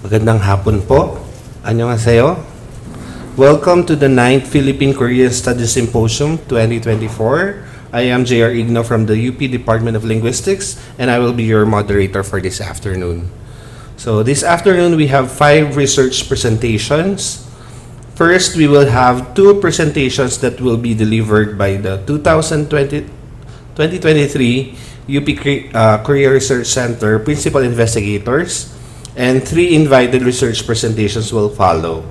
Magandang hapon po. Annyeonghaseyo. Welcome to the 9th Philippine Korean Studies Symposium 2024. I am Gerard Igno from the UP Department of Linguistics, and I will be your moderator for this afternoon. So this afternoon, we have 5 research presentations. First, we will have 2 presentations that will be delivered by the 2023 UP Korea Research Center Principal Investigators, and 3 invited research presentations will follow.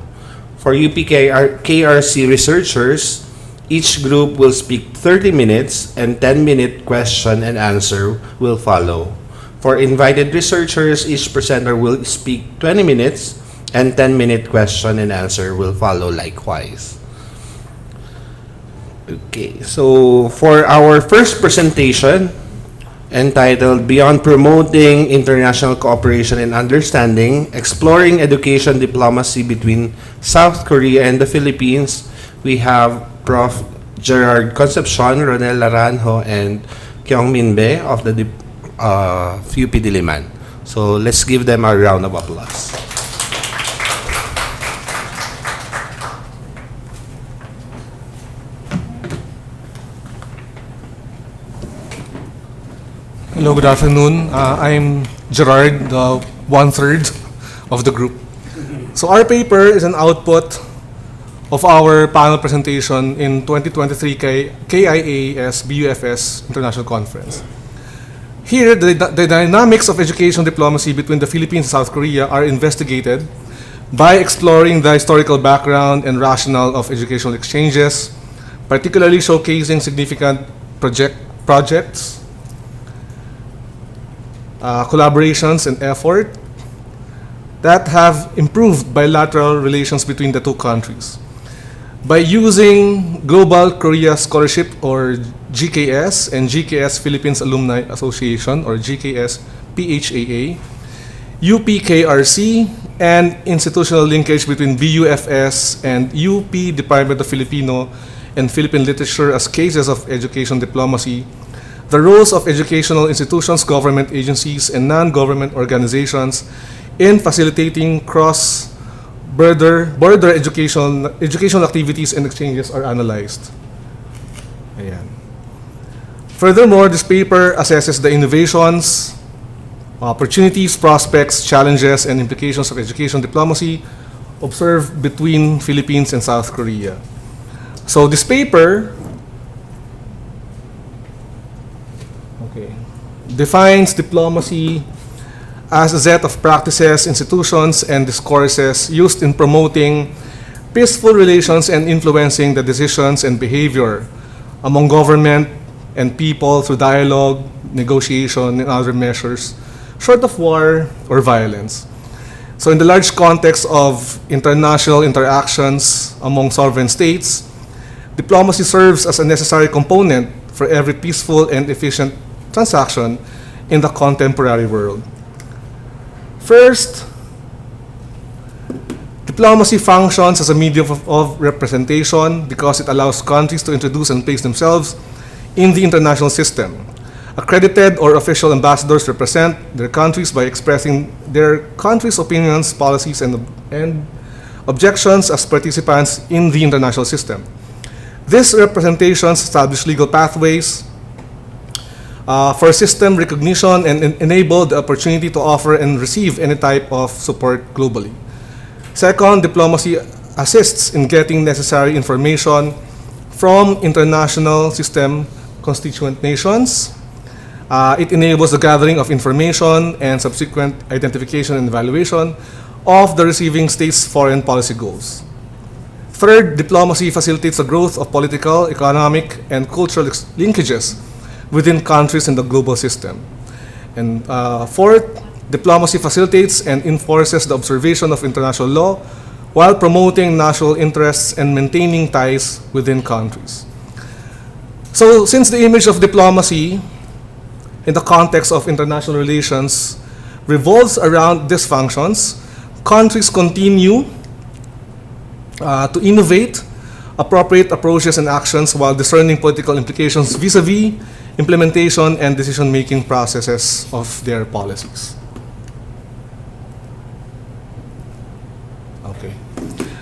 For UPKRC researchers, each group will speak 30 minutes and 10-minute question and answer will follow. For invited researchers, each presenter will speak 20 minutes and 10-minute question and answer will follow likewise. Okay, so for our first presentation, entitled Beyond Promoting International Cooperation and Understanding, Exploring Education Diplomacy Between South Korea and the Philippines, we have Prof. Gerard Concepcion, Ronel, Laranjo, and Kyung of the UP Diliman. So let's give them a round of applause. Hello, good afternoon. I'm Gerard, the 1/3 of the group. So our paper is an output of our panel presentation in 2023 KIAS BUFS International Conference. Here, the dynamics of education diplomacy between the Philippines and South Korea are investigated by exploring the historical background and rationale of educational exchanges, particularly showcasing significant projects, collaborations and effort that have improved bilateral relations between the two countries. By using Global Korea Scholarship or GKS and GKS Philippines Alumni Association or GKS PHAA, UPKRC, and institutional linkage between BUFS and UP Department of Filipino and Philippine Literature as cases of education diplomacy, the roles of educational institutions, government agencies, and non-government organizations in facilitating cross-border educational activities and exchanges are analyzed. Ayan. Furthermore, this paper assesses the innovations, opportunities, prospects, challenges, and implications of education diplomacy observed between Philippines and South Korea. So this paper defines diplomacy as a set of practices, institutions, and discourses used in promoting peaceful relations and influencing the decisions and behavior among government and people through dialogue, negotiation, and other measures, short of war or violence. So in the large context of international interactions among sovereign states, diplomacy serves as a necessary component for every peaceful and efficient transaction in the contemporary world. First, diplomacy functions as a medium of representation because it allows countries to introduce and place themselves in the international system. Accredited or official ambassadors represent their countries by expressing their country's opinions, policies, and objections as participants in the international system. These representations establish legal pathways for system recognition and enable the opportunity to offer and receive any type of support globally. Second, diplomacy assists in getting necessary information from international system constituent nations. It enables the gathering of information and subsequent identification and evaluation of the receiving state's foreign policy goals. Third, diplomacy facilitates the growth of political, economic, and cultural linkages within countries in the global system. And fourth, diplomacy facilitates and enforces the observation of international law while promoting national interests and maintaining ties within countries. So since the image of diplomacy in the context of international relations revolves around these functions, countries continue to innovate appropriate approaches and actions while discerning political implications vis-a-vis implementation and decision-making processes of their policies. Okay.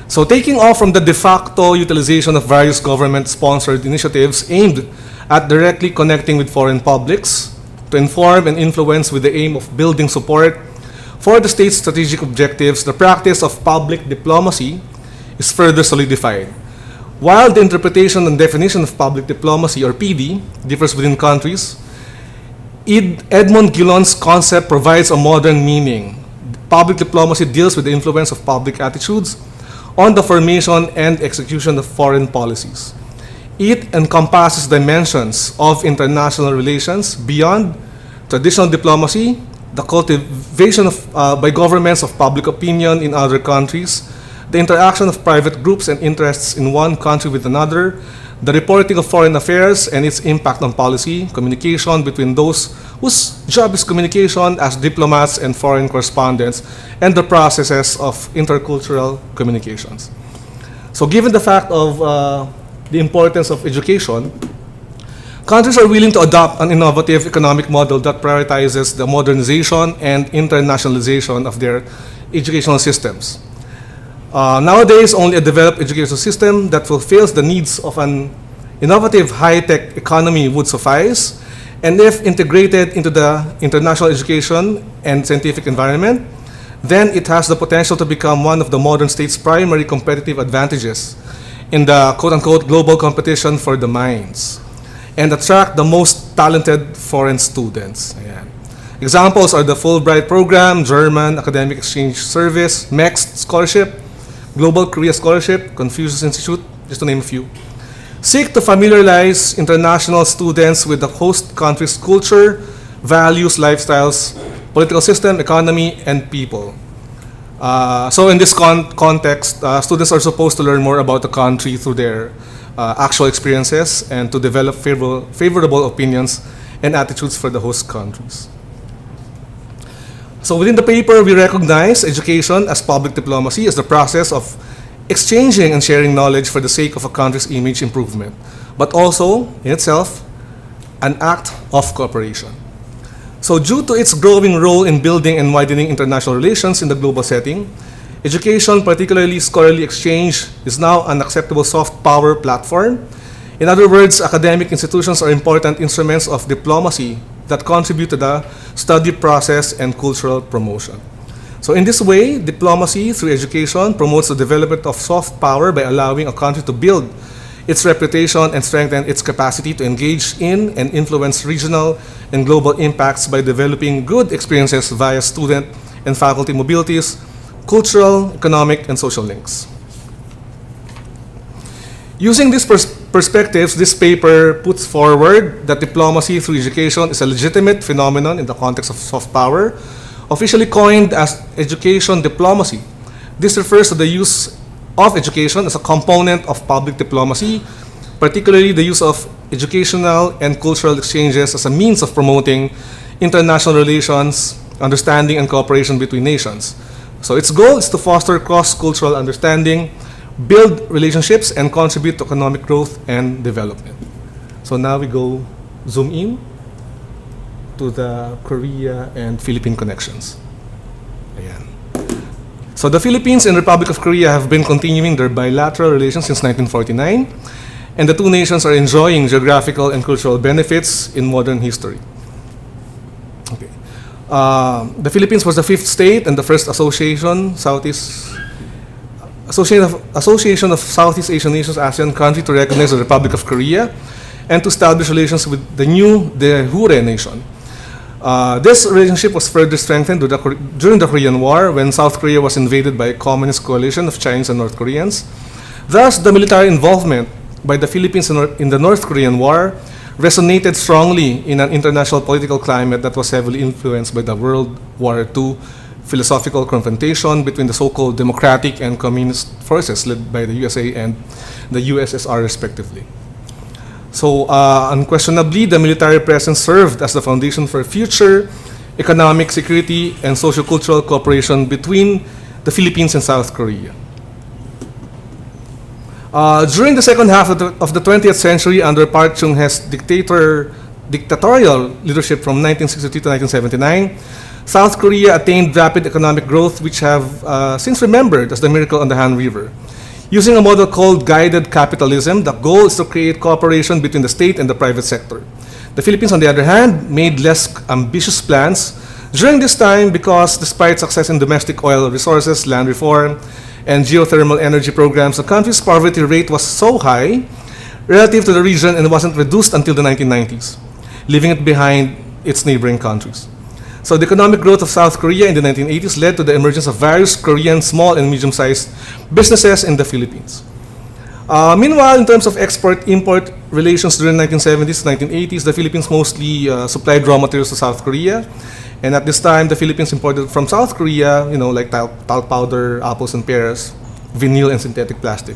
So taking off from the de facto utilization of various government-sponsored initiatives aimed at directly connecting with foreign publics to inform and influence with the aim of building support for the state's strategic objectives, the practice of public diplomacy is further solidified. While the interpretation and definition of public diplomacy, or PD, differs within countries, Edmond Guillon's concept provides a modern meaning. Public diplomacy deals with the influence of public attitudes on the formation and execution of foreign policies. It encompasses dimensions of international relations beyond traditional diplomacy, the cultivation by governments of public opinion in other countries, the interaction of private groups and interests in one country with another, the reporting of foreign affairs and its impact on policy, communication between those whose job is communication as diplomats and foreign correspondents, and the processes of intercultural communications. So given the fact of the importance of education, countries are willing to adopt an innovative economic model that prioritizes the modernization and internationalization of their educational systems. Nowadays, only a developed educational system that fulfills the needs of an innovative high-tech economy would suffice, and if integrated into the international education and scientific environment, then it has the potential to become one of the modern state's primary competitive advantages in the quote-unquote global competition for the minds, and attract the most talented foreign students. Ayan. Examples are the Fulbright Program, German Academic Exchange Service, MEX Scholarship, Global Korea Scholarship, Confucius Institute, just to name a few. Seek to familiarize international students with the host country's culture, values, lifestyles, political system, economy, and people. So in this context, students are supposed to learn more about the country through their actual experiences and to develop favorable opinions and attitudes for the host countries. So within the paper, we recognize education as public diplomacy as the process of exchanging and sharing knowledge for the sake of a country's image improvement, but also, in itself, an act of cooperation. So due to its growing role in building and widening international relations in the global setting, education, particularly scholarly exchange, is now an acceptable soft power platform In other words, academic institutions are important instruments of diplomacy that contribute to the study process and cultural promotion. So in this way, diplomacy through education promotes the development of soft power by allowing a country to build its reputation and strengthen its capacity to engage in and influence regional and global impacts by developing good experiences via student and faculty mobilities, cultural, economic, and social links. Using these perspectives, this paper puts forward that diplomacy through education is a legitimate phenomenon in the context of soft power, officially coined as education diplomacy. This refers to the use of education as a component of public diplomacy, particularly the use of educational and cultural exchanges as a means of promoting international relations, understanding, and cooperation between nations. So its goal is to foster cross-cultural understanding, build relationships, and contribute to economic growth and development. So now we go zoom in to the Korea and Philippine connections. Ayan. So the Philippines and Republic of Korea have been continuing their bilateral relations since 1949, and the two nations are enjoying geographical and cultural benefits in modern history. Okay. The Philippines was the fifth state and the first Association of Southeast Asian Nations ASEAN country to recognize the Republic of Korea and to establish relations with the new De Jure nation. This relationship was further strengthened during the Korean War when South Korea was invaded by a communist coalition of Chinese and North Koreans. Thus, the military involvement by the Philippines in the North Korean War resonated strongly in an international political climate that was heavily influenced by the World War II philosophical confrontation between the so-called democratic and communist forces led by the USA and the USSR respectively. So unquestionably, the military presence served as the foundation for future economic, security, and socio-cultural cooperation between the Philippines and South Korea. During the second half of the 20th century, under Park Chung-hee's dictatorial leadership from 1963 to 1979, South Korea attained rapid economic growth, which have since remembered as the miracle on the Han River. Using a model called guided capitalism, the goal is to create cooperation between the state and the private sector. The Philippines, on the other hand, made less ambitious plans during this time because despite success in domestic oil resources, land reform, and geothermal energy programs, the country's poverty rate was so high relative to the region and wasn't reduced until the 1990s, leaving it behind its neighboring countries. So the economic growth of South Korea in the 1980s led to the emergence of various Korean small and medium-sized businesses in the Philippines. Meanwhile, in terms of export-import relations during the 1970s, 1980s, the Philippines mostly supplied raw materials to South Korea. And at this time, the Philippines imported from South Korea, like talc powder, apples and pears, vinyl and synthetic plastic.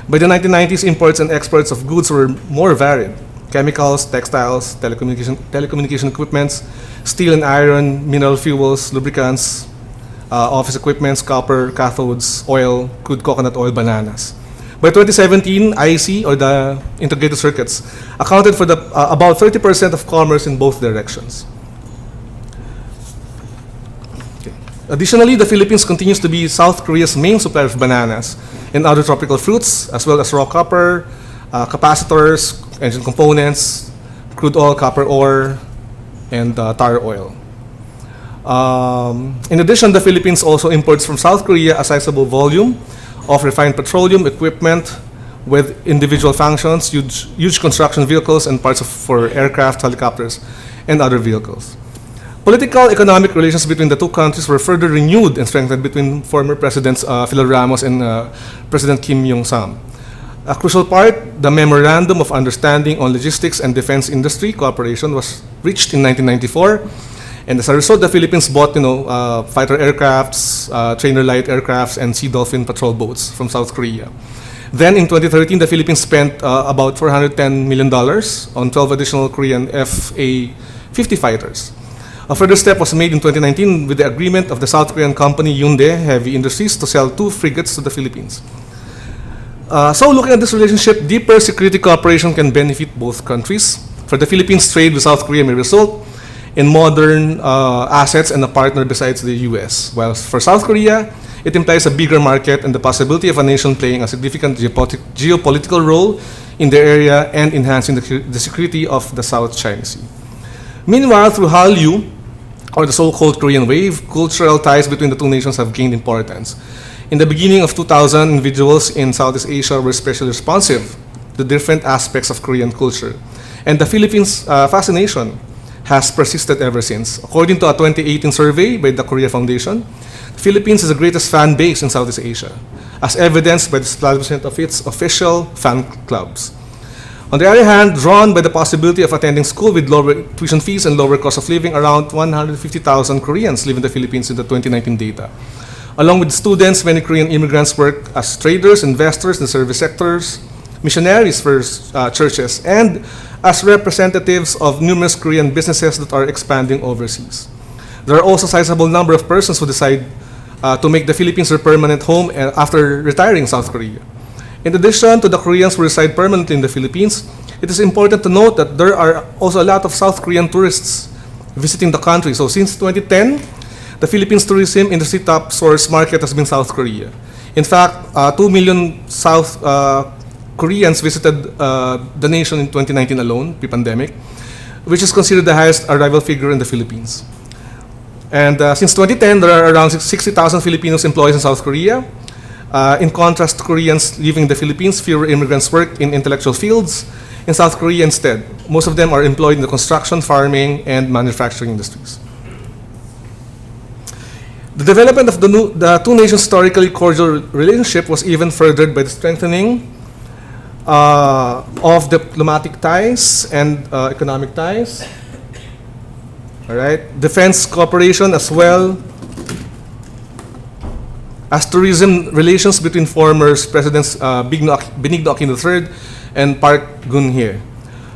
By the 1990s, imports and exports of goods were more varied. Chemicals, textiles, telecommunication equipments, steel and iron, mineral fuels, lubricants, office equipments, copper, cathodes, oil, crude coconut oil, bananas. By 2017, IC, or the integrated circuits, accounted for about 30% of commerce in both directions. Okay. Additionally, the Philippines continues to be South Korea's main supplier of bananas and other tropical fruits, as well as raw copper, capacitors, engine components, crude oil, copper ore, and tar oil. In addition, the Philippines also imports from South Korea a sizable volume of refined petroleum equipment with individual functions, huge construction vehicles, and parts for aircraft, helicopters, and other vehicles. Political economic relations between the two countries were further renewed and strengthened between former Presidents Fidel Ramos and President Kim Yong-sam. A crucial part, the Memorandum of Understanding on Logistics and Defense Industry Cooperation was reached in 1994, and as a result, the Philippines bought, fighter aircrafts, trainer light aircrafts, and Sea Dolphin patrol boats from South Korea. Then in 2013, the Philippines spent about $410 million on 12 additional Korean FA-50 fighters. A further step was made in 2019 with the agreement of the South Korean company Hyundai Heavy Industries to sell 2 frigates to the Philippines. So looking at this relationship, deeper security cooperation can benefit both countries. For the Philippines, trade with South Korea may result in modern assets and a partner besides the US. While for South Korea, it implies a bigger market and the possibility of a nation playing a significant geopolitical role in the area and enhancing the security of the South China Sea. Meanwhile, through Hallyu, or the so-called Korean wave, cultural ties between the two nations have gained importance. In the beginning of 2000, individuals in Southeast Asia were especially responsive to different aspects of Korean culture. And the Philippines' fascination has persisted ever since. According to a 2018 survey by the Korea Foundation, the Philippines is the greatest fan base in Southeast Asia, as evidenced by the establishment of its official fan clubs. On the other hand, drawn by the possibility of attending school with lower tuition fees and lower cost of living, around 150,000 Koreans live in the Philippines in the 2019 data. Along with students, many Korean immigrants work as traders, investors in service sectors, missionaries for churches, and as representatives of numerous Korean businesses that are expanding overseas. There are also a sizable number of persons who decide to make the Philippines their permanent home after retiring South Korea. In addition to the Koreans who reside permanently in the Philippines, it is important to note that there are also a lot of South Korean tourists visiting the country. So since 2010, the Philippines tourism industry top source market has been South Korea. In fact, 2 million South Koreans visited the nation in 2019 alone, pre-pandemic, which is considered the highest arrival figure in the Philippines. And since 2010, there are around 60,000 Filipinos employed in South Korea. In contrast to Koreans leaving the Philippines, fewer immigrants work in intellectual fields in South Korea instead. Most of them are employed in the construction, farming, and manufacturing industries. The development of the two nations' historically cordial relationship was even furthered by the strengthening of diplomatic ties and economic ties. All right, defense cooperation as well as tourism relations between former Presidents Benigno Aquino III and Park Geun-hye.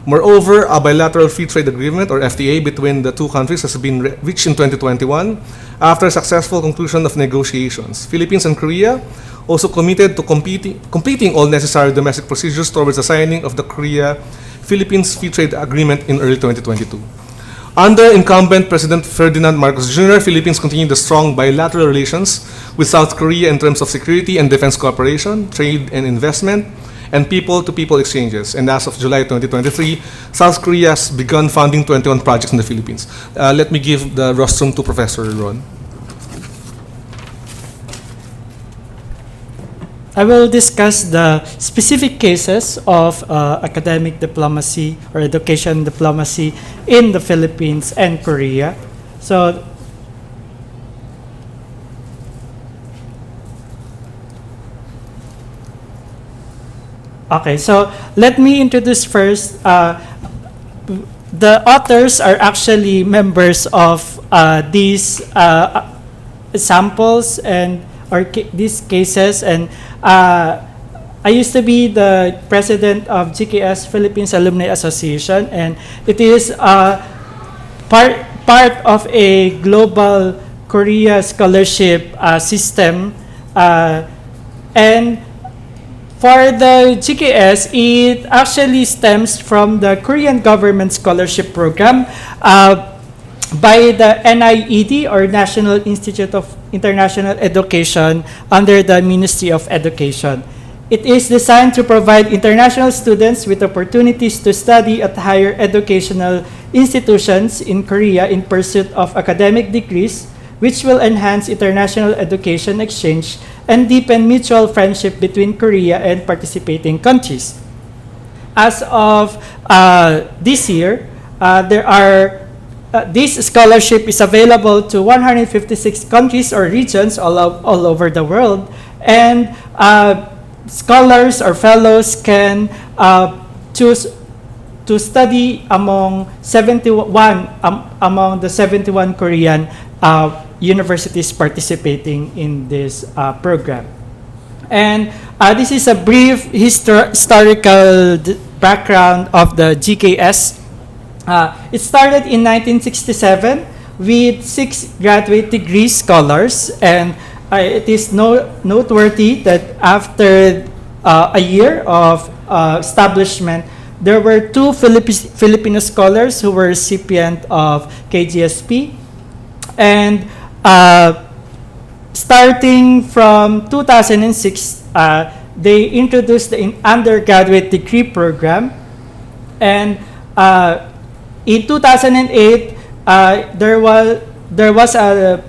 Moreover, a bilateral free trade agreement, or FTA, between the two countries has been reached in 2021 after a successful conclusion of negotiations. Philippines and Korea also committed to completing all necessary domestic procedures towards the signing of the Korea-Philippines Free Trade Agreement in early 2022. Under incumbent President Ferdinand Marcos Jr., Philippines continued the strong bilateral relations with South Korea in terms of security and defense cooperation, trade and investment, and people-to-people exchanges. And as of July 2023, South Korea has begun funding 21 projects in the Philippines. Let me give the rostrum to Professor Ron. I will discuss the specific cases of academic diplomacy or education diplomacy in the Philippines and Korea. So, okay, so let me introduce first. The authors are actually members of these samples and these cases, and I used to be the president of GKS Philippines Alumni Association, and it is part of a global Korea scholarship system, and for the GKS, it actually stems from the Korean government scholarship program by the NIED, or National Institute of International Education, under the Ministry of Education. It is designed to provide international students with opportunities to study at higher educational institutions in Korea in pursuit of academic degrees, which will enhance international education exchange and deepen mutual friendship between Korea and participating countries. As of this year, this scholarship is available to 156 countries or regions all over the world, and scholars or fellows can choose to study among the 71 Korean universities participating in this program. And this is a brief historical background of the GKS. It started in 1967 with 6 graduate degree scholars, and it is noteworthy that after a year of establishment, there were 2 Filipino scholars who were recipient of KGSP, and starting from 2006, they introduced the undergraduate degree program. And in 2008, there was a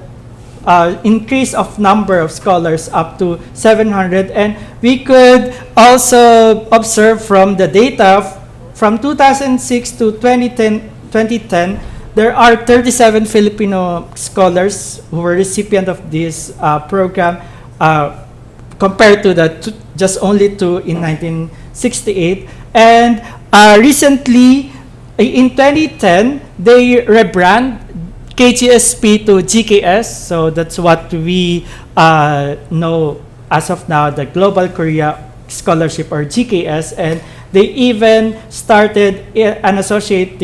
increase of number of scholars up to 700, and we could also observe from the data from 2006 to 2010, there are 37 Filipino scholars who were recipient of this program, compared to the just only two in 1968. And recently, in 2010, they rebrand KGSP to GKS. So that's what we know as of now, the Global Korea Scholarship, or GKS. And they even started an associate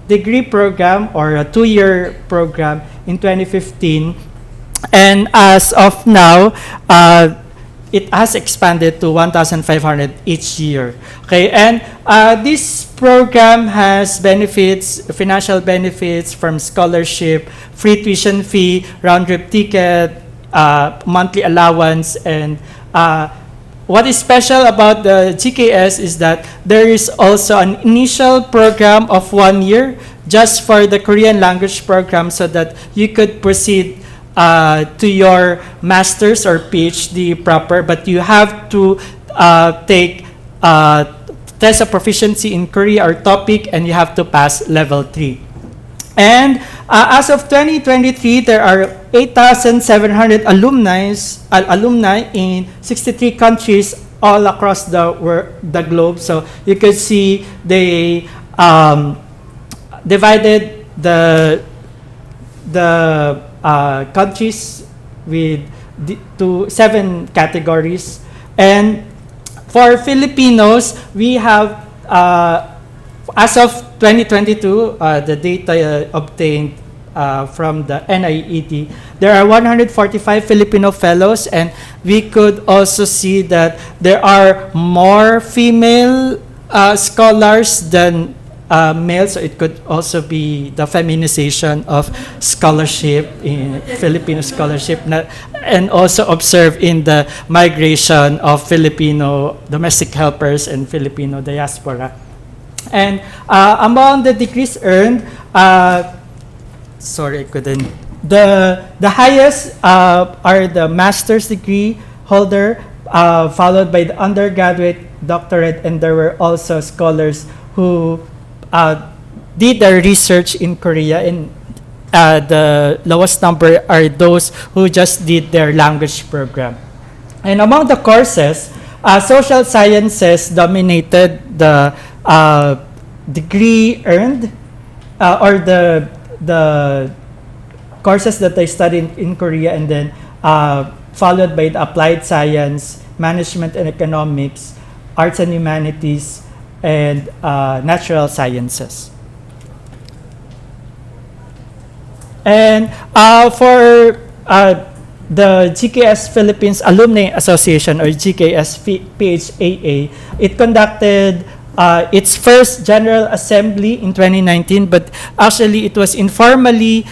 degree program, or a 2-year program, in 2015. And as of now, it has expanded to 1,500 each year. Okay, and this program has benefits, financial benefits from scholarship, free tuition fee, round-trip ticket, monthly allowance, and what is special about the GKS is that there is also an initial program of 1 year just for the Korean language program, so that you could proceed to your master's or PhD proper, but you have to take test of proficiency in Korea or topic, and you have to pass level 3. And as of 2023, there are 8,700 alumni in 63 countries all across the globe. So you could see they divided the countries to 7 categories. And for Filipinos, we have, as of 2022, the data obtained from the NIET, there are 145 Filipino fellows, and we could also see that there are more female scholars than male, so it could also be the feminization of scholarship in Filipino scholarship, and also observed in the migration of Filipino domestic helpers and Filipino diaspora. And among the degrees earned, the highest are the master's degree holder, followed by the undergraduate, doctorate, and there were also scholars who did their research in Korea, and the lowest number are those who just did their language program. And among the courses, social sciences dominated the degree earned, or the courses that I studied in Korea, and then followed by the applied science, management and economics, arts and humanities, and natural sciences. And for the GKS Philippines Alumni Association, or GKS PHAA, it conducted its first General Assembly in 2019, but actually it was informally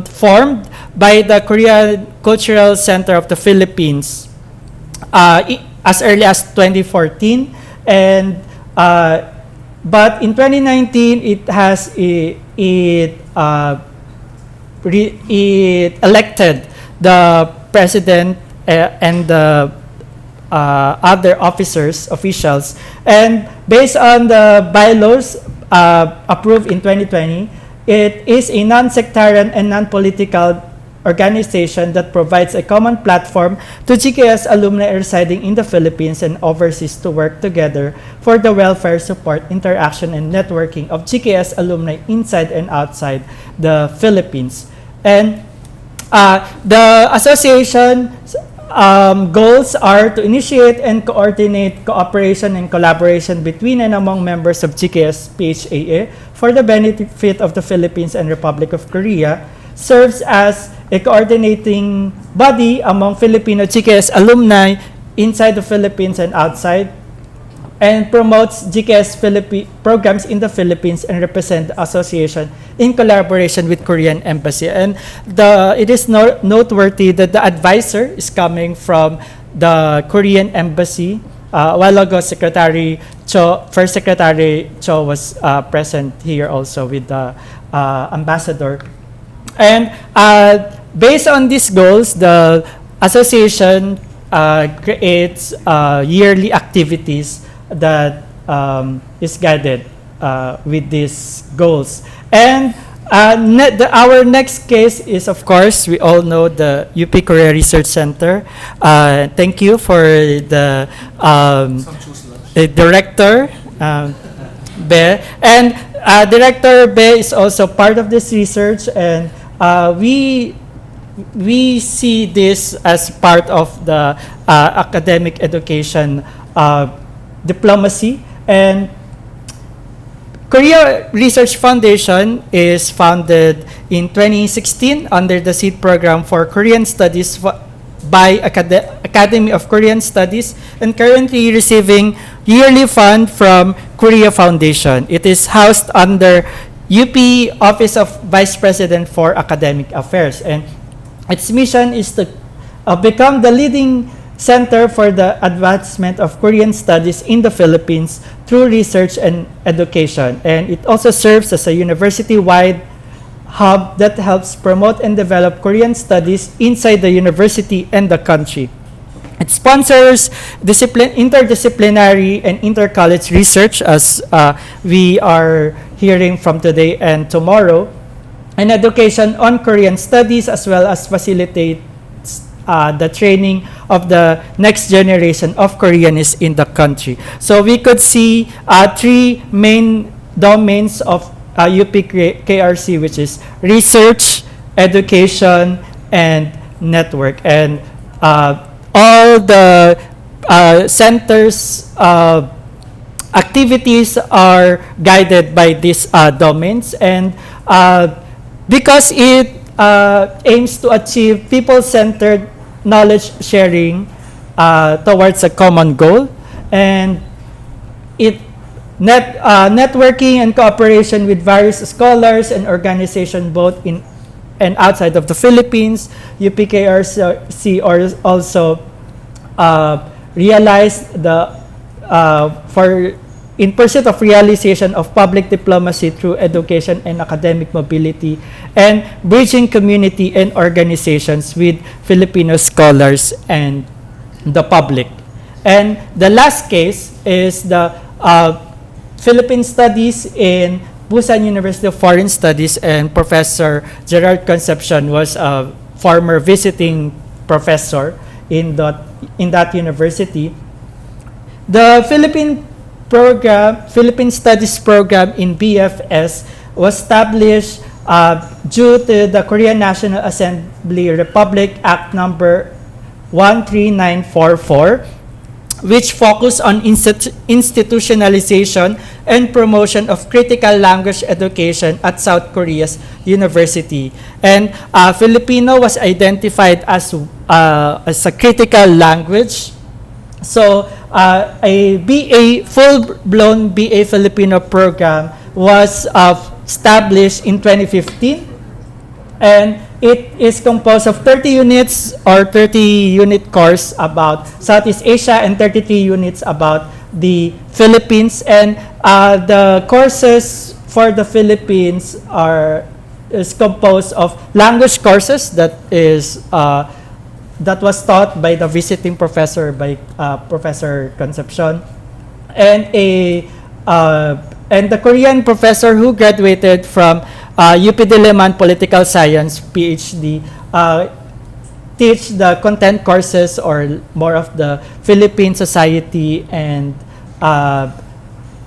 formed by the Korean Cultural Center of the Philippines as early as 2014, and but in 2019 it elected the president and the other officials, and based on the bylaws approved in 2020, it is a non-sectarian and non-political organization that provides a common platform to GKS alumni residing in the Philippines and overseas to work together for the welfare, support, interaction, and networking of GKS alumni inside and outside the Philippines. And the association's goals are to initiate and coordinate cooperation and collaboration between and among members of GKS PHAA for the benefit of the Philippines and Republic of Korea, serves as a coordinating body among Filipino GKS alumni inside the Philippines and outside, and promotes GKS programs in the Philippines and represent the association in collaboration with Korean Embassy. And it is noteworthy that the advisor is coming from the Korean Embassy. A while ago, First Secretary Cho was present here also with the ambassador. And based on these goals, the association creates yearly activities that is guided with these goals. And our next case is, of course, we all know the UP Korea Research Center. Thank you for the director, Be. And Director Be is also part of this research, and we see this as part of the academic education diplomacy. And Korea Research Foundation is founded in 2016 under the seed program for Korean Studies by Academy of Korean Studies, and currently receiving yearly fund from Korea Foundation. It is housed under UP Office of Vice President for Academic Affairs, and its mission is to become the leading center for the advancement of Korean studies in the Philippines through research and education. And it also serves as a university-wide hub that helps promote and develop Korean studies inside the university and the country. It sponsors interdisciplinary and inter-college research, as we are hearing from today and tomorrow, and education on Korean studies, as well as facilitate the training of the next generation of Koreanists in the country. So we could see three main domains of UPKRC, which is research, education, and network. And all the centers' activities are guided by these domains. And because it aims to achieve people-centered knowledge sharing towards a common goal, and it networking and cooperation with various scholars and organizations both in and outside of the Philippines. UPKRC also realized in pursuit of realization of public diplomacy through education and academic mobility, and bridging community and organizations with Filipino scholars and the public. And the last case is the Philippine Studies in Busan University of Foreign Studies, and Professor Gerard Concepcion was a former visiting professor in that university. The Philippine Studies program in BFS was established due to the Korean National Assembly Republic Act number 13944, which focused on institutionalization and promotion of critical language education at South Korea's university. And Filipino was identified as a critical language. So a full-blown BA Filipino program was established in 2015, and it is composed of 30 units or 30-unit course about Southeast Asia and 33 units about the Philippines. And the courses for the Philippines is composed of language courses that was taught by the visiting professor, by Professor Concepcion, and the Korean professor who graduated from UP Diliman Political Science PhD teach the content courses, or more of the Philippine society and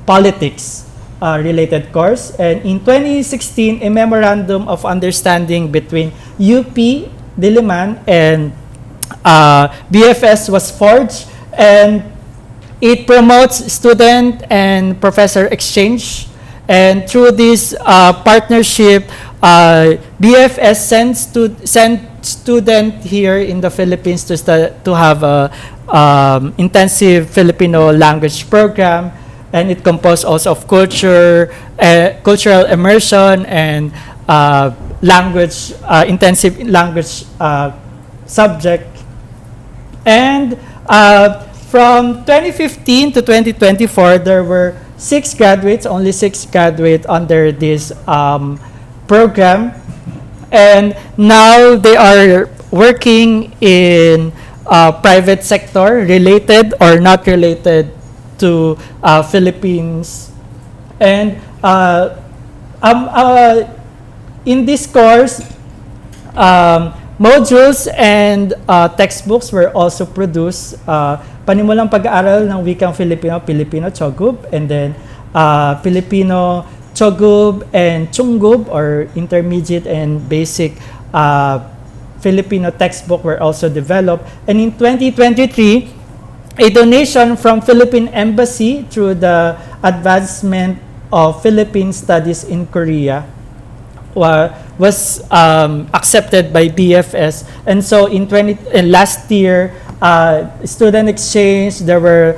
politics related course. And in 2016, a memorandum of understanding between UP Diliman and BFS was forged, and it promotes student and professor exchange And through this partnership, BFS send student here in the Philippines to have a intensive Filipino language program, and it composed also of cultural immersion and intensive language subject. And from 2015 to 2024, there were only six graduates under this program. And now they are working in private sector, related or not related to Philippines. And in this course, modules and textbooks were also produced. Panimulang pag-aaral ng wikang Filipino, Filipino Chogub, and then Filipino Chogub and Chunggub, or intermediate and basic Filipino textbook were also developed. And in 2023, a donation from Philippine Embassy through the Advancement of Philippine Studies in Korea was accepted by BFS. And so in last year, student exchange, there were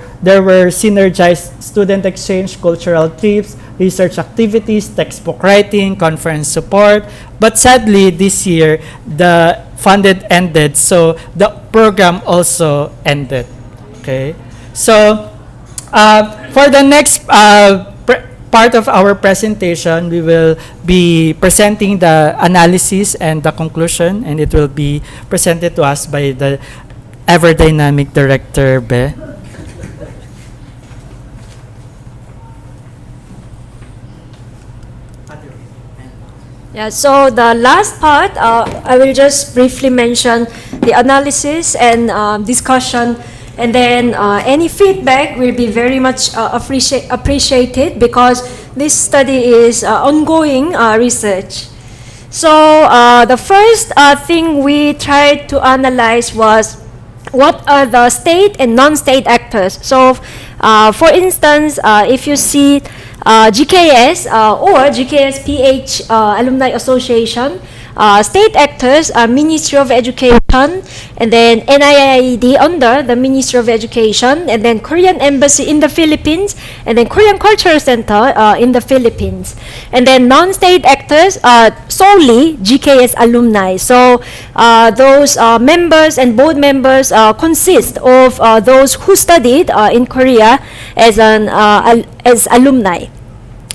synergized student exchange, cultural trips, research activities, textbook writing, conference support. But sadly, this year, the funded ended, so the program also ended. Okay, so for the next part of our presentation, we will be presenting the analysis and the conclusion, and it will be presented to us by the ever-dynamic director, Be. Yeah, so the last part, I will just briefly mention the analysis and discussion, and then any feedback will be very much appreciated, because this study is ongoing research. So the first thing we tried to analyze was what are the state and non-state actors. So for instance, if you see GKS or GKS PH Alumni Association, state actors are Ministry of Education, and then NIID under the Ministry of Education, and then Korean Embassy in the Philippines, and then Korean Cultural Center in the Philippines. And then non-state actors are solely GKS alumni. So those members and board members consist of those who studied in Korea as alumni.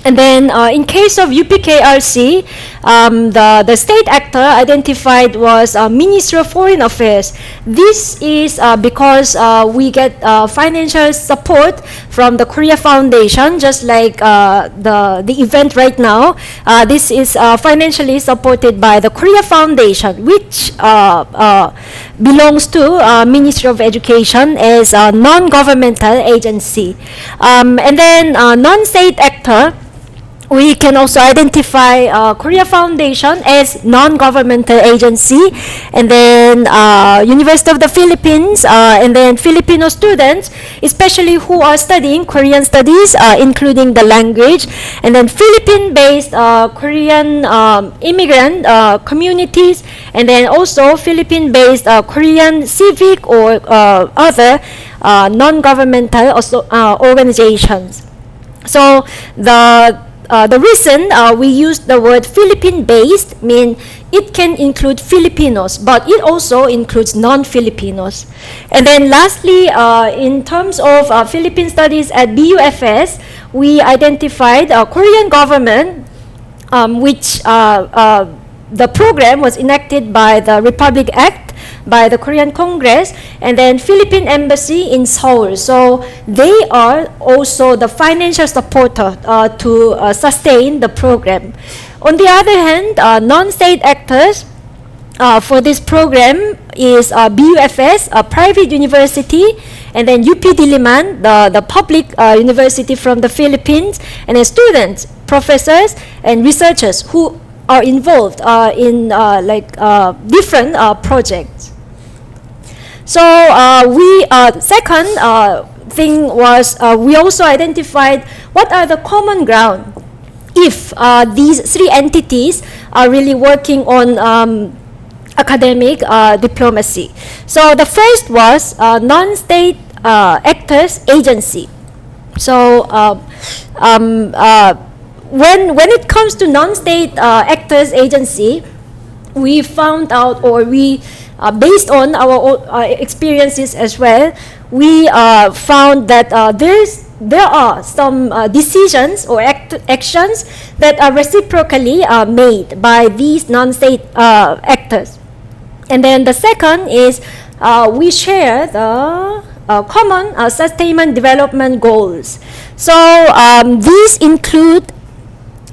And then in case of UPKRC, the state actor identified was Ministry of Foreign Affairs. This is because we get financial support from the Korea Foundation, just like the event right now. This is financially supported by the Korea Foundation, which belongs to Ministry of Education as a non-governmental agency. And then non-state actor, we can also identify Korea Foundation as non-governmental agency, and then University of the Philippines, and then Filipino students, especially who are studying Korean studies, including the language, and then Philippine-based Korean immigrant communities, and then also Philippine-based Korean civic or other non-governmental organizations. So the reason we use the word Philippine-based mean it can include Filipinos, but it also includes non-Filipinos. And then lastly, in terms of Philippine studies at BUFS, we identified Korean government, which the program was enacted by the Republic Act, by the Korean Congress, and then Philippine Embassy in Seoul. So they are also the financial supporter to sustain the program. On the other hand, non-state actors for this program is BUFS, a private university, and then UP Diliman, the public university from the Philippines, and then students, professors, and researchers who are involved in different projects. So second thing was we also identified what are the common ground if these three entities are really working on academic diplomacy. So the first was non-state actors agency. So when it comes to non-state actors agency, we found out, or we based on our experiences as well, we found that there are some decisions or actions that are reciprocally made by these non-state actors. And then the second is we share the common sustainment development goals. So these include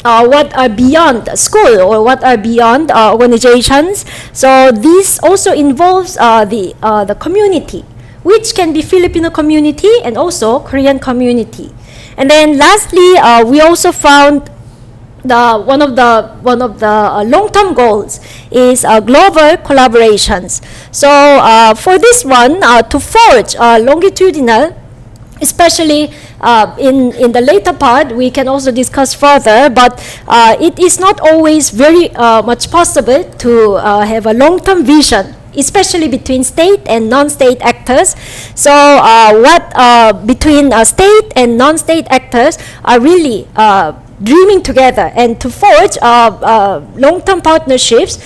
what are beyond school or what are beyond organizations. So this also involves the community, which can be Filipino community and also Korean community. And then lastly, we also found one of the long-term goals is global collaborations. So for this one, to forge longitudinal, especially in the later part, we can also discuss further, but it is not always very much possible to have a long-term vision, especially between state and non-state actors. So what between state and non-state actors are really dreaming together, and to forge long-term partnerships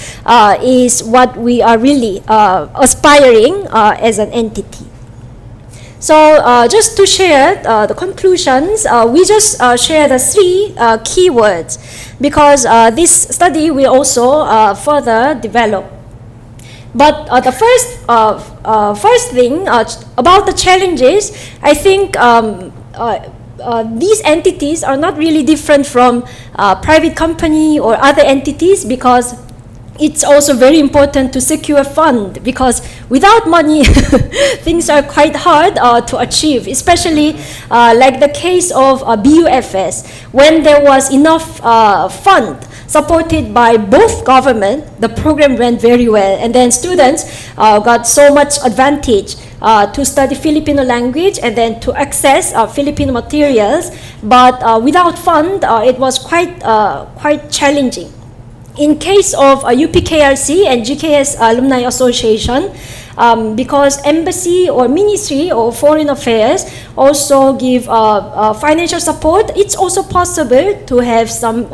is what we are really aspiring as an entity. So just to share the conclusions, we just share the three keywords, because this study will also further develop. But the first thing about the challenges, I think these entities are not really different from private company or other entities, because it's also very important to secure fund, because without money things are quite hard to achieve, especially like the case of BUFS, when there was enough fund supported by both government, the program went very well, and then students got so much advantage to study Filipino language and then to access Filipino materials, but without fund it was quite challenging. In case of UPKRC and GKS Alumni Association, because embassy or ministry or foreign affairs also give financial support, it's also possible to have some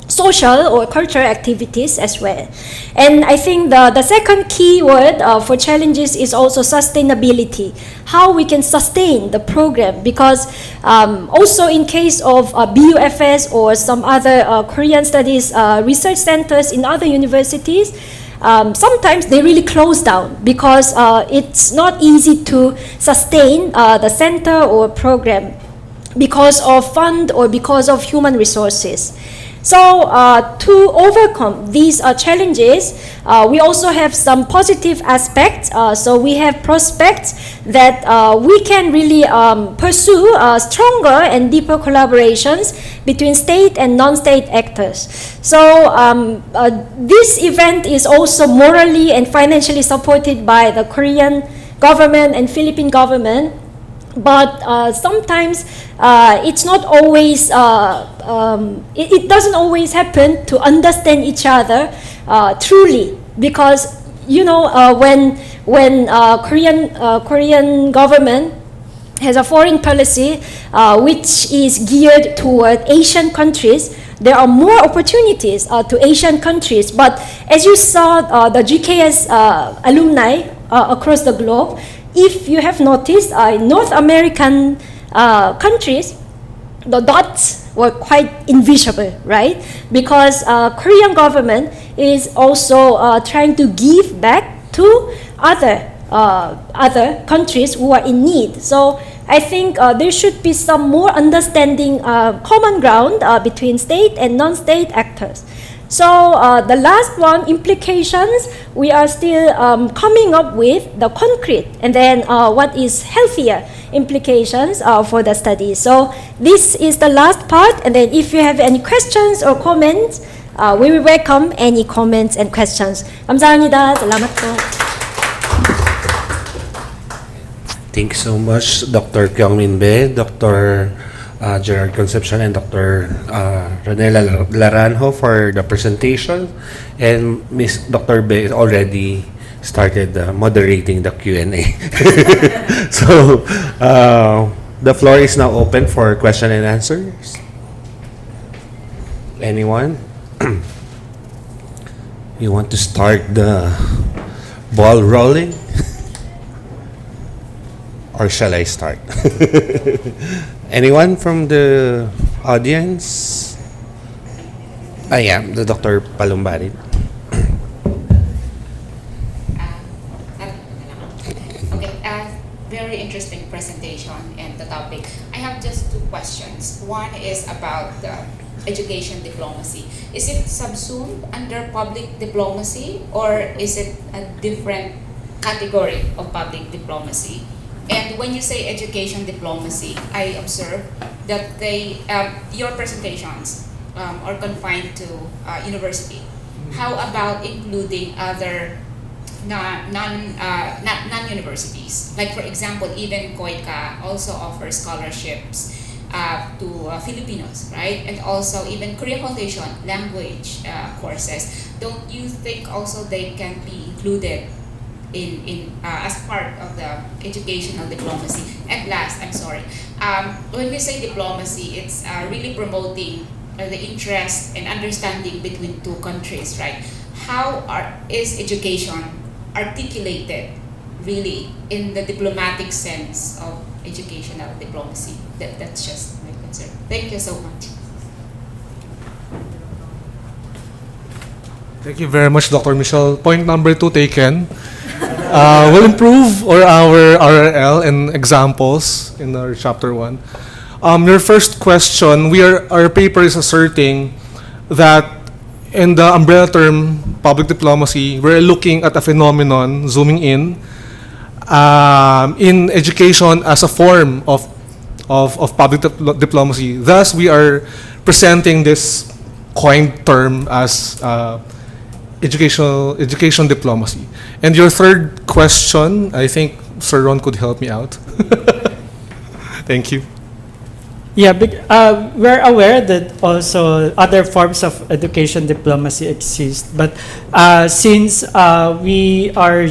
social or cultural activities as well. And I think the second key word for challenges is also sustainability. How we can sustain the program, because also in case of BUFS or some other Korean studies research centers in other universities, sometimes they really close down because it's not easy to sustain the center or program because of fund or because of human resources. So to overcome these challenges, we also have some positive aspects. So we have prospects that we can really pursue stronger and deeper collaborations between state and non-state actors. So this event is also morally and financially supported by the Korean government and Philippine government. But sometimes it's not always, it doesn't always happen to understand each other truly, because you know when Korean government has a foreign policy which is geared toward Asian countries, there are more opportunities to Asian countries. But as you saw the GKS alumni across the globe, if you have noticed, North American countries, the dots were quite invisible, right? Because Korean government is also trying to give back to other countries who are in need. So I think there should be some more understanding, common ground between state and non-state actors. So the last one, implications, we are still coming up with the concrete, and then what is healthier implications for the study. So this is the last part, and then if you have any questions or comments, we will welcome any comments and questions. 감사합니다. Salamat po. Thanks so much, Dr. Kyung Dr. Gerard Concepcion and Dr. Ronel Laranjo for the presentation, and Miss Dr. Be already started moderating the Q&A. So the floor is now open for question and answers. Anyone? You want to start the ball rolling? Or shall I start? Anyone from the audience? I am the Dr. Palumbarit. Okay, very interesting presentation and the topic. I have just two questions. One is about education diplomacy. Is it subsumed under public diplomacy, or is it a different category of public diplomacy? And when you say education diplomacy, I observe that your presentations are confined to university. How about including other non-universities? Like, for example, even COICA also offers scholarships to Filipinos, right? And also even Korean Foundation language courses. Don't you think also they can be included in as part of the educational diplomacy? And last, I'm sorry, when we say diplomacy, it's really promoting the interest and understanding between two countries, right? How is education articulated really in the diplomatic sense of educational diplomacy? That's just my concern. Thank you so much. Thank you very much, Dr. Michelle. Point number 2 taken. We'll improve our RRL and examples in our chapter 1. Your first question, our paper is asserting that in the umbrella term public diplomacy, we're looking at a phenomenon, zooming in education as a form of public diplomacy. Thus, we are presenting this coined term as education diplomacy. And your third question, I think Sir Ron could help me out. Thank you. Yeah, we're aware that also other forms of education diplomacy exist, but since we are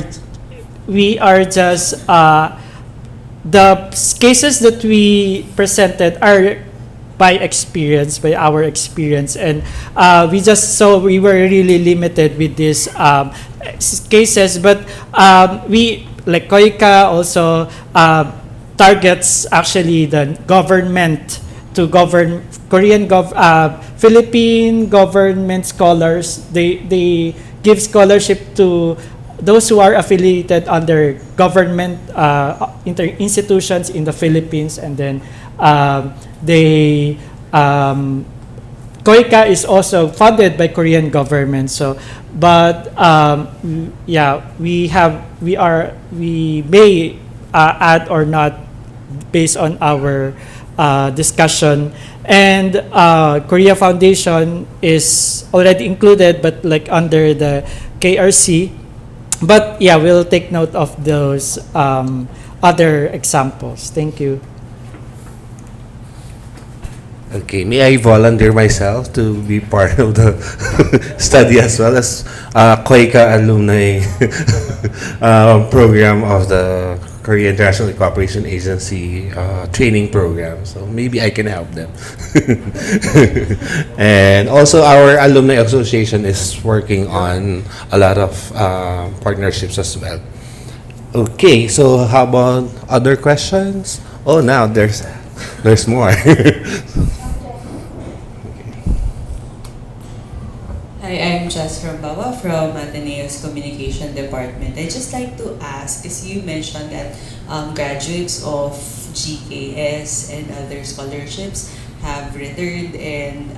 just the cases that we presented are by our experience, and we were really limited with these cases, but we, like COICA, also targets actually the government to govern Philippine government scholars. They give scholarship to those who are affiliated under government institutions in the Philippines, and then COICA is also funded by Korean government. So, but yeah, we may add or not based on our discussion. And Korea Foundation is already included, but like under the KRC. But yeah, we'll take note of those other examples. Thank you. Okay, may I volunteer myself to be part of the study as well as COICA alumni program of the Korea International Cooperation Agency training program. So maybe I can help them. And also our alumni association is working on a lot of partnerships as well. Okay, so how about other questions? Oh, now there's more. Hi, I'm Jess from Bawa from Ateneo's Communication Department. I'd just like to ask, as you mentioned that graduates of GKS and other scholarships have returned and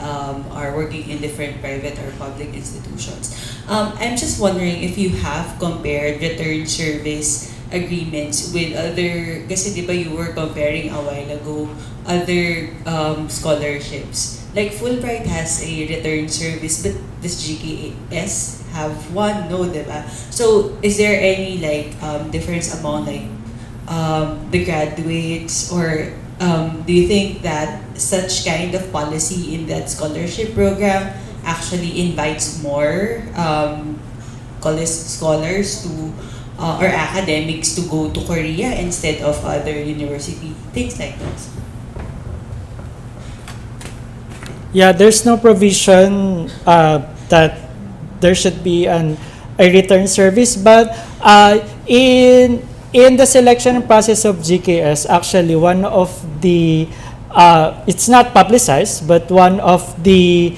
are working in different private or public institutions. I'm just wondering if you have compared return service agreements with other, kasi di ba you were comparing a while ago, other scholarships. Like Fulbright has a return service, but does GKS have one? No, diba? So is there any like difference among like the graduates or do you think that such kind of policy in that scholarship program actually invites more college scholars to or academics to go to Korea instead of other university, things like this? Yeah, there's no provision that there should be a return service, but in the selection process of GKS, actually one of the it's not publicized, but one of the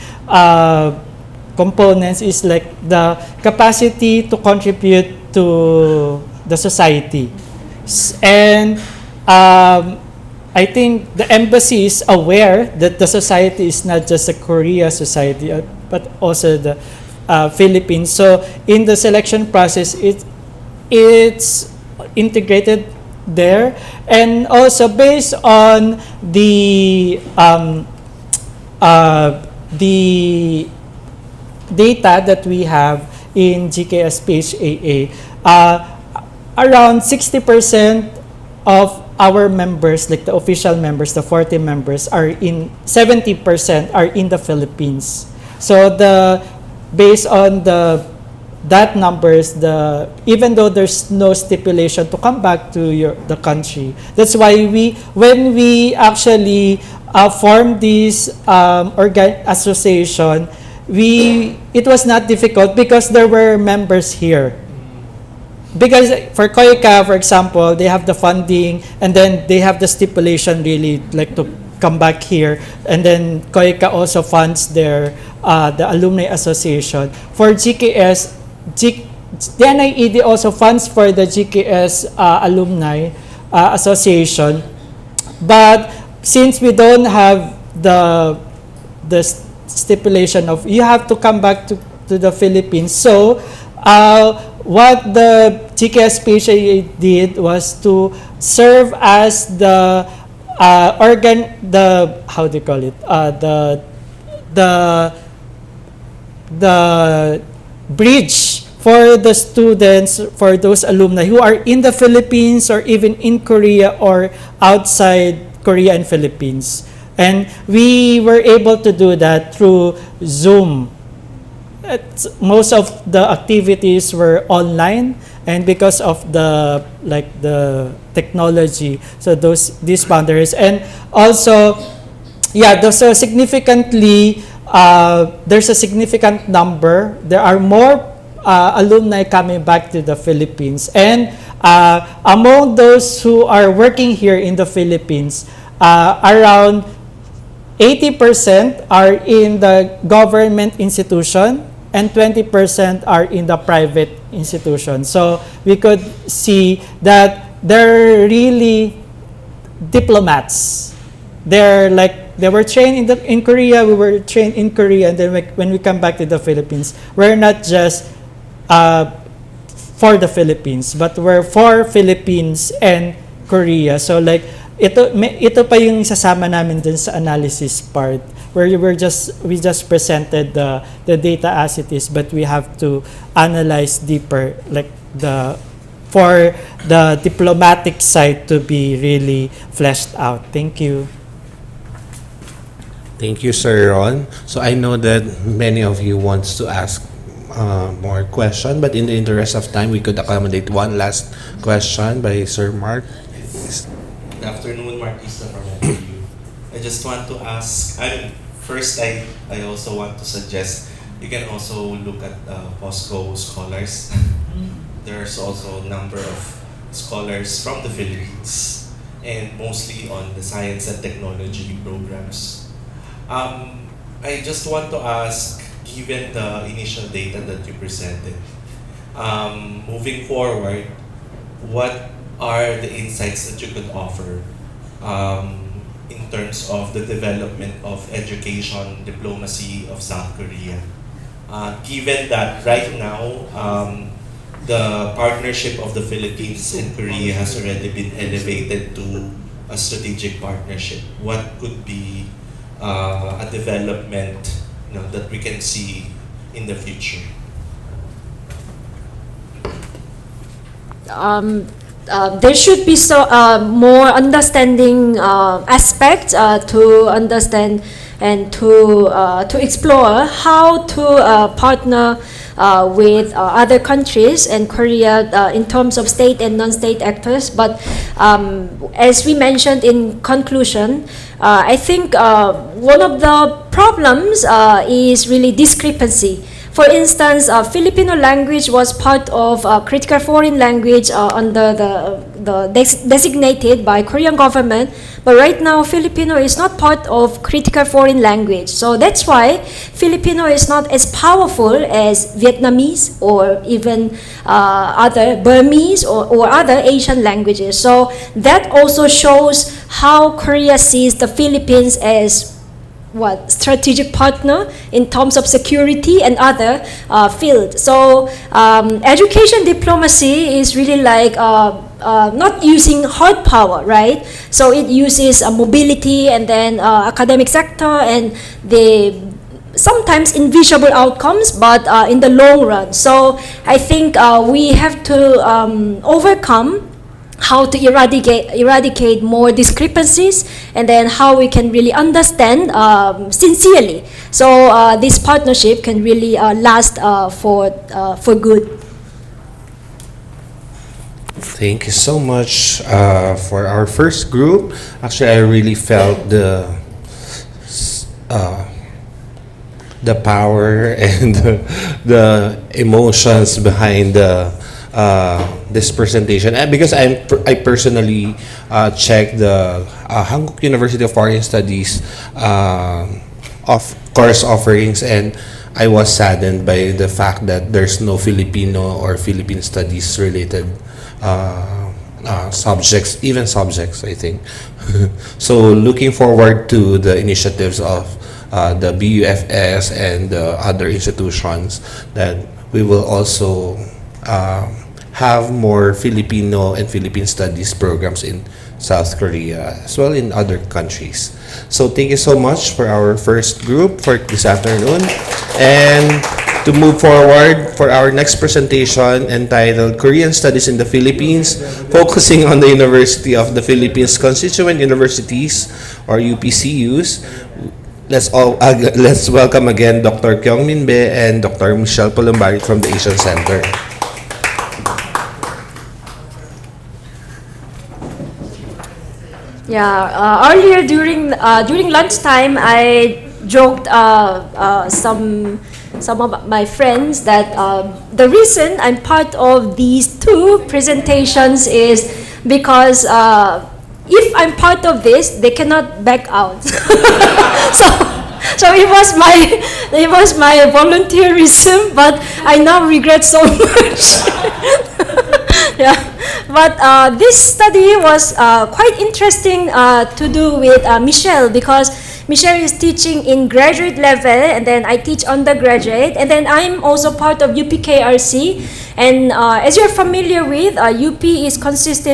components is like the capacity to contribute to the society, and I think the embassy is aware that the society is not just a Korea society, but also the Philippines. So in the selection process, it's integrated there, and also based on the data that we have in GKS page AA, around 60% of our members, like the official members, the 40 members, 70% are in the Philippines. So based on that numbers, even though there's no stipulation to come back to the country, that's why when we actually formed this association, it was not difficult because there were members here. Because for COICA, for example, they have the funding, and then they have the stipulation really like to come back here, and then COICA also funds the alumni association. For GKS, the NIED also funds for the GKS alumni association, but since we don't have the stipulation of you have to come back to the Philippines, so what the GKS PHA did was to serve as the how do you call it? The bridge for the students, for those alumni who are in the Philippines or even in Korea or outside Korea and Philippines. And we were able to do that through Zoom. Most of the activities were online, and because of the technology, so these boundaries, and also so significantly there's a significant number. There are more alumni coming back to the Philippines, and among those who are working here in the Philippines, around 80% are in the government institution and 20% are in the private institution. So we could see that they're really diplomats. They were trained in Korea, we were trained in Korea, and then when we come back to the Philippines, we're not just for the Philippines, but we're for Philippines and Korea. So ito pa yung isasama namin dun sa analysis part, where we just presented the data as it is, but we have to analyze deeper, for the diplomatic side to be really fleshed out. Thank you. Thank you, Sir Ron. So I know that many of you wants to ask more question, but in the interest of time, we could accommodate one last question by Sir Mark. Good afternoon, Martista from NTU. I just want to ask, first I also want to suggest you can also look at POSCO scholars. There's also a number of scholars from the Philippines, and mostly on the science and technology programs. I just want to ask, given the initial data that you presented, moving forward, what are the insights that you could offer in terms of the development of education diplomacy of South Korea? Given that right now, the partnership of the Philippines and Korea has already been elevated to a strategic partnership, what could be a development that we can see in the future? there should be more understanding aspects to understand and to explore how to partner with other countries and Korea in terms of state and non-state actors. But as we mentioned in conclusion, I think one of the problems is really discrepancy. For instance, Filipino language was part of critical foreign language under the designated by Korean government, but right now Filipino is not part of critical foreign language. So that's why Filipino is not as powerful as Vietnamese or even other Burmese or other Asian languages. So that also shows how Korea sees the Philippines as strategic partner in terms of security and other fields. So education diplomacy is really like not using hard power, right? So it uses mobility and then academic sector and the sometimes invisible outcomes, but in the long run. So I think we have to overcome how to eradicate more discrepancies, and then how we can really understand sincerely. So this partnership can really last for good. Thank you so much for our first group. Actually, I really felt the power and the emotions behind this presentation, because I personally checked the Hankook University of Foreign Studies of course offerings, and I was saddened by the fact that there's no Filipino or Philippine studies related subjects, I think. So looking forward to the initiatives of the BUFS and the other institutions, that we will also have more Filipino and Philippine studies programs in South Korea as well in other countries. So thank you so much for our first group for this afternoon. And to move forward for our next presentation entitled Korean Studies in the Philippines, focusing on the University of the Philippines Constituent Universities or UPCUs. Let's welcome again Dr. Kyung and Dr. Michelle Palumbarit from the Asian Center. Yeah, earlier during lunchtime, I joked some of my friends that the reason I'm part of these two presentations is because if I'm part of this, they cannot back out. So it was my volunteerism, but I now regret so much. Yeah, but this study was quite interesting to do with Michelle, because Michelle is teaching in graduate level, and then I teach undergraduate, and then I'm also part of UPKRC. And as you're familiar with, UP consists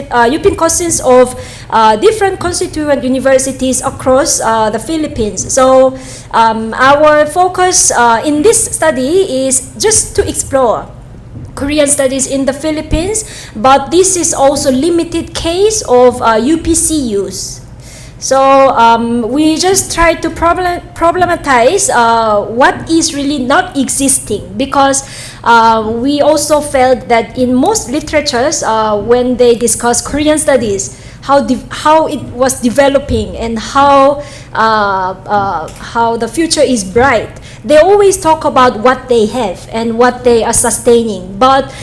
of different constituent universities across the Philippines. So our focus in this study is just to explore Korean studies in the Philippines, but this is also limited case of UPCUs. So we just try to problematize what is really not existing, because we also felt that in most literatures, when they discuss Korean studies, how it was developing and how the future is bright, they always talk about what they have and what they are sustaining. But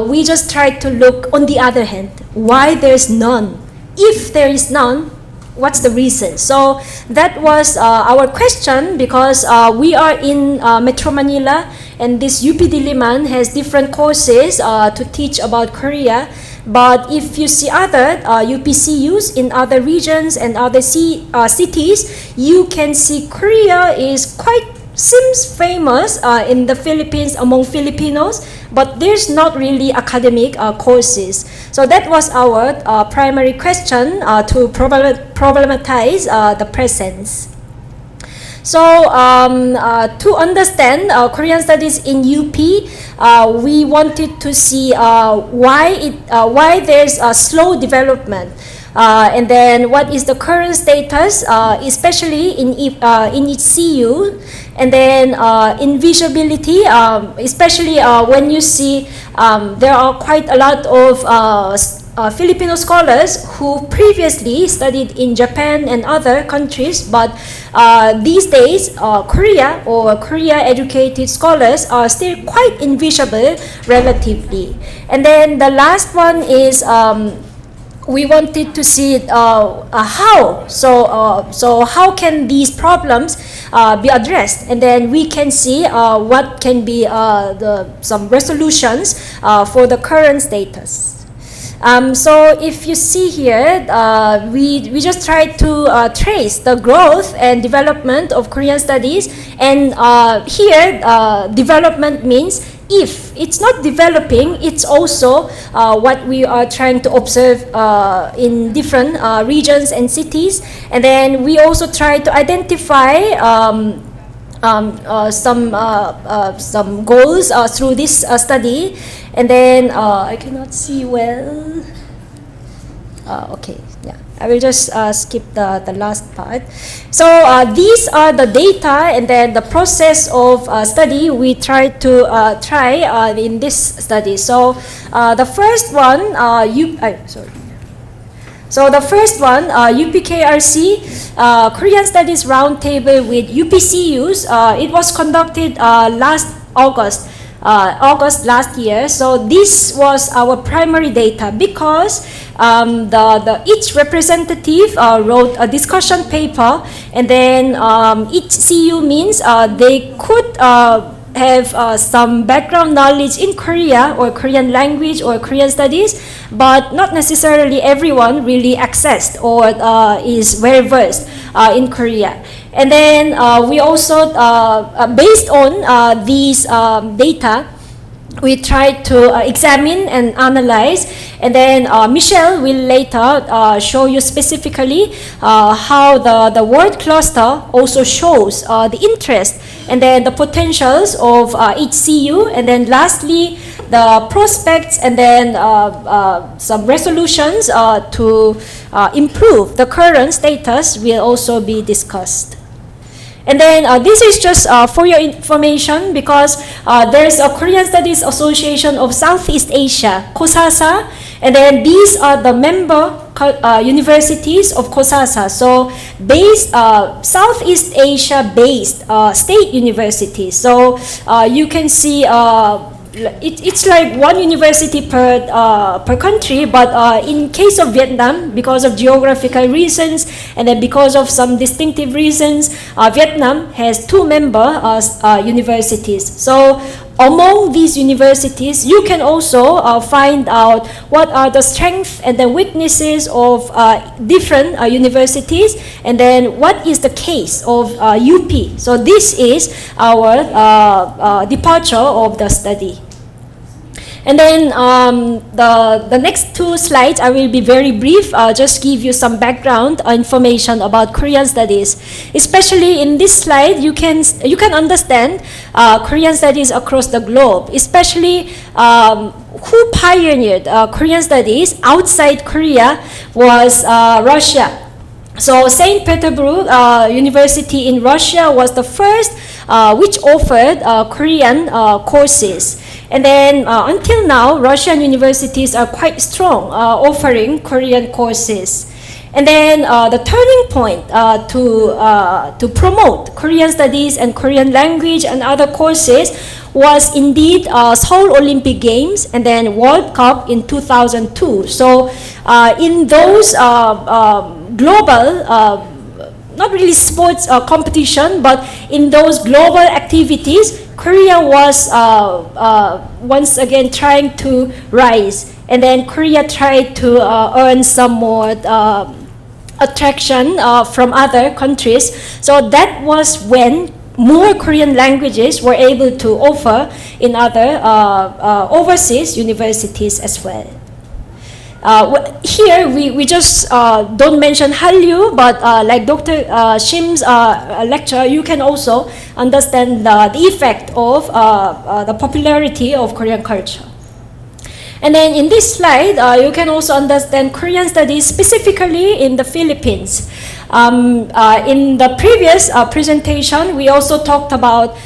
we just try to look on the other hand, why there's none. If there is none, what's the reason? So that was our question, because we are in Metro Manila, and this UP Diliman has different courses to teach about Korea. But if you see other UPCUs in other regions and other cities, you can see Korea seems famous in the Philippines among Filipinos, but there's not really academic courses. So that was our primary question to problematize the presence. So to understand Korean studies in UP, we wanted to see why there's a slow development. And then what is the current status, especially in each CU, and then in visibility, especially when you see there are quite a lot of Filipino scholars who previously studied in Japan and other countries, but these days Korea or Korea-educated scholars are still quite invisible relatively. And then the last one is we wanted to see how. So how can these problems be addressed, and then we can see what can be some resolutions for the current status. So if you see here, we just try to trace the growth and development of Korean studies, and here development means if it's not developing, it's also what we are trying to observe in different regions and cities. And then we also try to identify some goals through this study. And then I cannot see well. Okay, yeah. I will just skip the last part. So these are the data, and then the process of study we try to try in this study. So the first one, So the first one, UPKRC Korean Studies Roundtable with UPCUs. It was conducted last August last year. So this was our primary data because each representative wrote a discussion paper, and then each CU means they could have some background knowledge in Korea or Korean language or Korean studies, but not necessarily everyone really accessed or is very versed in Korea. And then we also, based on these data, we try to examine and analyze, and then Michelle will later show you specifically how the word cluster also shows the interest and then the potentials of each CU, and then lastly the prospects, and then some resolutions to improve the current status will also be discussed. And then this is just for your information, because there's a Korean Studies Association of Southeast Asia, KOSASA, and then these are the member universities of KOSASA. So based Southeast Asia based state universities. So you can see it's like one university per country, but in case of Vietnam, because of geographical reasons and then because of some distinctive reasons, Vietnam has two member universities. So among these universities, you can also find out what are the strengths and the weaknesses of different universities, and then what is the case of UP. So this is our departure of the study. And then the next two slides, I will be very brief, just give you some background information about Korean studies. Especially in this slide, you can understand Korean studies across the globe, especially who pioneered Korean studies outside Korea was Russia. So St. Petersburg University in Russia was the first which offered Korean courses. And then until now, Russian universities are quite strong offering Korean courses. And then the turning point to promote Korean studies and Korean language and other courses was indeed Seoul Olympic Games and then World Cup in 2002. So in those global, not really sports competition, but in those global activities, Korea was once again trying to rise. And then Korea tried to earn some more attraction from other countries. So that was when more Korean languages were able to offer in other overseas universities as well. Here, we just don't mention Hallyu, but like Dr. Shim's lecture, you can also understand the effect of the popularity of Korean culture. And then in this slide, you can also understand Korean studies specifically in the Philippines. In the previous presentation, we also talked about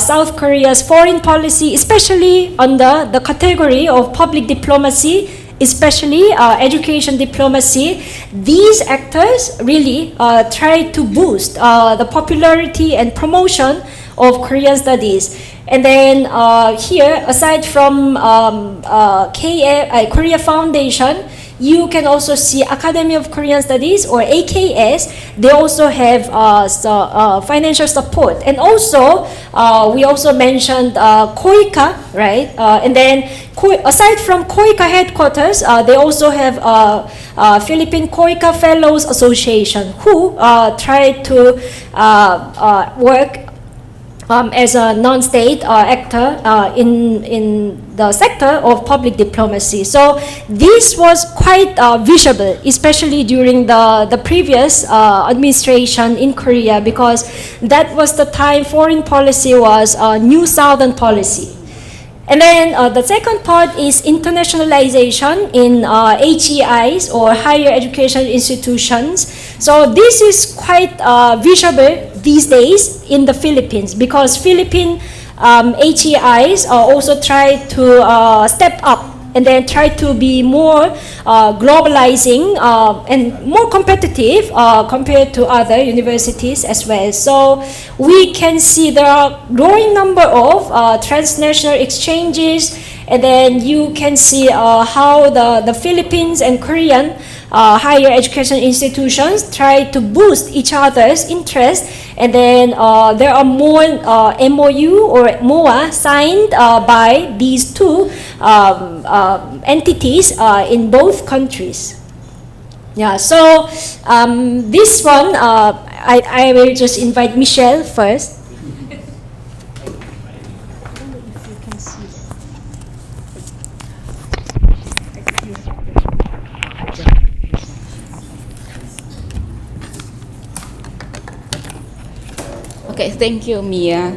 South Korea's foreign policy, especially under the category of public diplomacy, especially education diplomacy. These actors really try to boost the popularity and promotion of Korean studies. And then here, aside from Korea Foundation, you can also see Academy of Korean Studies, or AKS. They also have financial support. And also, we also mentioned KOICA, right? And then aside from KOICA headquarters, they also have Philippine KOICA Fellows Association, who try to work as a non-state actor in the sector of public diplomacy. So this was quite visible, especially during the previous administration in Korea, because that was the time foreign policy was New Southern policy. And then the second part is internationalization in HEIs, or higher education institutions. So this is quite visible these days in the Philippines, because Philippine HEIs also try to step up and then try to be more globalizing and more competitive compared to other universities as well. So we can see there are growing number of transnational exchanges, and then you can see how the Philippines and Korean higher education institutions try to boost each other's interest, and then there are more MOU or MOA signed by these two entities in both countries. Yeah, so this one, I will just invite Michelle first. Okay, thank you, Mia.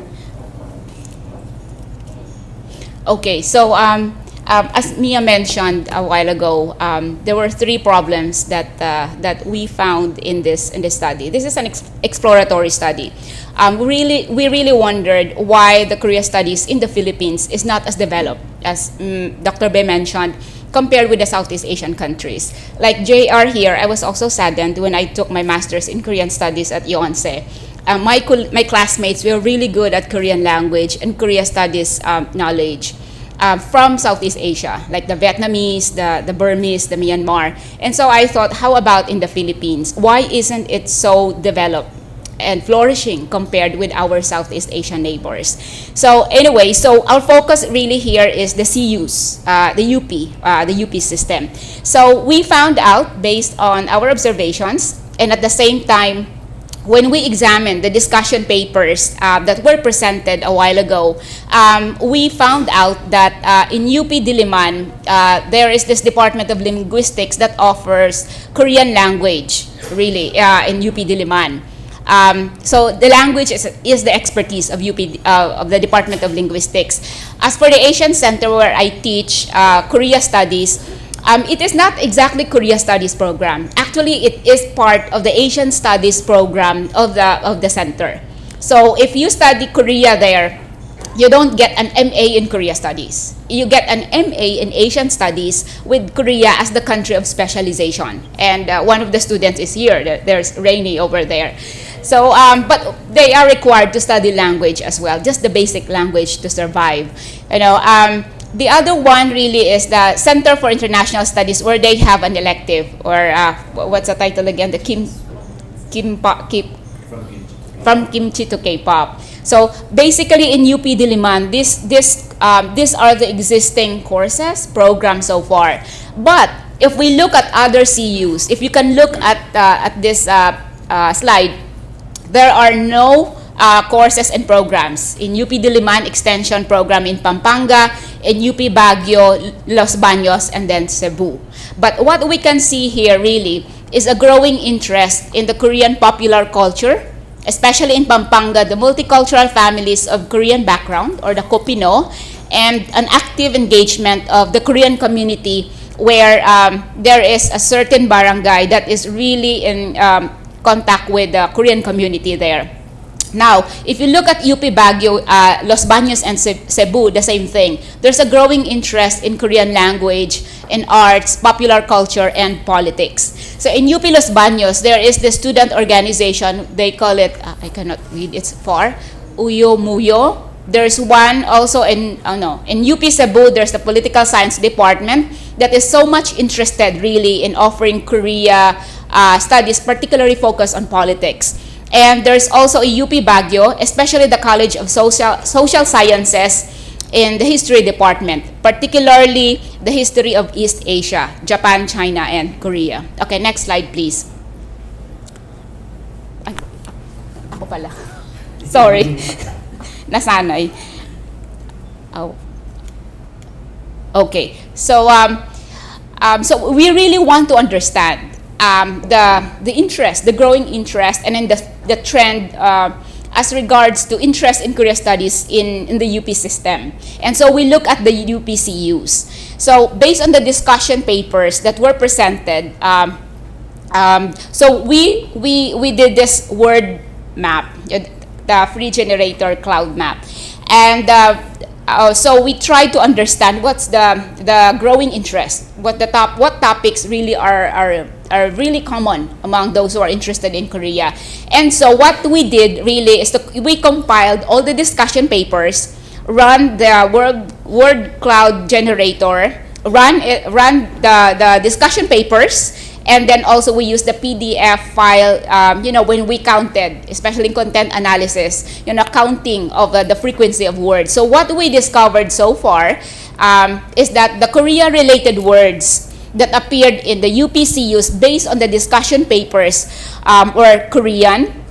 Okay, so as Mia mentioned a while ago, there were three problems that we found in this study. This is an exploratory study. We really wondered why the Korea studies in the Philippines is not as developed as Dr. Be mentioned, compared with the Southeast Asian countries. Like JR here, I was also saddened when I took my master's in Korean studies at Yonsei. My classmates were really good at Korean language and Korea studies knowledge from Southeast Asia, like the Vietnamese, the Burmese, the Myanmar. And so I thought, how about in the Philippines? Why isn't it so developed and flourishing compared with our Southeast Asian neighbors? So anyway, so our focus really here is the CUs, the UP system. So we found out based on our observations, and at the same time, when we examined the discussion papers that were presented a while ago, we found out that in UP Diliman, there is this Department of Linguistics that offers Korean language, really, in UP Diliman. So the language is the expertise of of the Department of Linguistics. As for the Asian Center, where I teach Korea Studies, it is not exactly Korea Studies program. Actually, it is part of the Asian Studies program of the center. So if you study Korea there, you don't get an MA in Korea Studies. You get an MA in Asian Studies with Korea as the country of specialization. And one of the students is here. There's Rainy over there. So, but they are required to study language as well, just the basic language to survive. You know, the other one really is the Center for International Studies, where they have an elective, or what's the title again? The from kimchi to K-pop. So basically in UP Diliman, these are the existing courses, programs so far. But if we look at other CUs, if you can look at this slide, there are no courses and programs in UP Diliman Extension program in Pampanga, in UP Baguio, Los Baños, and then Cebu. But what we can see here really is a growing interest in the Korean popular culture, especially in Pampanga, the multicultural families of Korean background, or the Kopino, and an active engagement of the Korean community where there is a certain barangay that is really in contact with the Korean community there. Now, if you look at UP Baguio, Los Baños, and Cebu, the same thing. There's a growing interest in Korean language, in arts, popular culture, and politics. So in UP Los Baños, there is the student organization. They call it, I cannot read, it's far, Uyo Muyo. There's one also in UP Cebu, there's the political science department that is so much interested really in offering Korea studies, particularly focused on politics. And there's also a UP Baguio, especially the College of Social Sciences in the history department, particularly the history of East Asia, Japan, China, and Korea. Okay, next slide, please. Ay, ako pala. Sorry. Nasanay. Oh. Okay. So, so we really want to understand the interest, the growing interest, and then the trend as regards to interest in Korea studies in the UP system. And so we look at the UPCUs. So based on the discussion papers that were presented, so we did this word map, the free generator cloud map. And so we tried to understand what's the growing interest, what topics really are really common among those who are interested in Korea. And so what we did really is we compiled all the discussion papers, run the word cloud generator, run the discussion papers, and then also we use the PDF file, when we counted, especially in content analysis, counting of the frequency of words. So what we discovered so far is that the Korea-related words that appeared in the UPCUs based on the discussion papers were Korean,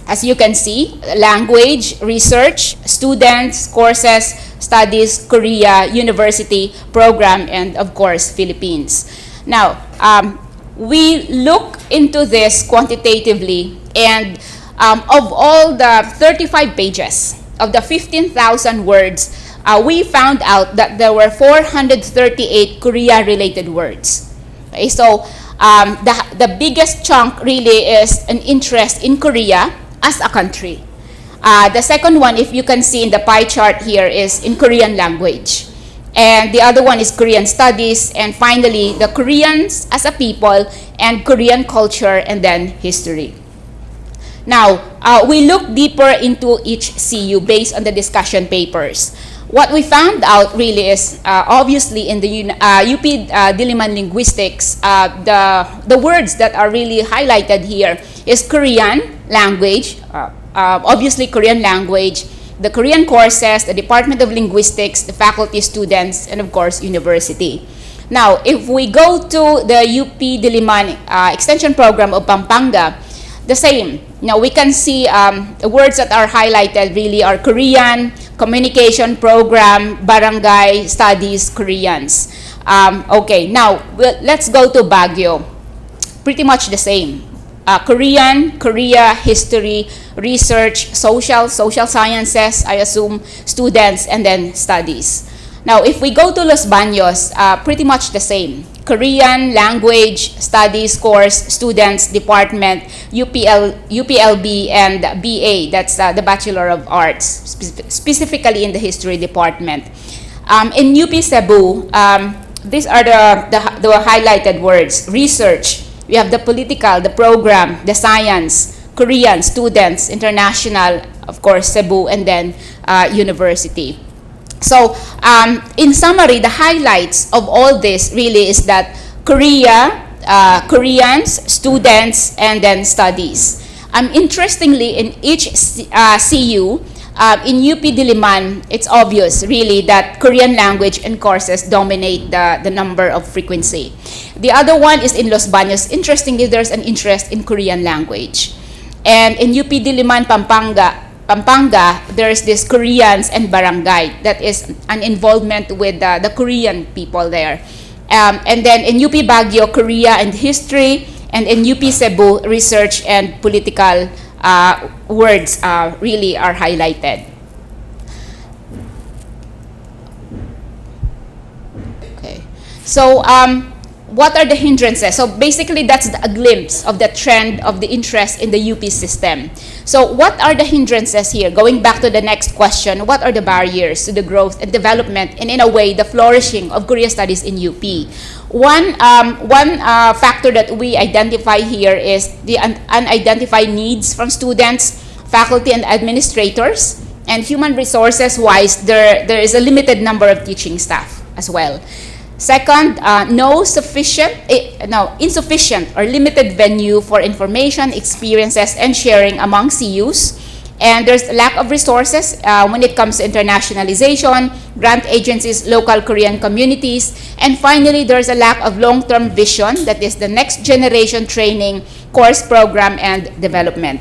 as you can see, language, research, students, courses, studies, Korea, university, program, and of course, Philippines. Now, we look into this quantitatively, and of all the 35 pages of the 15,000 words, we found out that there were 438 Korea-related words. Okay, so the biggest chunk really is an interest in Korea as a country. The second one, if you can see in the pie chart here, is in Korean language. And the other one is Korean studies, and finally, the Koreans as a people, and Korean culture, and then history. Now, we look deeper into each CU based on the discussion papers. What we found out really is, obviously, in the UP Diliman Linguistics, the words that are really highlighted here is Korean language, obviously Korean language, the Korean courses, the Department of Linguistics, the faculty, students, and of course, university. Now, if we go to the UP Diliman Extension Program of Pampanga, the same. Now, we can see the words that are highlighted really are Korean, communication program, barangay, studies, Koreans. Okay, now, let's go to Baguio. Pretty much the same. Korean, Korea, history, research, social sciences, I assume, students, and then studies. Now, if we go to Los Baños, pretty much the same. Korean, language, studies, course, students, department, UPLB, and BA, that's the Bachelor of Arts, specifically in the history department. In UP Cebu, these are the highlighted words. Research, we have the political, the program, the science, Korean, students, international, of course, Cebu, and then university. So, in summary, the highlights of all this really is that Korea, Koreans, students, and then studies. Interestingly, in each CU, in UP Diliman, it's obvious really that Korean language and courses dominate the number of frequency. The other one is in Los Baños. Interestingly, there's an interest in Korean language. And in UP Diliman, Pampanga, Pampanga, there's this Koreans and barangay that is an involvement with the Korean people there. And then in UP Baguio, Korea and history, and in UP Cebu, research and political words really are highlighted. Okay, so what are the hindrances? So basically, that's a glimpse of the trend of the interest in the UP system. So what are the hindrances here? Going back to the next question, what are the barriers to the growth and development and in a way the flourishing of Korea studies in UP? One factor that we identify here is the unidentified needs from students, faculty and administrators, and human resources wise, there is a limited number of teaching staff as well. Second, insufficient or limited venue for information, experiences, and sharing among CUs. And there's a lack of resources when it comes to internationalization, grant agencies, local Korean communities. And finally, there's a lack of long-term vision, that is the next generation training, course program, and development.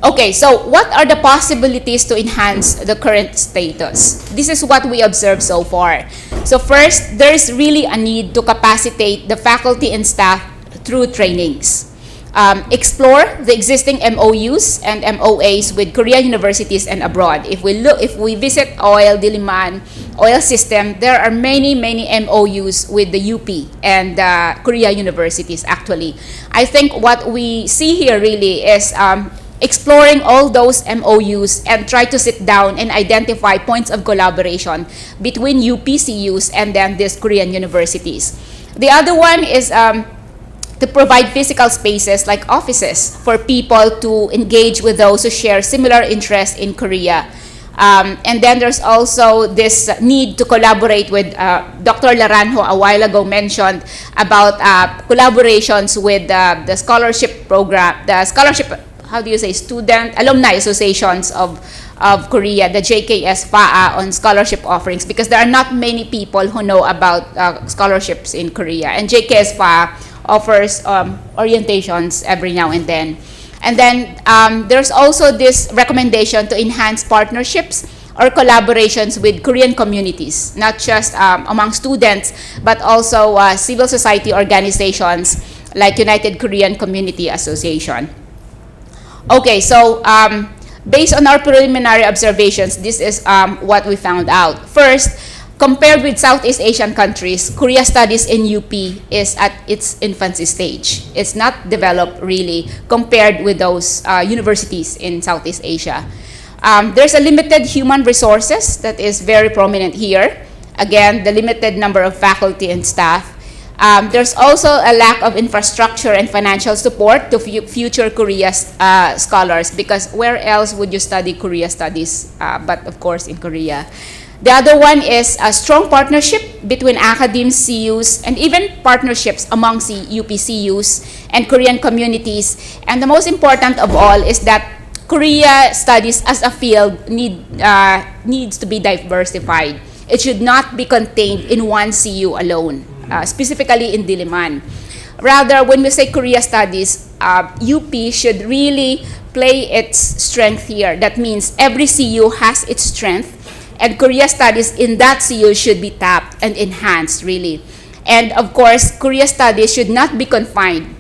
Okay, so what are the possibilities to enhance the current status? This is what we observed so far. So first, there is really a need to capacitate the faculty and staff through trainings. Explore the existing MOUs and MOAs with Korean universities and abroad. If we visit Diliman, oil system, there are many MOUs with the UP and Korea universities actually. I think what we see here really is exploring all those MOUs and try to sit down and identify points of collaboration between UPCUs and then these Korean universities. The other one is to provide physical spaces like offices for people to engage with those who share similar interests in Korea. And then there's also this need to collaborate with Dr. Laranjo a while ago mentioned about collaborations with the scholarship program, the scholarship, student alumni associations of Korea, the JKS FAA on scholarship offerings, because there are not many people who know about scholarships in Korea, and JKS FAA offers orientations every now and then. And then there's also this recommendation to enhance partnerships or collaborations with Korean communities, not just among students, but also civil society organizations like United Korean Community Association. Okay, so based on our preliminary observations, this is what we found out. First, compared with Southeast Asian countries, Korea studies in UP is at its infancy stage. It's not developed really compared with those universities in Southeast Asia. There's a limited human resources that is very prominent here. Again, the limited number of faculty and staff. There's also a lack of infrastructure and financial support to future Korea scholars, because where else would you study Korea studies but of course in Korea. The other one is a strong partnership between academics, CUs, and even partnerships among UPCUs and Korean communities. And the most important of all is that Korea studies as a field needs to be diversified. It should not be contained in one CU alone. Specifically in Diliman. Rather, when we say Korea studies, UP should really play its strength here. That means every CU has its strength, and Korea studies in that CU should be tapped and enhanced, really. And of course, Korea studies should not be confined.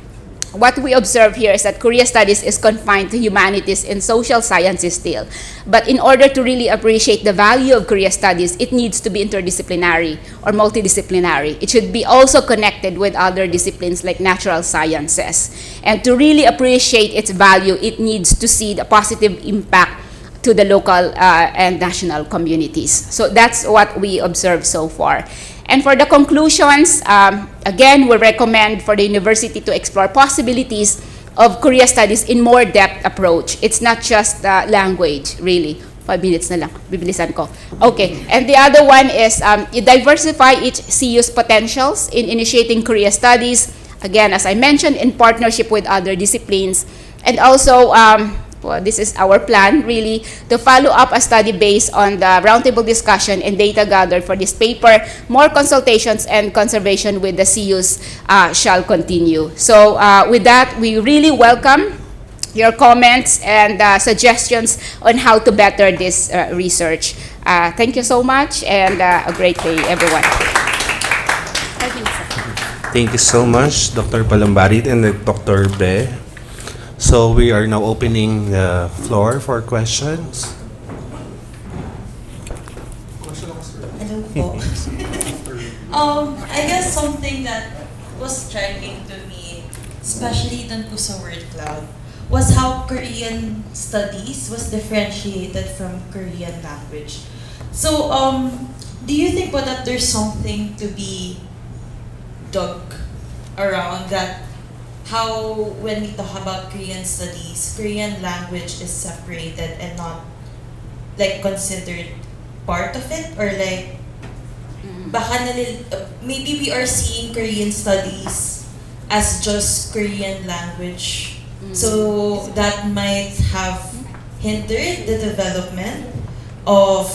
What we observe here is that Korea studies is confined to humanities and social sciences still. But in order to really appreciate the value of Korea studies, it needs to be interdisciplinary or multidisciplinary. It should be also connected with other disciplines like natural sciences. And to really appreciate its value, it needs to see the positive impact to the local and national communities. So that's what we observed so far. And for the conclusions, again, we recommend for the university to explore possibilities of Korea studies in more depth approach. It's not just language, really. 5 minutes na lang, bibilisan ko. Okay, and the other one is diversify each CU's potentials in initiating Korea studies. Again, as I mentioned, in partnership with other disciplines. And also, well, this is our plan, really, to follow up a study based on the roundtable discussion and data gathered for this paper. More consultations and conservation with the CUs shall continue. So with that, we really welcome your comments and suggestions on how to better this research. Thank you so much, and a great day, everyone. Thank you, sir. Thank you so much, Dr. Palumbarit and Dr. Be. So we are now opening the floor for questions. Hello po. I guess something that was striking to me, especially dun po sa word cloud, was how Korean studies was differentiated from Korean language. So, do you think po that there's something to be dug around that, how when we talk about Korean studies, Korean language is separated and not like considered part of it, or like baka maybe we are seeing Korean studies as just Korean language, so that might have hindered the development of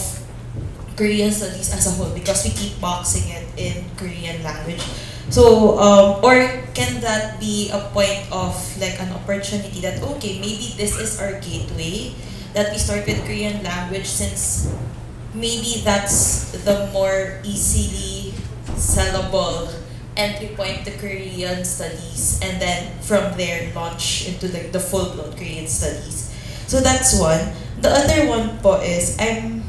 Korean studies as a whole because we keep boxing it in Korean language. So, or can that be a point of like an opportunity that, okay, maybe this is our gateway, that we start with Korean language since maybe that's the more easily sellable entry point to Korean studies, and then from there launch into the full-blown Korean studies. So that's one. The other one po is, I'm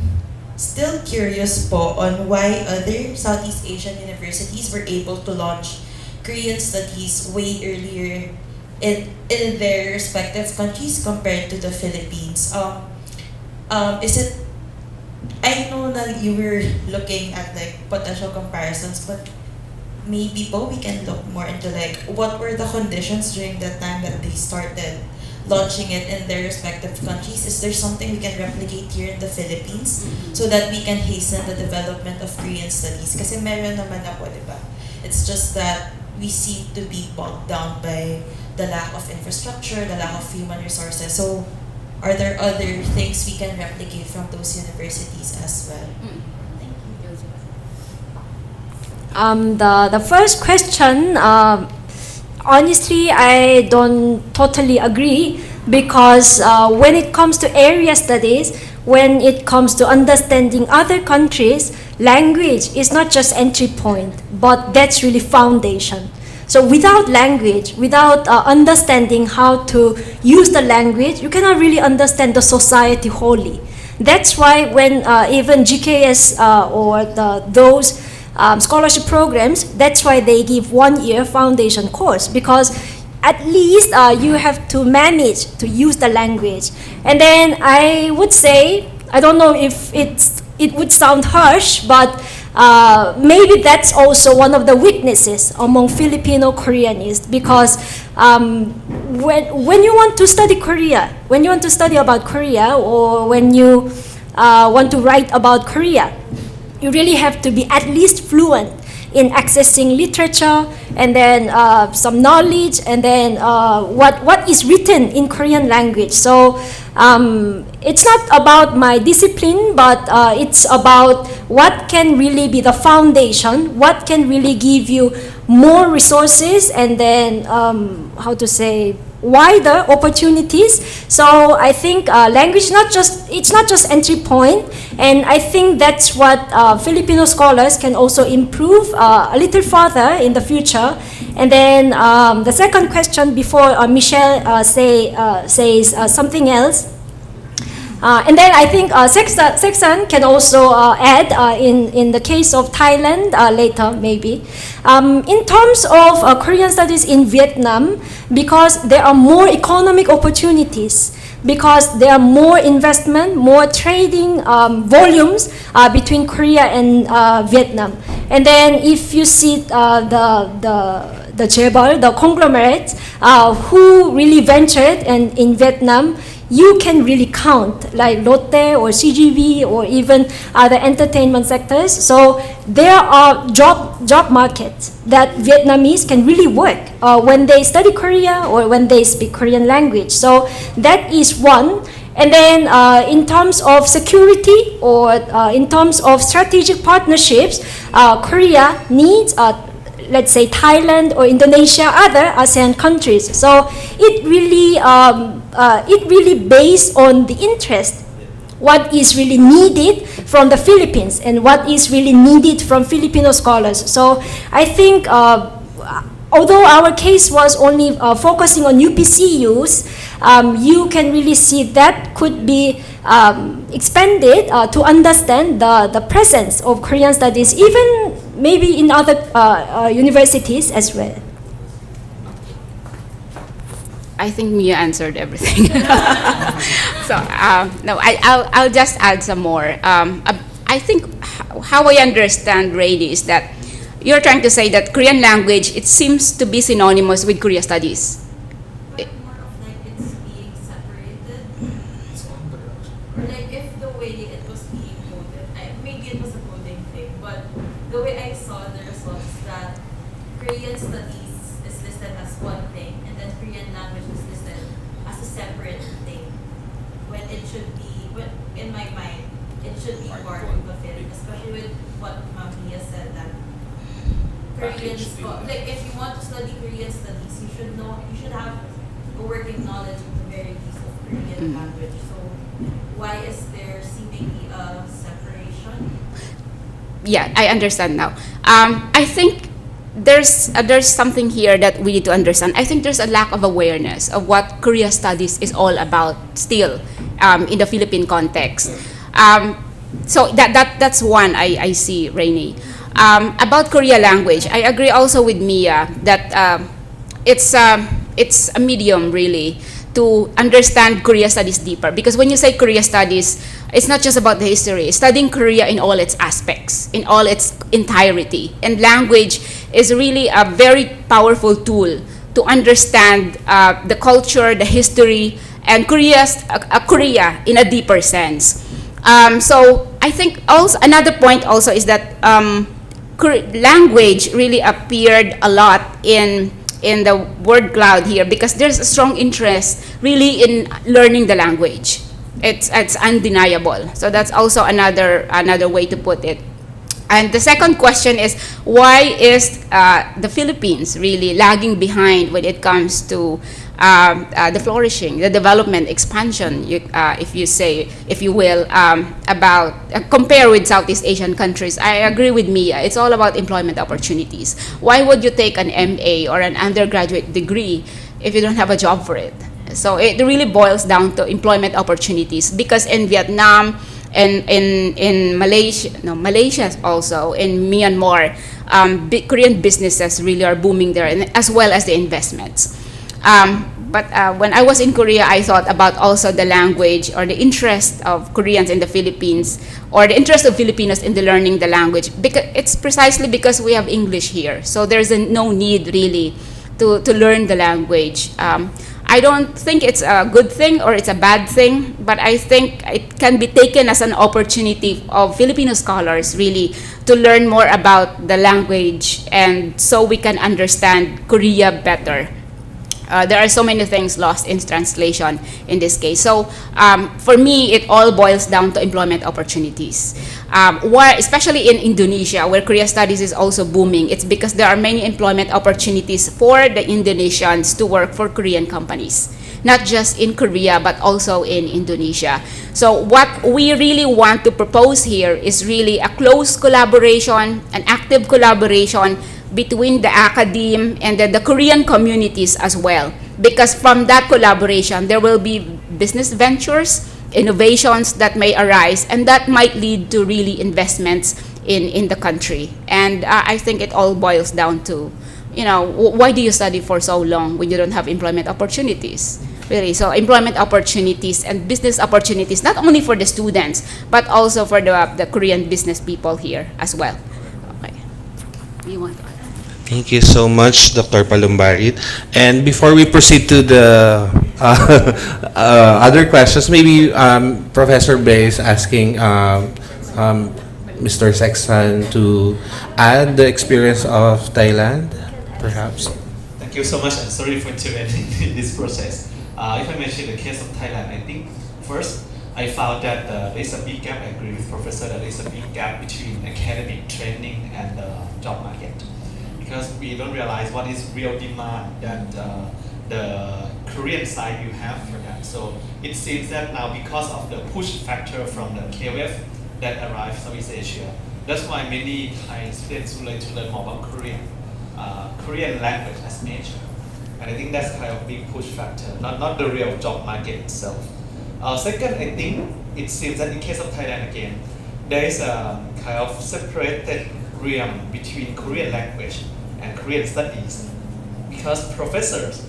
still curious po on why other Southeast Asian universities were able to launch Korean studies way earlier in their respective countries compared to the Philippines. Is it, I know that you were looking at like potential comparisons, but maybe po we can look more into like what were the conditions during that time that they started launching it in their respective countries. Is there something we can replicate here in the Philippines so that we can hasten the development of Korean studies? Kasi meron naman na po, di ba? It's just that we seem to be bogged down by the lack of infrastructure, the lack of human resources. So are there other things we can replicate from those universities as well? The first question, honestly, I don't totally agree, because when it comes to area studies, when it comes to understanding other countries, language is not just entry point, but that's really foundation. So without language, without understanding how to use the language, you cannot really understand the society wholly. That's why when even GKS or those scholarship programs, that's why they give 1 year foundation course, because at least you have to manage to use the language. And then I would say, I don't know if it would sound harsh, but maybe that's also one of the weaknesses among Filipino Koreanists, because when you want to study Korea, when you want to study about Korea, or when you want to write about Korea, you really have to be at least fluent in accessing literature, and then some knowledge, and then what is written in Korean language. So it's not about my discipline, but it's about what can really be the foundation, what can really give you more resources, and then how to say, wider opportunities. So I think language it's not just entry point, and I think that's what Filipino scholars can also improve a little further in the future. And then the second question before Michelle says something else. And then I think Sexton can also add in the case of Thailand later maybe. In terms of Korean studies in Vietnam, because there are more economic opportunities, because there are more investment, more trading volumes between Korea and Vietnam. And then if you see the chaebol, the conglomerates who really ventured in Vietnam, you can really count like Lotte or CGV or even other entertainment sectors. So there are job markets that Vietnamese can really work when they study Korea or when they speak Korean language. So that is one. And then in terms of security or in terms of strategic partnerships, Korea needs let's say Thailand or Indonesia, other ASEAN countries. So it really it really based on the interest, what is really needed from the Philippines and what is really needed from Filipino scholars. So I think although our case was only focusing on UPCUs, you can really see that could be expanded to understand the presence of Korean studies, even maybe in other universities as well. I think Mia answered everything. So no, I'll just add some more. I think how I understand Rainy is that you're trying to say that Korean language, it seems to be synonymous with Korea studies. But more of like it's being separated. Or like if the way it was being coded, maybe it was a coding thing, but the way I saw the results that Korean studies is listed as one thing and then Korean language is listed as a separate thing. When it should be, in my mind, it should be part of the field, especially with what Ma'am Mia said that Korean, like if you want to study Korean studies, you should have a working knowledge of the very least of Korean language. So why is there seemingly a separation? Yeah, I understand now. I think there's something here that we need to understand. I think there's a lack of awareness of what Korea studies is all about still in the Philippine context. So that's one I see, Rainy. About Korea language, I agree also with Mia that it's a medium really to understand Korea studies deeper. Because when you say Korea studies, it's not just about the history. It's studying Korea in all its aspects, in all its entirety. And language is really a very powerful tool to understand the culture, the history, and Korea in a deeper sense. So I think also another point also is that language really appeared a lot in the word cloud here because there's a strong interest really in learning the language. It's undeniable. So that's also another way to put it. And the second question is, why is the Philippines really lagging behind when it comes to the flourishing, the development, expansion, if you will, about compare with Southeast Asian countries? I agree with Mia. It's all about employment opportunities. Why would you take an MA or an undergraduate degree if you don't have a job for it? So it really boils down to employment opportunities, because in Vietnam and in Malaysia also, in Myanmar, Korean businesses really are booming there, and as well as the investments. But when I was in Korea, I thought about also the language or the interest of Koreans in the Philippines, or the interest of Filipinos in the learning the language. Because it's precisely because we have English here, so there's no need really to learn the language. I don't think it's a good thing or it's a bad thing, but I think it can be taken as an opportunity of Filipino scholars really to learn more about the language, and so we can understand Korea better. There are so many things lost in translation in this case. So for me, it all boils down to employment opportunities. Why, especially in Indonesia, where Korea studies is also booming, it's because there are many employment opportunities for the Indonesians to work for Korean companies, not just in Korea, but also in Indonesia. So what we really want to propose here is really a close collaboration, an active collaboration between the academe and the Korean communities as well. Because from that collaboration, there will be business ventures, innovations that may arise, and that might lead to really investments in the country. And I think it all boils down to, why do you study for so long when you don't have employment opportunities? Really, so employment opportunities and business opportunities, not only for the students, but also for the Korean business people here as well. Okay. You want to add? Thank you so much, Dr. Palumbarit. And before we proceed to the other questions, maybe Professor Bay is asking Mr. Sexton to add the experience of Thailand, perhaps. Thank you so much, and sorry for interrupting this process. If I mention the case of Thailand, I think first I found that there's a big gap. I agree with Professor that there's a big gap between academic training and the job market, because we don't realize what is real demand that the Korean side you have for that. So it seems that now because of the push factor from the K-wave that arrived Southeast Asia, that's why many Thai students would like to learn more about Korean language as major. And I think that's kind of big push factor, not the real job market itself. Second, I think it seems that in case of Thailand again, there is a kind of separated realm between Korean language and Korean studies, because professors,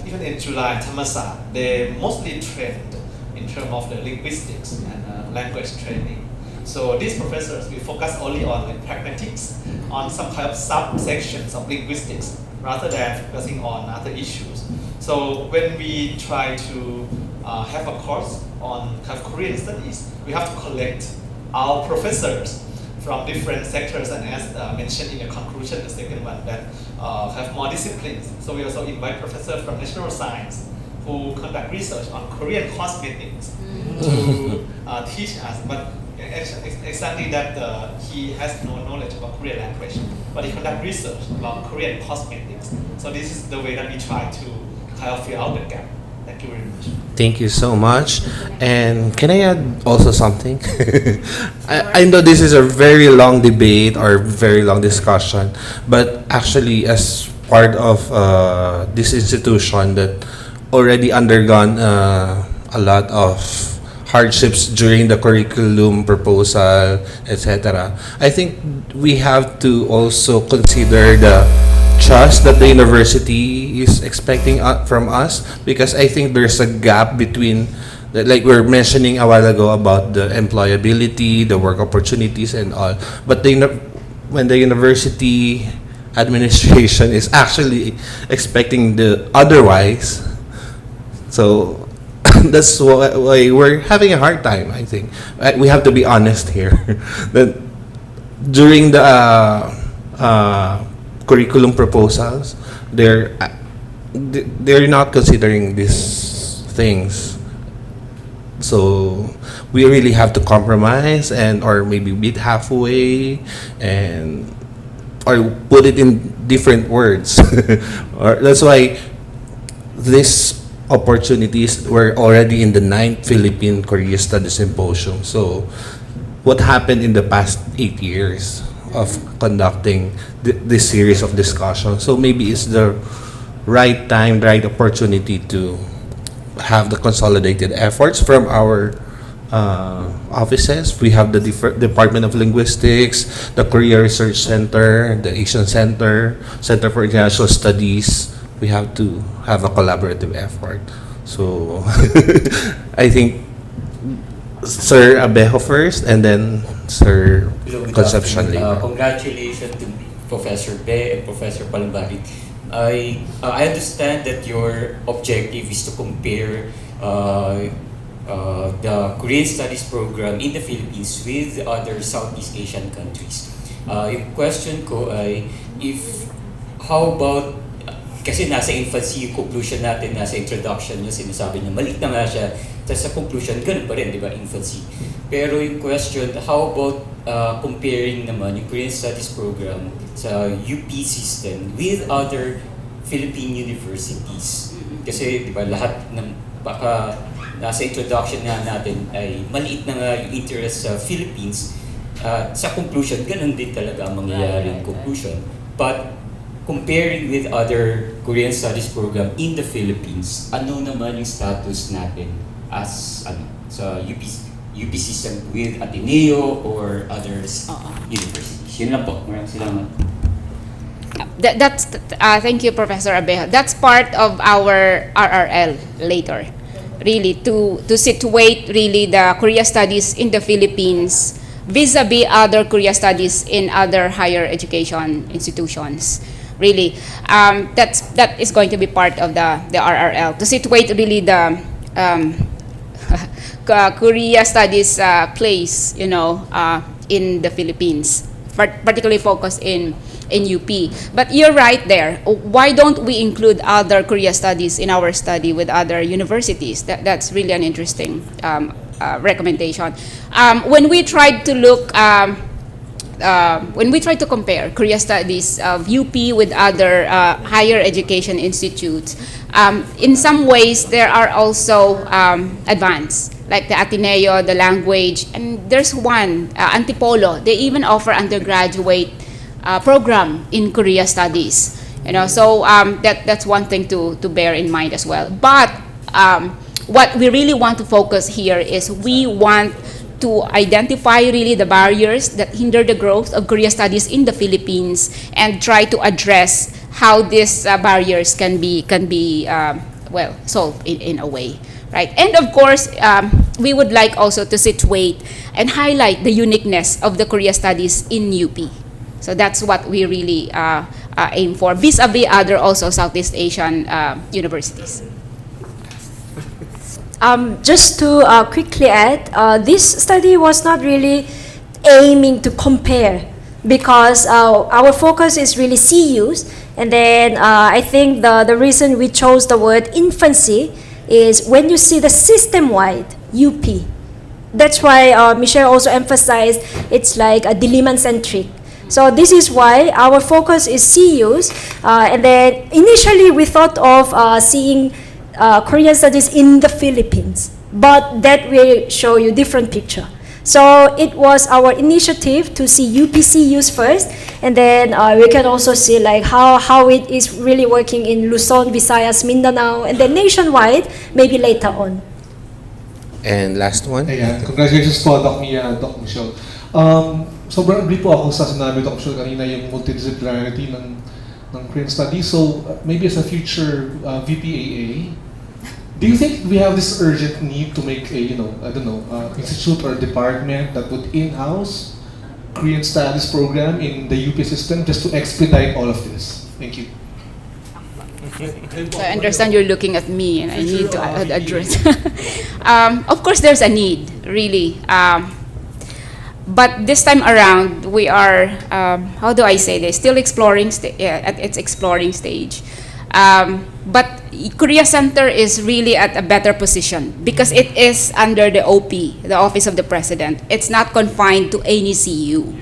even in July and Thammasat, they mostly trained in terms of the linguistics and language training. So these professors will focus only on like, pragmatics, on some kind of subsections of linguistics, rather than focusing on other issues. So when we try to have a course on kind of Korean studies, we have to collect our professors from different sectors, and as mentioned in the conclusion, the second one, that have more disciplines. So we also invite professors from natural science who conduct research on Korean cosmetics to teach us. But exactly that he has no knowledge about Korean language, but he conduct research about Korean cosmetics. So this is the way that we try to kind of fill out the gap. Thank you very much. Thank you so much. And can I add also something? I know this is a very long debate or very long discussion, but actually as part of this institution that already undergone a lot of hardships during the curriculum proposal, etc. I think we have to also consider the trust that the university is expecting from us, because I think there's a gap between, like we're mentioning a while ago about the employability, the work opportunities and all, but when the university administration is actually expecting the otherwise, so that's why we're having a hard time. I think we have to be honest here that during the curriculum proposals, they're not considering these things. So we really have to compromise and or maybe meet halfway and or put it in different words. Or that's why these opportunities were already in the 9th Philippine Korea Studies Symposium. So what happened in the past 8 years of conducting this series of discussions? So maybe it's the right time, right opportunity to have the consolidated efforts from our offices. We have the Department of Linguistics, the Korea Research Center, the Asian Center, Center for International Studies. We have to have a collaborative effort. So I think Sir Abejo first, and then Sir Concepcion later. Congratulations to Professor Be and Professor Palumbarit. I understand that your objective is to compare the Korean Studies program in the Philippines with other Southeast Asian countries. Yung question ko ay, how about, kasi nasa infancy yung conclusion natin, nasa introduction niya, sinasabi niya, maliit na nga siya, tapos sa conclusion, ganun pa rin, di ba, infancy. Pero yung question, how about comparing naman yung Korean Studies program sa UP system with other Philippine universities? Kasi, di ba, lahat ng, baka nasa introduction nga natin ay maliit na nga yung interest sa Philippines, sa conclusion, ganun din talaga ang mangyayaring conclusion. But, comparing with other Korean Studies program in the Philippines, ano naman yung status natin as sa UP system with Ateneo or other universities? Yun lang po. Maraming salamat. Thank you, Professor Abejo. That's part of our RRL later, really, to situate really the Korea Studies in the Philippines vis-a-vis other Korea Studies in other higher education institutions. Really, that is going to be part of the RRL, to situate really the Korea Studies place, in the Philippines, particularly focused in UP. But you're right there. Why don't we include other Korea Studies in our study with other universities? That's really an interesting recommendation. When we tried to look when we try to compare Korea Studies of UP with other higher education institutes, in some ways there are also advanced, like the Ateneo, the language, and there's one, Antipolo. They even offer undergraduate program in Korea Studies. So that's one thing to bear in mind as well. But what we really want to focus here is we want to identify really the barriers that hinder the growth of Korea Studies in the Philippines and try to address how these barriers can be solved in a way, right? And of course, we would like also to situate and highlight the uniqueness of the Korea Studies in UP. So that's what we really aim for, vis-a-vis other also Southeast Asian universities. Just to quickly add, this study was not really aiming to compare because our focus is really CUs, and then I think the reason we chose the word infancy is when you see the system-wide UP. That's why Michelle also emphasized it's like a Diliman-centric. So this is why our focus is CUs, and then initially we thought of seeing Korean Studies in the Philippines, but that will show you different picture. So it was our initiative to see UPCUs first, and then we can also see like how it is really working in Luzon, Visayas, Mindanao, and then nationwide, maybe later on. And last one. Ayan, congratulations po, Doc Mia, Doc Michelle. Sobrang agree po ako sa sinabi Doc Michelle kanina yung multidisciplinarity ng Korean Studies. So maybe as a future VPAA, do you think we have this urgent need to make a, institute or department that would in-house Korean Studies program in the UP system just to expedite all of this? Thank you. So I understand you're looking at me and I need to address. Of course, there's a need, really. But this time around, we are, how do I say this, still exploring, at its exploring stage. But Korea Center is really at a better position because it is under the OP, the Office of the President. It's not confined to any CU.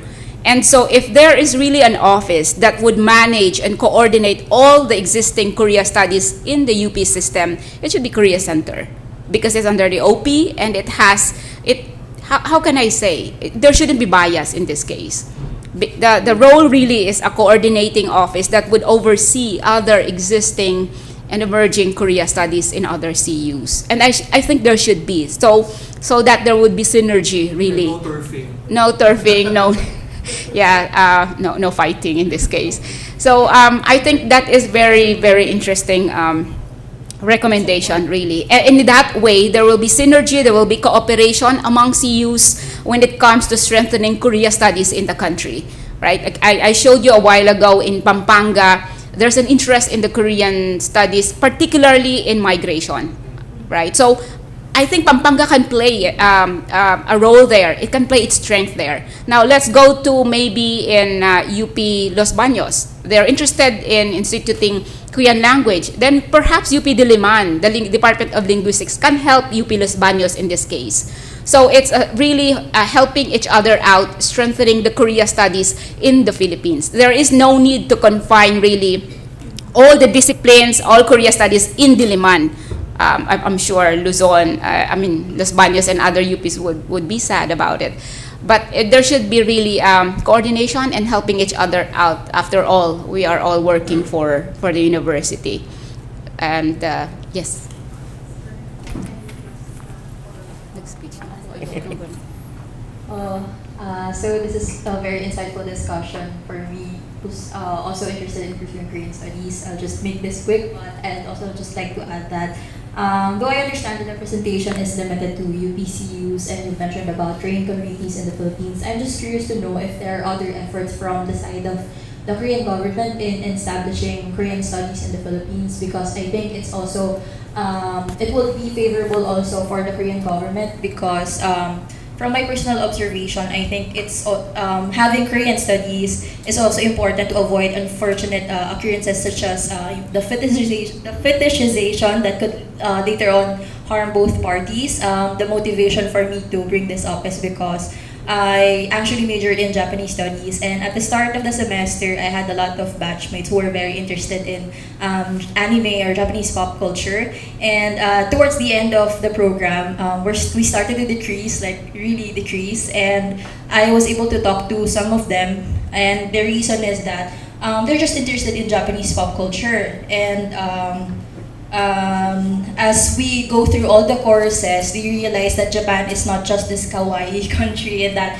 And so if there is really an office that would manage and coordinate all the existing Korea studies in the UP system, it should be Korea Center because it's under the OP and it has, how can I say, there shouldn't be bias in this case. The role really is a coordinating office that would oversee other existing and emerging Korea studies in other CUs. And I think there should be, so that there would be synergy really. No turfing. No turfing, no, no fighting in this case. So I think that is very, very interesting recommendation really. And in that way, there will be synergy, there will be cooperation among CUs when it comes to strengthening Korea studies in the country, right? I showed you a while ago in Pampanga, there's an interest in the Korean studies, particularly in migration, right? So I think Pampanga can play a role there. It can play its strength there. Now let's go to maybe in UP Los Baños. They're interested in instituting Korean language. Then perhaps UP Diliman, the Department of Linguistics, can help UP Los Baños in this case. So it's really helping each other out, strengthening the Korea studies in the Philippines. There is no need to confine really all the disciplines, all Korea studies in Diliman. I'm sure Luzon, Los Baños and other UPs would be sad about it. But there should be really coordination and helping each other out. After all, we are all working for the university. And yes. Next speech. So this is a very insightful discussion for me, who's also interested in pursuing Korean studies. I'll just make this quick, but I'd also just like to add that though I understand that the presentation is limited to UPCUs and you mentioned about trained communities in the Philippines, I'm just curious to know if there are other efforts from the side of the Korean government in establishing Korean studies in the Philippines, because I think it's also, it will be favorable also for the Korean government because from my personal observation, I think it's having Korean studies is also important to avoid unfortunate occurrences such as the fetishization that could later on harm both parties. The motivation for me to bring this up is because I actually majored in Japanese studies, and at the start of the semester, I had a lot of batchmates who were very interested in anime or Japanese pop culture. And towards the end of the program, we started to decrease, like really decrease, and I was able to talk to some of them, and the reason is that they're just interested in Japanese pop culture. And as we go through all the courses, we realize that Japan is not just this kawaii country, and that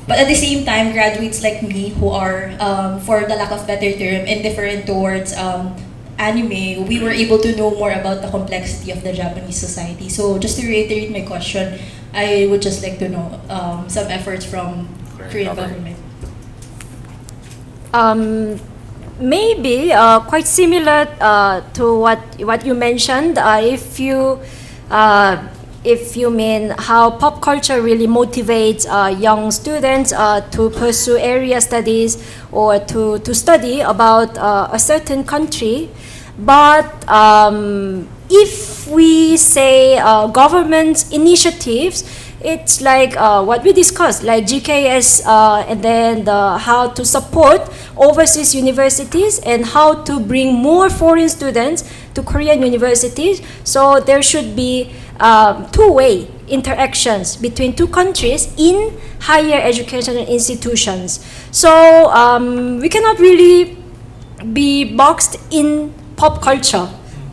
but at the same time, graduates like me who are, for the lack of better term, indifferent towards anime, we were able to know more about the complexity of the Japanese society. So just to reiterate my question, I would just like to know some efforts from Korean government. Maybe quite similar to what you mentioned. If you mean how pop culture really motivates young students to pursue area studies or to study about a certain country, but if we say government initiatives, it's like what we discussed, like GKS, and then how to support overseas universities and how to bring more foreign students to Korean universities. So there should be two-way interactions between two countries in higher educational institutions. So we cannot really be boxed in pop culture,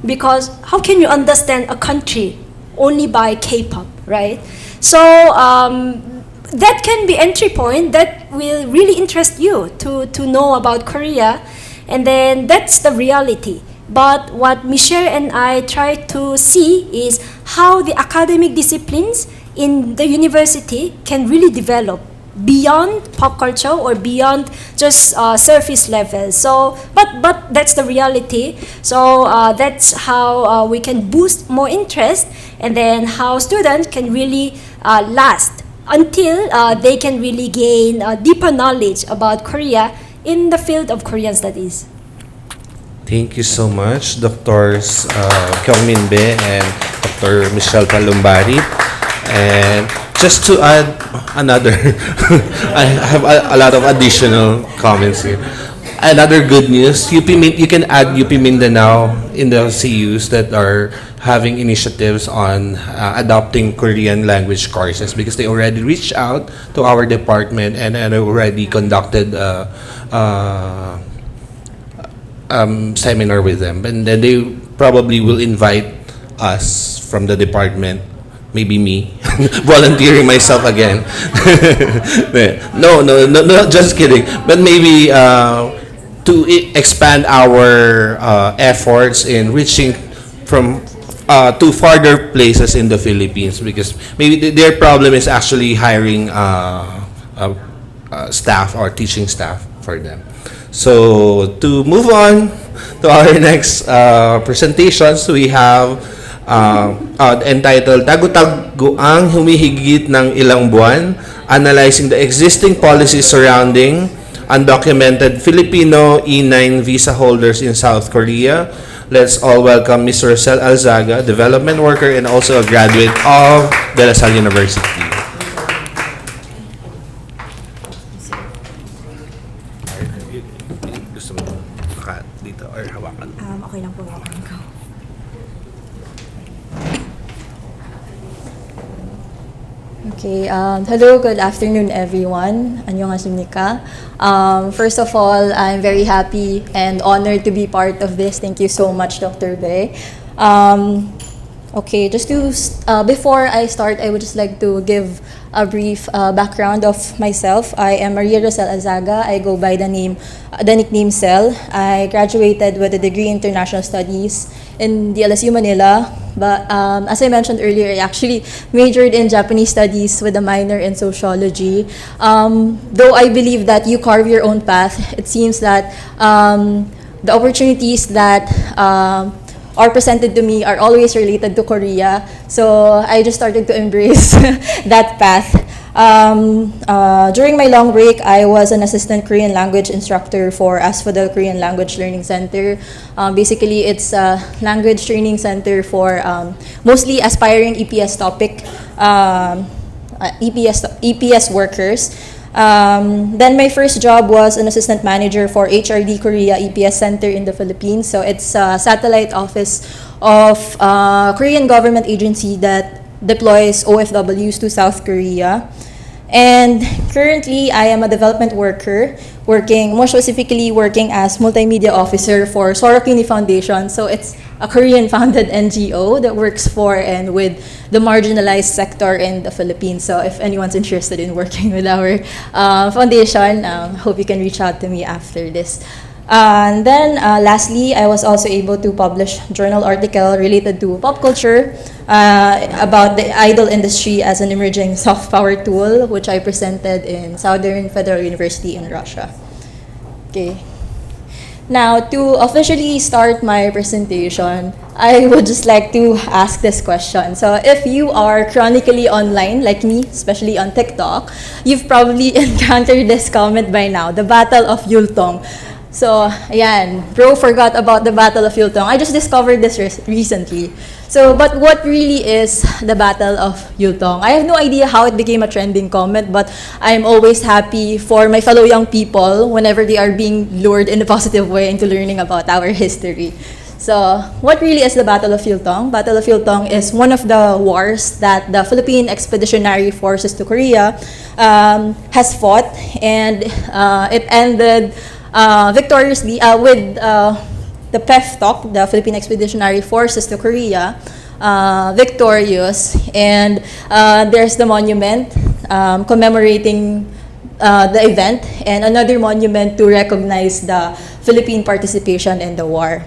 because how can you understand a country only by K-pop, right? So that can be entry point that will really interest you to know about Korea, and then that's the reality. But what Michelle and I try to see is how the academic disciplines in the university can really develop beyond pop culture or beyond just surface level. So, but that's the reality. So that's how we can boost more interest, and then how students can really last until they can really gain deeper knowledge about Korea in the field of Korean studies. Thank you so much, Drs. Kyung and Dr. Michelle Palumbarit. And just to add another, I have a lot of additional comments here. Another good news, you can add UP Mindanao in the CUs that are having initiatives on adopting Korean language courses, because they already reached out to our department and already conducted seminar with them, and then they probably will invite us from the department, maybe me, volunteering myself again. No, just kidding. But maybe to expand our efforts in reaching from to farther places in the Philippines, because maybe their problem is actually hiring staff or teaching staff for them. So to move on to our next presentations, we have entitled Tagu-taguang humihigit ng ilang buwan, analyzing the existing policies surrounding undocumented Filipino E9 visa holders in South Korea. Let's all welcome Ms. Roselle Alzaga, development worker and also a graduate of Salle University. Dito or hawakan? Okay lang po, hawakan ko. Okay, hello, good afternoon everyone. Annyeonghaseyo. First of all, I'm very happy and honored to be part of this. Thank you so much, Dr. Bae. Okay, just to, before I start, I would just like to give a brief background of myself. I am Maria Roselle Alzaga. I go by the nickname Cel. I graduated with a degree in International Studies in the LSU Manila. But as I mentioned earlier, I actually majored in Japanese Studies with a minor in Sociology. Though I believe that you carve your own path, it seems that the opportunities that are presented to me are always related to Korea. So I just started to embrace that path. During my long break, I was an assistant Korean language instructor for Asst, the Korean Language Learning Center. Basically, it's a language training center for mostly aspiring EPS topic. EPS workers. Then my first job was an assistant manager for HRD Korea EPS Center in the Philippines. So it's a satellite office of Korean government agency that deploys OFWs to South Korea. And currently, I am a development worker, more specifically working as multimedia officer for Sorokini Foundation. So it's a Korean-founded NGO that works for and with the marginalized sector in the Philippines. So if anyone's interested in working with our foundation, hope you can reach out to me after this. And then lastly, I was also able to publish journal article related to pop culture about the idol industry as an emerging soft power tool, which I presented in Southern Federal University in Russia. Okay. Now, to officially start my presentation, I would just like to ask this question. So if you are chronically online, like me, especially on TikTok, you've probably encountered this comment by now, the Battle of Yultong. So, ayan, bro forgot about the Battle of Yultong. I just discovered this recently. So, but what really is the Battle of Yultong? I have no idea how it became a trending comment, but I'm always happy for my fellow young people whenever they are being lured in a positive way into learning about our history. So, what really is the Battle of Yultong? Battle of Yultong is one of the wars that the Philippine Expeditionary Forces to Korea has fought, and it ended victoriously with the PEFTOC, the Philippine Expeditionary Forces to Korea, victorious. And there's the monument commemorating the event, and another monument to recognize the Philippine participation in the war.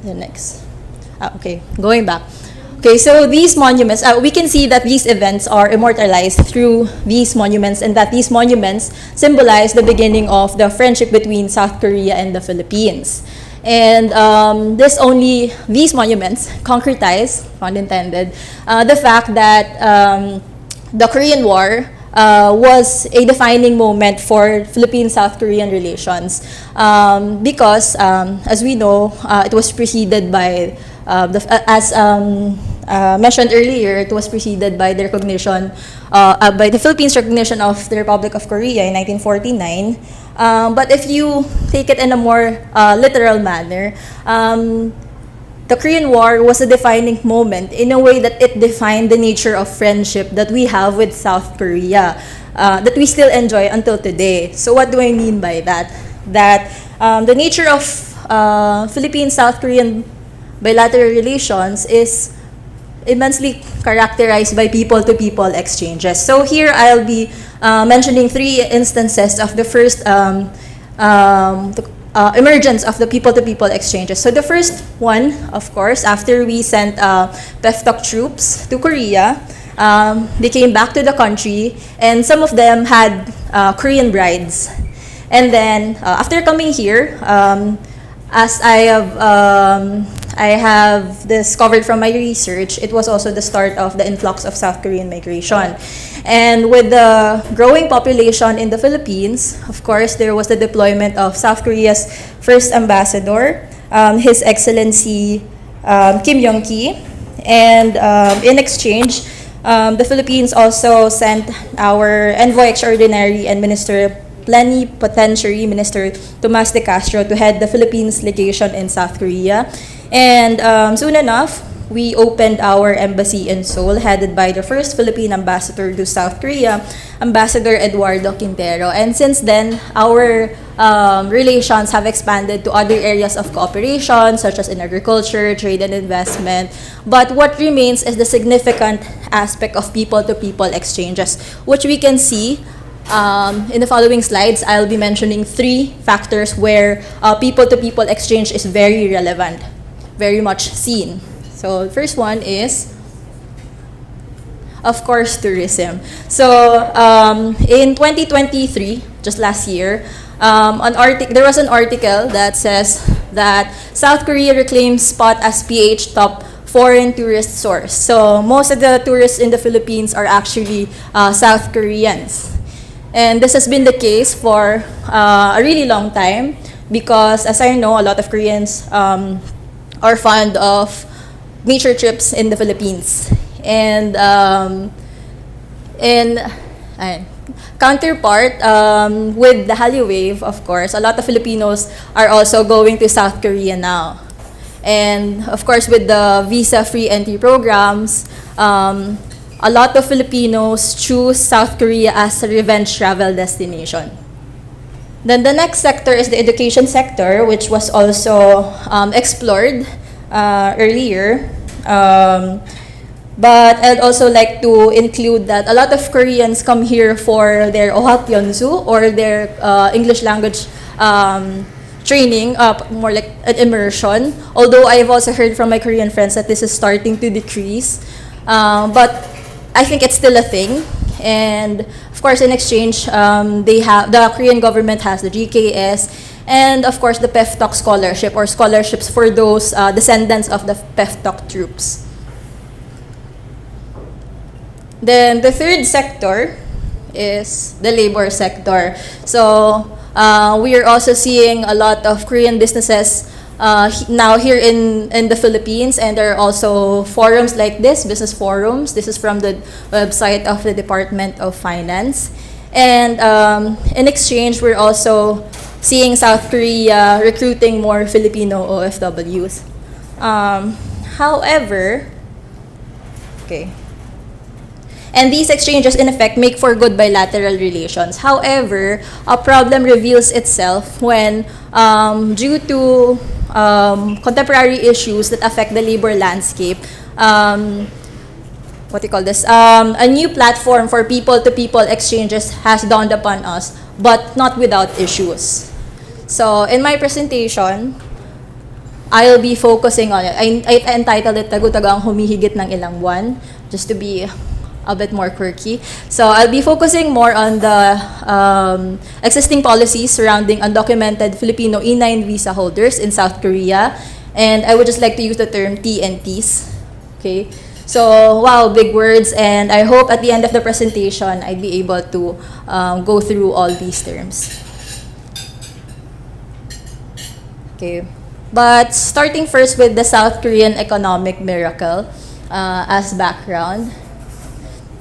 The next. Okay, going back. Okay, so these monuments, we can see that these events are immortalized through these monuments, and that these monuments symbolize the beginning of the friendship between South Korea and the Philippines. And these monuments concretize, pun intended, the fact that the Korean War was a defining moment for Philippine-South Korean relations because, as we know, it was preceded by mentioned earlier, it was preceded by the recognition, by the Philippines' recognition of the Republic of Korea in 1949. But if you take it in a more literal manner, the Korean War was a defining moment in a way that it defined the nature of friendship that we have with South Korea, that we still enjoy until today. So what do I mean by that? That the nature of Philippine-South Korean bilateral relations is immensely characterized by people-to-people exchanges. So here I'll be mentioning three instances of the first emergence of the people-to-people exchanges. So the first one, of course, after we sent PEFTOC troops to Korea, they came back to the country, and some of them had Korean brides. And then after coming here, as I have discovered from my research, it was also the start of the influx of South Korean migration. And with the growing population in the Philippines, of course, there was the deployment of South Korea's first ambassador, His Excellency Kim Yong-ki. And in exchange, the Philippines also sent our envoy extraordinary and plenipotentiary Minister Tomas de Castro to head the Philippines legation in South Korea. And soon enough, we opened our embassy in Seoul, headed by the first Philippine ambassador to South Korea, Ambassador Eduardo Quintero. And since then, our relations have expanded to other areas of cooperation, such as in agriculture, trade, and investment. But what remains is the significant aspect of people-to-people exchanges, which we can see in the following slides. I'll be mentioning three factors where people-to-people exchange is very relevant, very much seen. So the first one is, of course, tourism. So in 2023, just last year, there was an article that says that South Korea reclaims spot as PH top foreign tourist source. So most of the tourists in the Philippines are actually South Koreans. And this has been the case for a really long time because, as I know, a lot of Koreans are fond of nature trips in the Philippines. And in counterpart, with the Hallyu wave, of course, a lot of Filipinos are also going to South Korea now. And of course, with the visa-free entry programs, a lot of Filipinos choose South Korea as a revenge travel destination. Then the next sector is the education sector, which was also explored earlier. But I'd also like to include that a lot of Koreans come here for their ohapyeonsu or their English language training, more like an immersion. Although I've also heard from my Korean friends that this is starting to decrease. But I think it's still a thing. And of course, in exchange, the Korean government has the GKS, and of course, the PEFTOC scholarship or scholarships for those descendants of the PEFTOC troops. Then the third sector is the labor sector. So we are also seeing a lot of Korean businesses now here in the Philippines, and there are also forums like this, business forums. This is from the website of the Department of Finance. And in exchange, we're also seeing South Korea recruiting more Filipino OFWs. However, okay. And these exchanges, in effect, make for good bilateral relations. However, a problem reveals itself when, due to contemporary issues that affect the labor landscape, a new platform for people-to-people exchanges has dawned upon us, but not without issues. So, in my presentation, I'll be focusing on it. I entitled it Tagu-taguang humihigit ng ilang buwan, just to be a bit more quirky. So I'll be focusing more on the existing policies surrounding undocumented Filipino E9 visa holders in South Korea. And I would just like to use the term TNTs. Okay. So, wow, big words. And I hope at the end of the presentation, I'd be able to go through all these terms. Okay. But starting first with the South Korean economic miracle as background.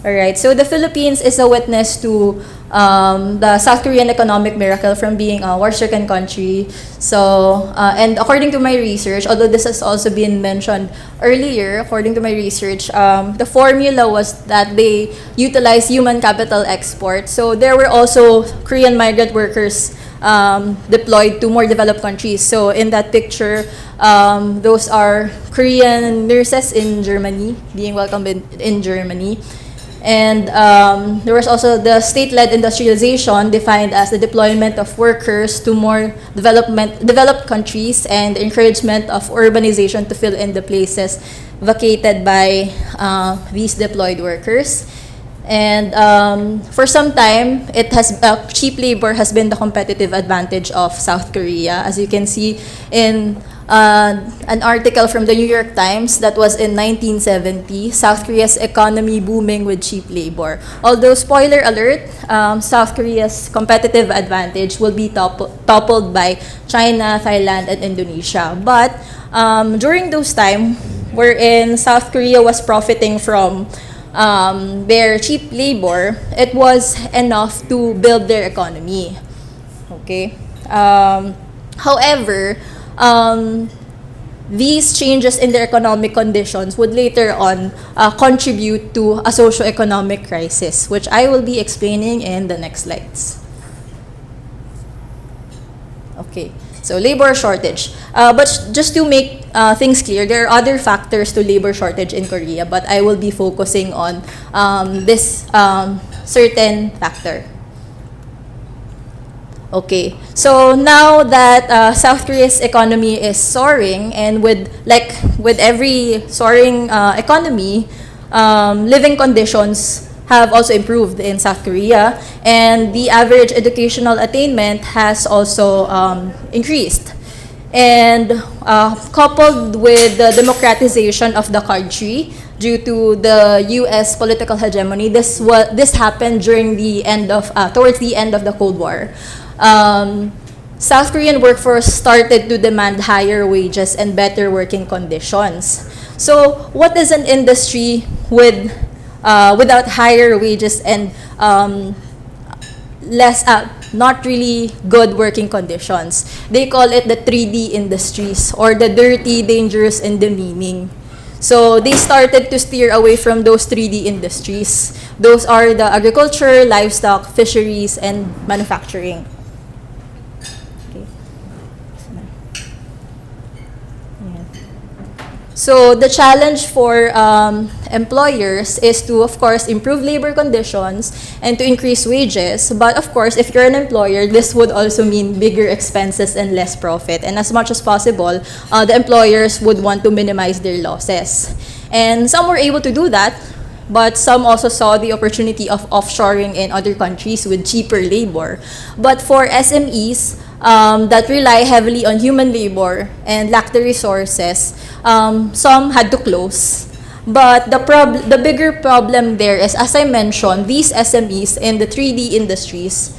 Alright, so the Philippines is a witness to the South Korean economic miracle from being a war-stricken country. So, and according to my research, although this has also been mentioned earlier, according to my research, the formula was that they utilized human capital export. So there were also Korean migrant workers deployed to more developed countries. So in that picture, those are Korean nurses in Germany, being welcomed in Germany. And there was also the state-led industrialization defined as the deployment of workers to more developed countries and encouragement of urbanization to fill in the places vacated by these deployed workers. And for some time, cheap labor has been the competitive advantage of South Korea. As you can see in an article from the New York Times that was in 1970, South Korea's economy booming with cheap labor. Although, spoiler alert, South Korea's competitive advantage will be toppled by China, Thailand, and Indonesia. But during those times, wherein South Korea was profiting from their cheap labor, it was enough to build their economy. Okay. However, these changes in their economic conditions would later on contribute to a socio-economic crisis, which I will be explaining in the next slides. Okay, so labor shortage. But just to make things clear, there are other factors to labor shortage in Korea, but I will be focusing on this certain factor. Okay, so now that South Korea's economy is soaring, and with every soaring economy, living conditions have also improved in South Korea, and the average educational attainment has also increased. And coupled with the democratization of the country due to the U.S. political hegemony, this happened during towards the end of the Cold War. South Korean workforce started to demand higher wages and better working conditions. So what is an industry with without higher wages and not really good working conditions? They call it the 3D industries, or the dirty, dangerous, and demeaning. So they started to steer away from those 3D industries. Those are the agriculture, livestock, fisheries, and manufacturing. So the challenge for employers is to, of course, improve labor conditions and to increase wages. But of course, if you're an employer, this would also mean bigger expenses and less profit. And as much as possible, the employers would want to minimize their losses. And some were able to do that, but some also saw the opportunity of offshoring in other countries with cheaper labor. But for SMEs, that rely heavily on human labor and lack the resources, some had to close. But the bigger problem there is, as I mentioned, these SMEs in the 3D industries,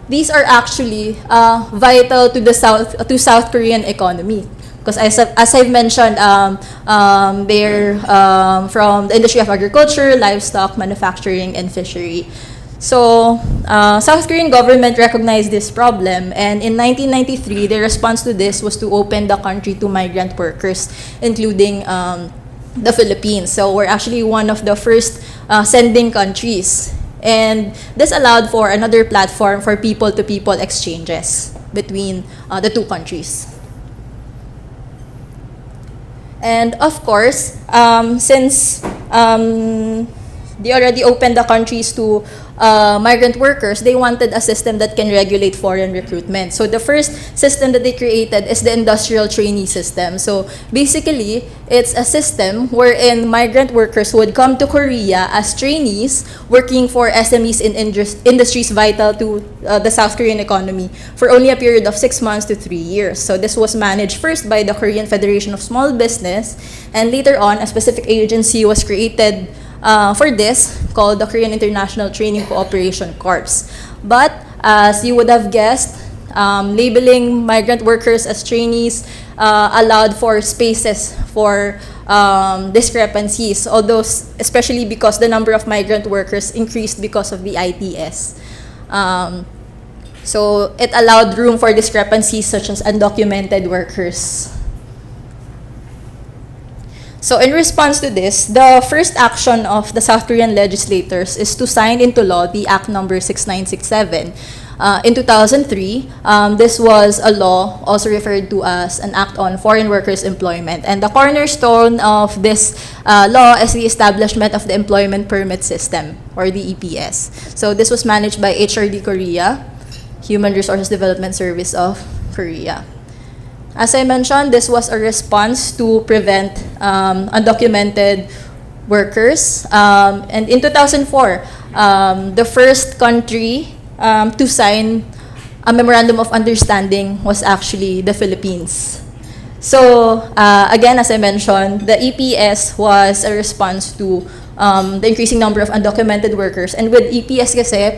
these are actually vital to the South Korean economy. Because as I've mentioned, they're from the industry of agriculture, livestock, manufacturing, and fishery. So, South Korean government recognized this problem, and in 1993, their response to this was to open the country to migrant workers, including the Philippines. So, we're actually one of the first sending countries, and this allowed for another platform for people-to-people exchanges between the two countries. And of course, since they already opened the countries to migrant workers, they wanted a system that can regulate foreign recruitment. So the first system that they created is the industrial trainee system. So basically, it's a system wherein migrant workers would come to Korea as trainees working for SMEs in industries vital to the South Korean economy for only a period of 6 months to 3 years. So this was managed first by the Korean Federation of Small Business, and later on, a specific agency was created for this, called the Korean International Training Cooperation Corps. But as you would have guessed, labeling migrant workers as trainees allowed for spaces for discrepancies, although especially because the number of migrant workers increased because of the ITS. So it allowed room for discrepancies such as undocumented workers. So in response to this, the first action of the South Korean legislators is to sign into law the Act number 6967. In 2003, this was a law also referred to as an Act on Foreign Workers' Employment. And the cornerstone of this law is the establishment of the Employment Permit System, or the EPS. So this was managed by HRD Korea, Human Resources Development Service of Korea. As I mentioned, this was a response to prevent undocumented workers. And in 2004, the first country to sign a memorandum of understanding was actually the Philippines. So again, as I mentioned, the EPS was a response to the increasing number of undocumented workers. And with EPS kasi,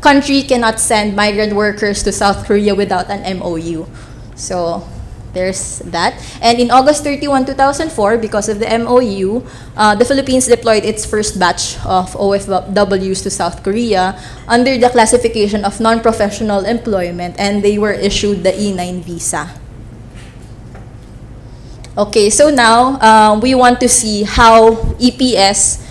country cannot send migrant workers to South Korea without an MOU. So there's that. And in August 31, 2004, because of the MOU, the Philippines deployed its first batch of OFWs to South Korea under the classification of non-professional employment, and they were issued the E9 visa. Okay, so now we want to see how EPS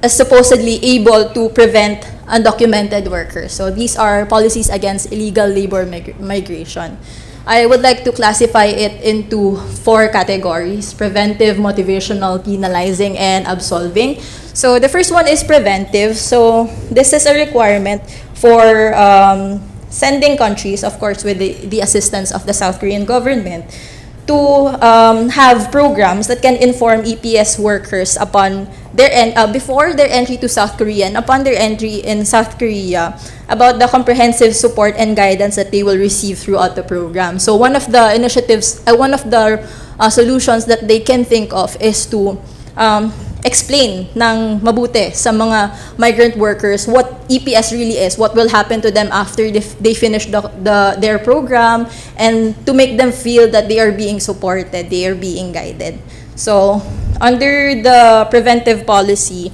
is supposedly able to prevent undocumented workers. So these are policies against illegal labor migration. I would like to classify it into 4 categories: preventive, motivational, penalizing, and absolving. So the first one is preventive. So this is a requirement for sending countries, of course with the assistance of the South Korean government, to have programs that can inform EPS workers upon their before their entry to South Korea and upon their entry in South Korea about the comprehensive support and guidance that they will receive throughout the program. So one of the initiatives, one of the solutions that they can think of is to explain ng mabuti sa mga migrant workers what EPS really is, what will happen to them after they finish their program, and to make them feel that they are being supported, they are being guided. So, under the preventive policy,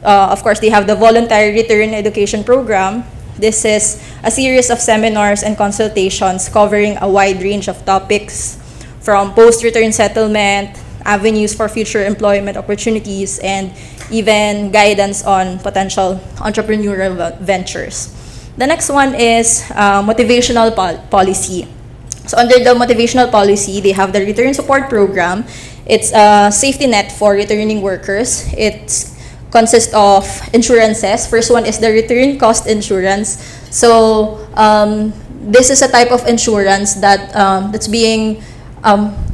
of course, they have the voluntary return education program. This is a series of seminars and consultations covering a wide range of topics, from post-return settlement, avenues for future employment opportunities, and even guidance on potential entrepreneurial ventures. The next one is motivational policy. So under the motivational policy, they have the return support program. It's a safety net for returning workers. It consists of insurances. First one is the return cost insurance. So this is a type of insurance that that's being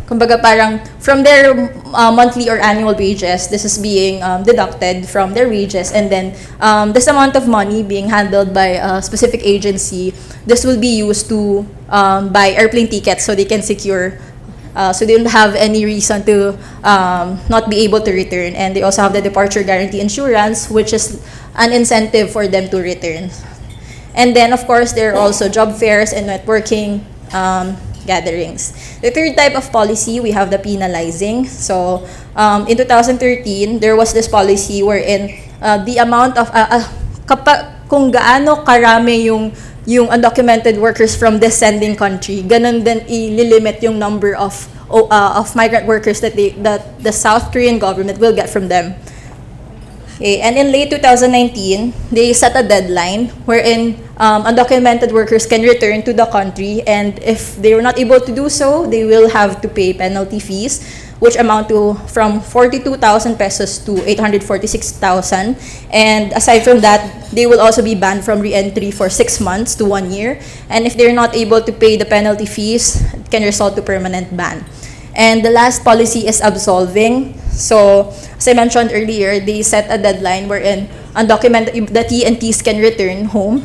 kumbaga parang from their monthly or annual wages, this is being deducted from their wages, and then this amount of money being handled by a specific agency, this will be used to buy airplane tickets so they can secure, so they don't have any reason to not be able to return. And they also have the departure guarantee insurance, which is an incentive for them to return. And then, of course, there are also job fairs and networking gatherings. The third type of policy, we have the penalizing. So, in 2013, there was this policy wherein the amount of, kung gaano karami yung undocumented workers from descending country, ganun din ililimit yung number of migrant workers that the South Korean government will get from them. Okay, and in late 2019, they set a deadline wherein undocumented workers can return to the country, and if they were not able to do so, they will have to pay penalty fees, which amount to from 42,000 pesos to 846,000. And aside from that, they will also be banned from re-entry for 6 months to 1 year. And if they're not able to pay the penalty fees, it can result to permanent ban. And the last policy is absolving. So, as I mentioned earlier, they set a deadline wherein undocumented, the TNTs can return home,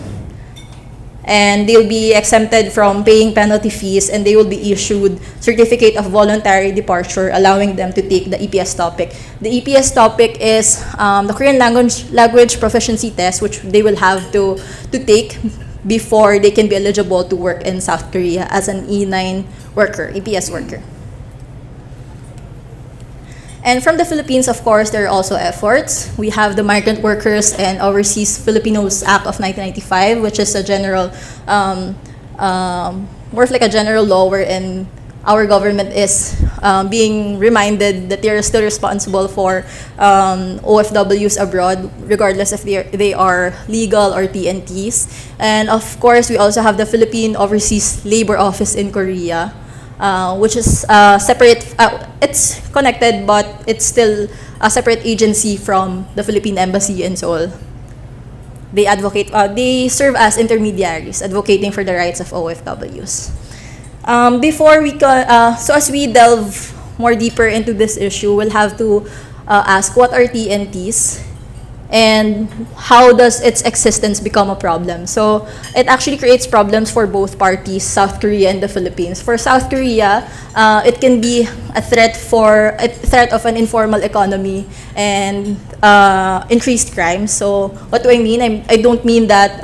and they'll be exempted from paying penalty fees, and they will be issued certificate of voluntary departure, allowing them to take the EPS topic. The EPS topic is the Korean language proficiency test, which they will have to take before they can be eligible to work in South Korea as an E9 worker, EPS worker. And from the Philippines, of course, there are also efforts. We have the Migrant Workers and Overseas Filipinos Act of 1995, which is a general, more of like a general law wherein our government is being reminded that they are still responsible for OFWs abroad, regardless if they are legal or TNTs. And of course, we also have the Philippine Overseas Labor Office in Korea, which is separate. It's connected, but it's still a separate agency from the Philippine Embassy in Seoul. They advocate. They serve as intermediaries, advocating for the rights of OFWs. Before we so as we delve more deeper into this issue, we'll have to ask what are TNTs and how does its existence become a problem. So it actually creates problems for both parties, South Korea and the Philippines. For South Korea, it can be a threat of an informal economy and increased crime. So what do I mean? I don't mean that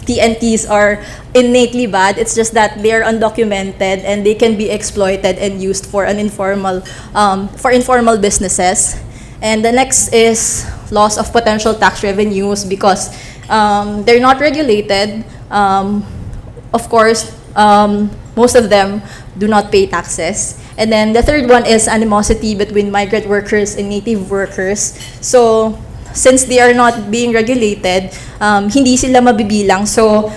TNTs are innately bad. It's just that they are undocumented and they can be exploited and used for informal businesses. And the next is loss of potential tax revenues because they're not regulated. Of course, most of them do not pay taxes. And then the third one is animosity between migrant workers and native workers. So since they are not being regulated, hindi sila mabibilang. So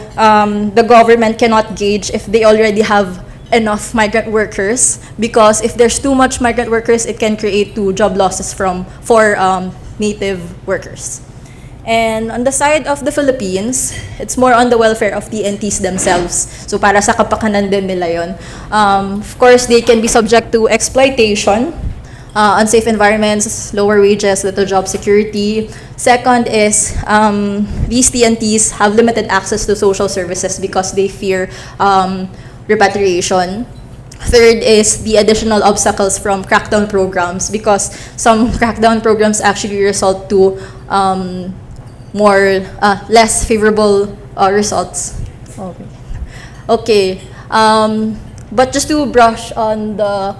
the government cannot gauge if they already have enough migrant workers, because if there's too much migrant workers, it can create job losses for native workers. And on the side of the Philippines, it's more on the welfare of TNTs themselves. So para sa kapakanan din nila yun. Of course, they can be subject to exploitation, unsafe environments, lower wages, little job security. Second is these TNTs have limited access to social services because they fear repatriation. Third is the additional obstacles from crackdown programs, because some crackdown programs actually result to less favorable results. Okay. But just to brush on the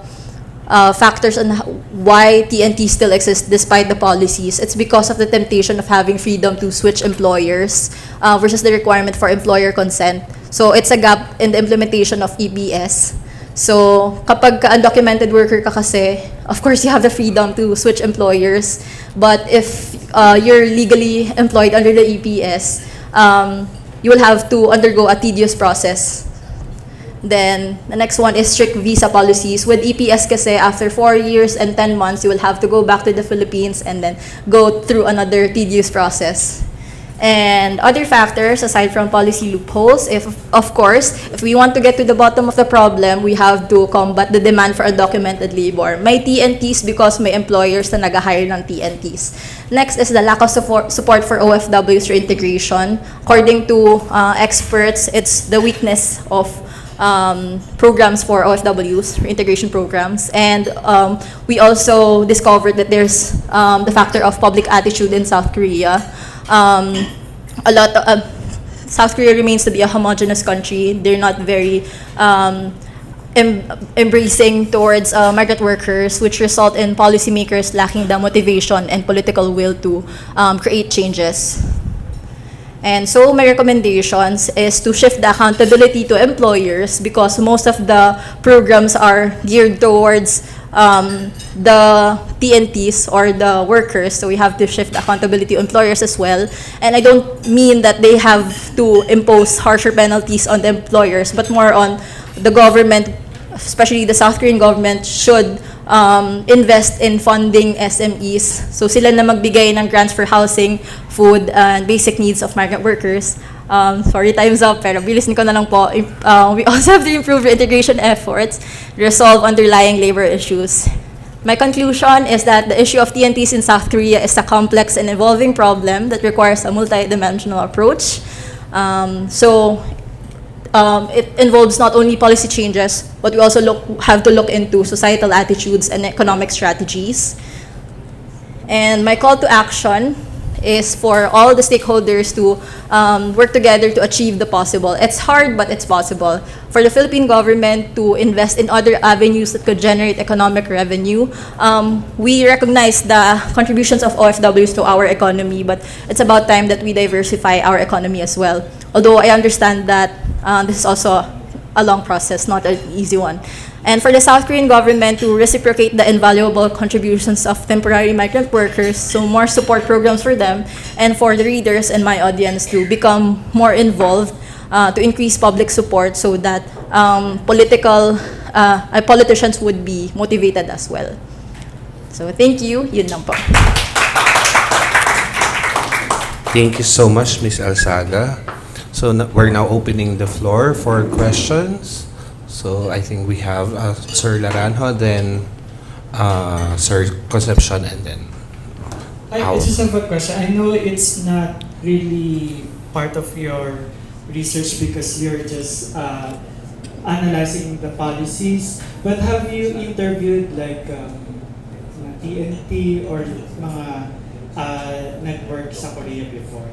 factors on why TNT still exists despite the policies, it's because of the temptation of having freedom to switch employers versus the requirement for employer consent. So it's a gap in the implementation of EBS. So kapag undocumented worker ka kasi, of course you have the freedom to switch employers. But if you're legally employed under the EPS, you will have to undergo a tedious process. Then, the next one is strict visa policies. With EPS kasi, after 4 years and 10 months, you will have to go back to the Philippines and then go through another tedious process. And other factors, aside from policy loopholes, of course, if we want to get to the bottom of the problem, we have to combat the demand for undocumented labor. May TNTs because may employers na nag-hire ng TNTs. Next is the lack of support for OFWs reintegration. According to experts, it's the weakness of programs for OFWs, reintegration programs. And we also discovered that there's the factor of public attitude in South Korea. South Korea remains to be a homogeneous country. They're not very embracing towards migrant workers, which result in policymakers lacking the motivation and political will to create changes. And so my recommendations is to shift the accountability to employers, because most of the programs are geared towards the TNTs or the workers, so we have to shift accountability to employers as well. And I don't mean that they have to impose harsher penalties on the employers, but more on the government, especially the South Korean government, should invest in funding SMEs. So sila na magbigay ng grants for housing, food, and basic needs of migrant workers. Sorry, time's up, pero bilisin ko na lang po. We also have to improve integration efforts, resolve underlying labor issues. My conclusion is that the issue of TNTs in South Korea is a complex and evolving problem that requires a multidimensional approach. It involves not only policy changes, but we also have to look into societal attitudes and economic strategies. And my call to action is for all the stakeholders to work together to achieve the possible. It's hard, but it's possible. For the Philippine government to invest in other avenues that could generate economic revenue. We recognize the contributions of OFWs to our economy, but it's about time that we diversify our economy as well. Although I understand that this is also a long process, not an easy one. And for the South Korean government to reciprocate the invaluable contributions of temporary migrant workers, so more support programs for them, and for the readers and my audience to become more involved, to increase public support so that politicians would be motivated as well. So thank you. Yun lang po. Thank you so much, Ms. Alzaga. So we're now opening the floor for questions. So I think we have Sir Laranjo, then Sir Concepcion, and then I just have a question. I know it's not really part of your research because you're just analyzing the policies, but have you interviewed like TNT or mga network sa Korea before?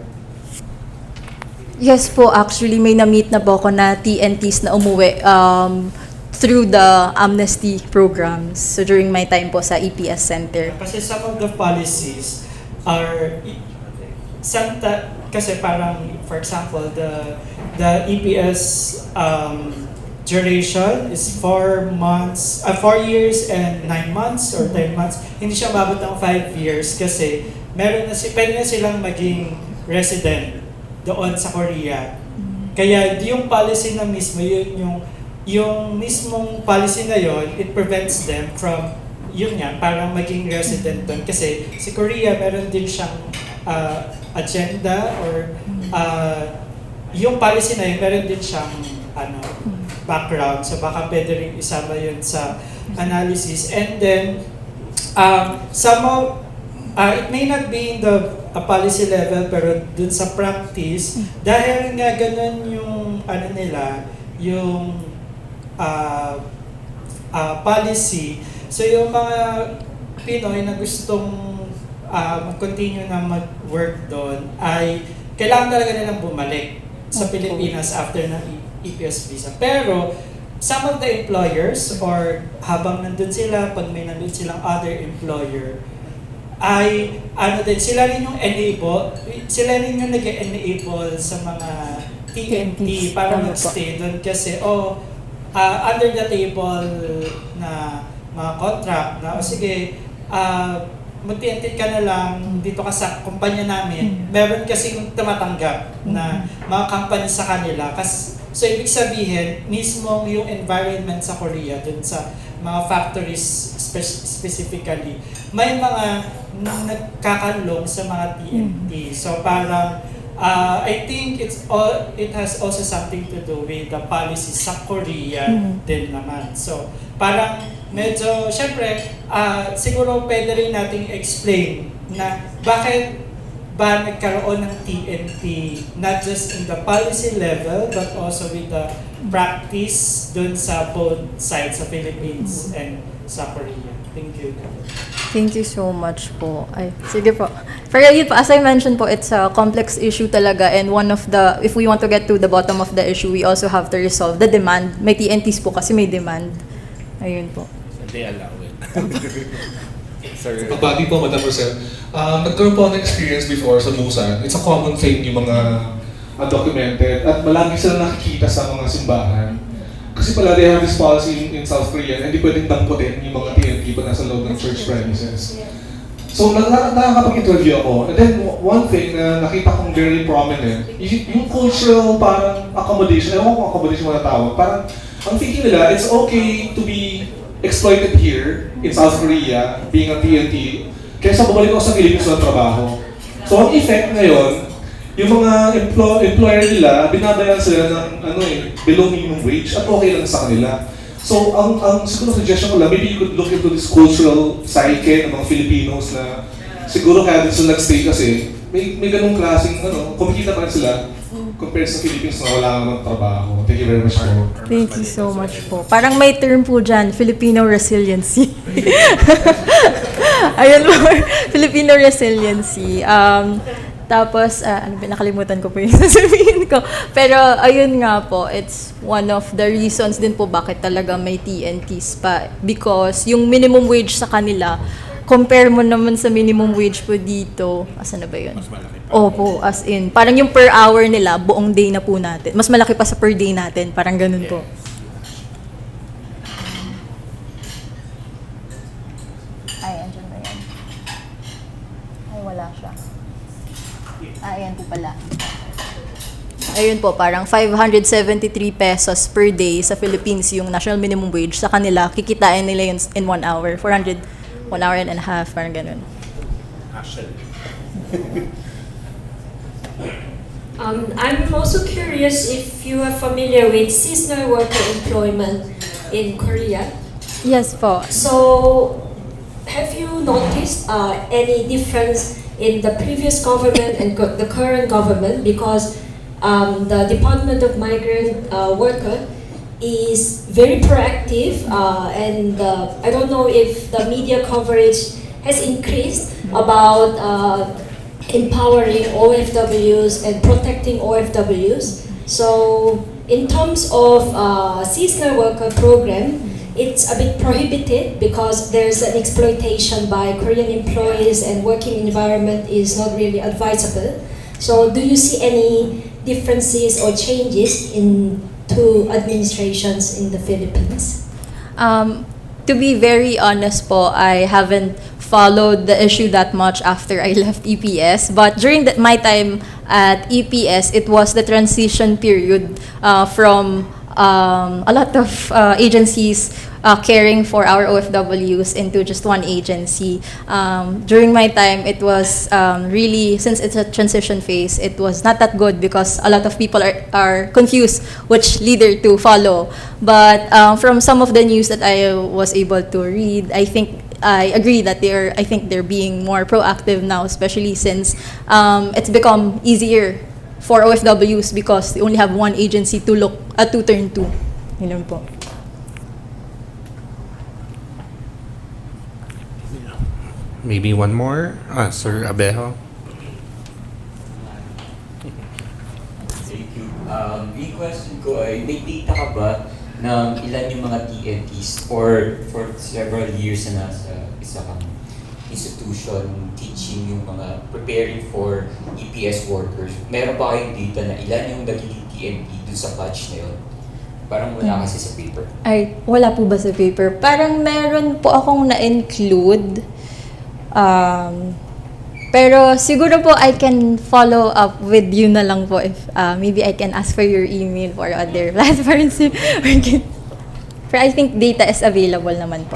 Yes po, actually may na-meet na po ako na TNTs na umuwi through the amnesty programs. So during my time po sa EPS Center. Kasi some of the policies are kasi parang, for example, the EPS duration is 4 years and 9 months or 10 months. Hindi siya mabot ng 5 years kasi pwede na silang maging resident doon sa Korea. Kaya yung policy na mismo, yung mismong policy na yon, it prevents them from parang maging resident doon. Kasi si Korea, meron din siyang agenda or yung policy na yun, meron din siyang background. So baka pwede rin isama yun sa analysis. And then, it may not be in the policy level, pero dun sa practice, dahil nga ganun yung yung policy. So yung mga Pinoy na gustong mag-continue na mag-work doon ay kailangan talaga nilang bumalik sa Pilipinas after ng EPS visa. Pero some of the employers or habang nandun sila, pag may nandun silang other employer, ay sila rin yung nag-enable sa mga TNT para mag-stay doon kasi under the table na mga contract na sige mag-TNT ka na lang dito ka sa kumpanya namin. Meron kasi yung tumatanggap na mga company sa kanila. So ibig sabihin, mismo yung environment sa Korea, dun sa mga factories specifically, may mga nagkakalong sa mga TNT. So parang, I think it has also something to do with the policy sa Korea din naman. So parang medyo, syempre, siguro pwede rin nating explain na bakit ba nagkaroon ng TNT, not just in the policy level, but also with the practice dun sa both sides sa Philippines and sa Korea. Thank you. Thank you so much po. Sige po. Pero yun po, as I mentioned po, it's a complex issue talaga, and one of the, if we want to get to the bottom of the issue, we also have to resolve the demand. May TNTs po kasi may demand. Ayun po. They allow it. Sorry. Pagbati po, Madam Roselle. Nagkaroon po ng experience before sa Busan. It's a common thing yung mga undocumented at malagi sila nakikita sa mga simbahan. Kasi pala they have this policy in South Korea na hindi pwedeng damputin yung mga TNT pa nasa loob ng church premises. So nakakapag-interview ako. And then one thing na nakita kong very prominent, yung cultural parang accommodation, ewan ko kung accommodation mo natawag, parang ang thinking nila, it's okay to be exploited here in South Korea, being a TNT, kaysa bumalik ako sa Philippines ng trabaho. So ang effect ngayon, yung mga employer nila, binabayaran sila ng below minimum wage at okay lang sa kanila. So ang siguro suggestion ko lang, maybe you could look into this cultural psyche ng mga Filipinos na siguro kaya din sila nag-stay kasi may ganung klaseng kumikita pa rin sila compared sa Philippines na wala namang trabaho. Thank you very much po. Thank you so much po. Parang may term po dyan, Filipino resiliency. Ayun po, Filipino resiliency. Tapos, nakalimutan ko po yung sasabihin ko. Pero, ayun nga po, it's one of the reasons din po bakit talaga may TNTs pa. Because yung minimum wage sa kanila, compare mo naman sa minimum wage po dito, asan na ba yun? Mas malaki pa. Opo, as in, parang yung per hour nila, buong day na po natin. Mas malaki pa sa per day natin, parang ganun po. Ay, andyan ba yan? Ay, wala siya. Ayan po pala. Ayun po, parang 573 pesos per day sa Philippines yung national minimum wage. Sa kanila, kikitain nila yun in 1 hour. 1 hour and a half, parang ganun. Actually. I'm also curious if you are familiar with seasonal worker employment in Korea. Yes po. So, have you noticed any difference in the previous government and the current government? Because the Department of Migrant Worker is very proactive, and I don't know if the media coverage has increased about empowering OFWs and protecting OFWs. So in terms of seasonal worker program, it's a bit prohibited because there's an exploitation by Korean employees and working environment is not really advisable. So do you see any differences or changes in two administrations in the Philippines? To be very honest po, I haven't followed the issue that much after I left EPS. But during my time at EPS, it was the transition period from a lot of agencies caring for our OFWs into just one agency. During my time, it was really, since it's a transition phase, it was not that good because a lot of people are confused which leader to follow. But from some of the news that I was able to read, I agree that they're being more proactive now, especially since it's become easier for OFWs because they only have one agency to turn to. Yun lang po. Maybe one more? Sir Abejo. Thank you. Yung question ko ay, may data ka ba ng ilan yung mga TNTs or for several years na nasa isa kang institution teaching yung mga preparing for EPS workers? Meron ba kayong data na ilan yung nagiging TNT dun sa batch na yun? Parang wala kasi sa paper. Ay, wala po ba sa paper? Parang meron po akong na-include. Pero siguro po I can follow up with you na lang po if maybe I can ask for your email for other platforms. Pero I think data is available naman po.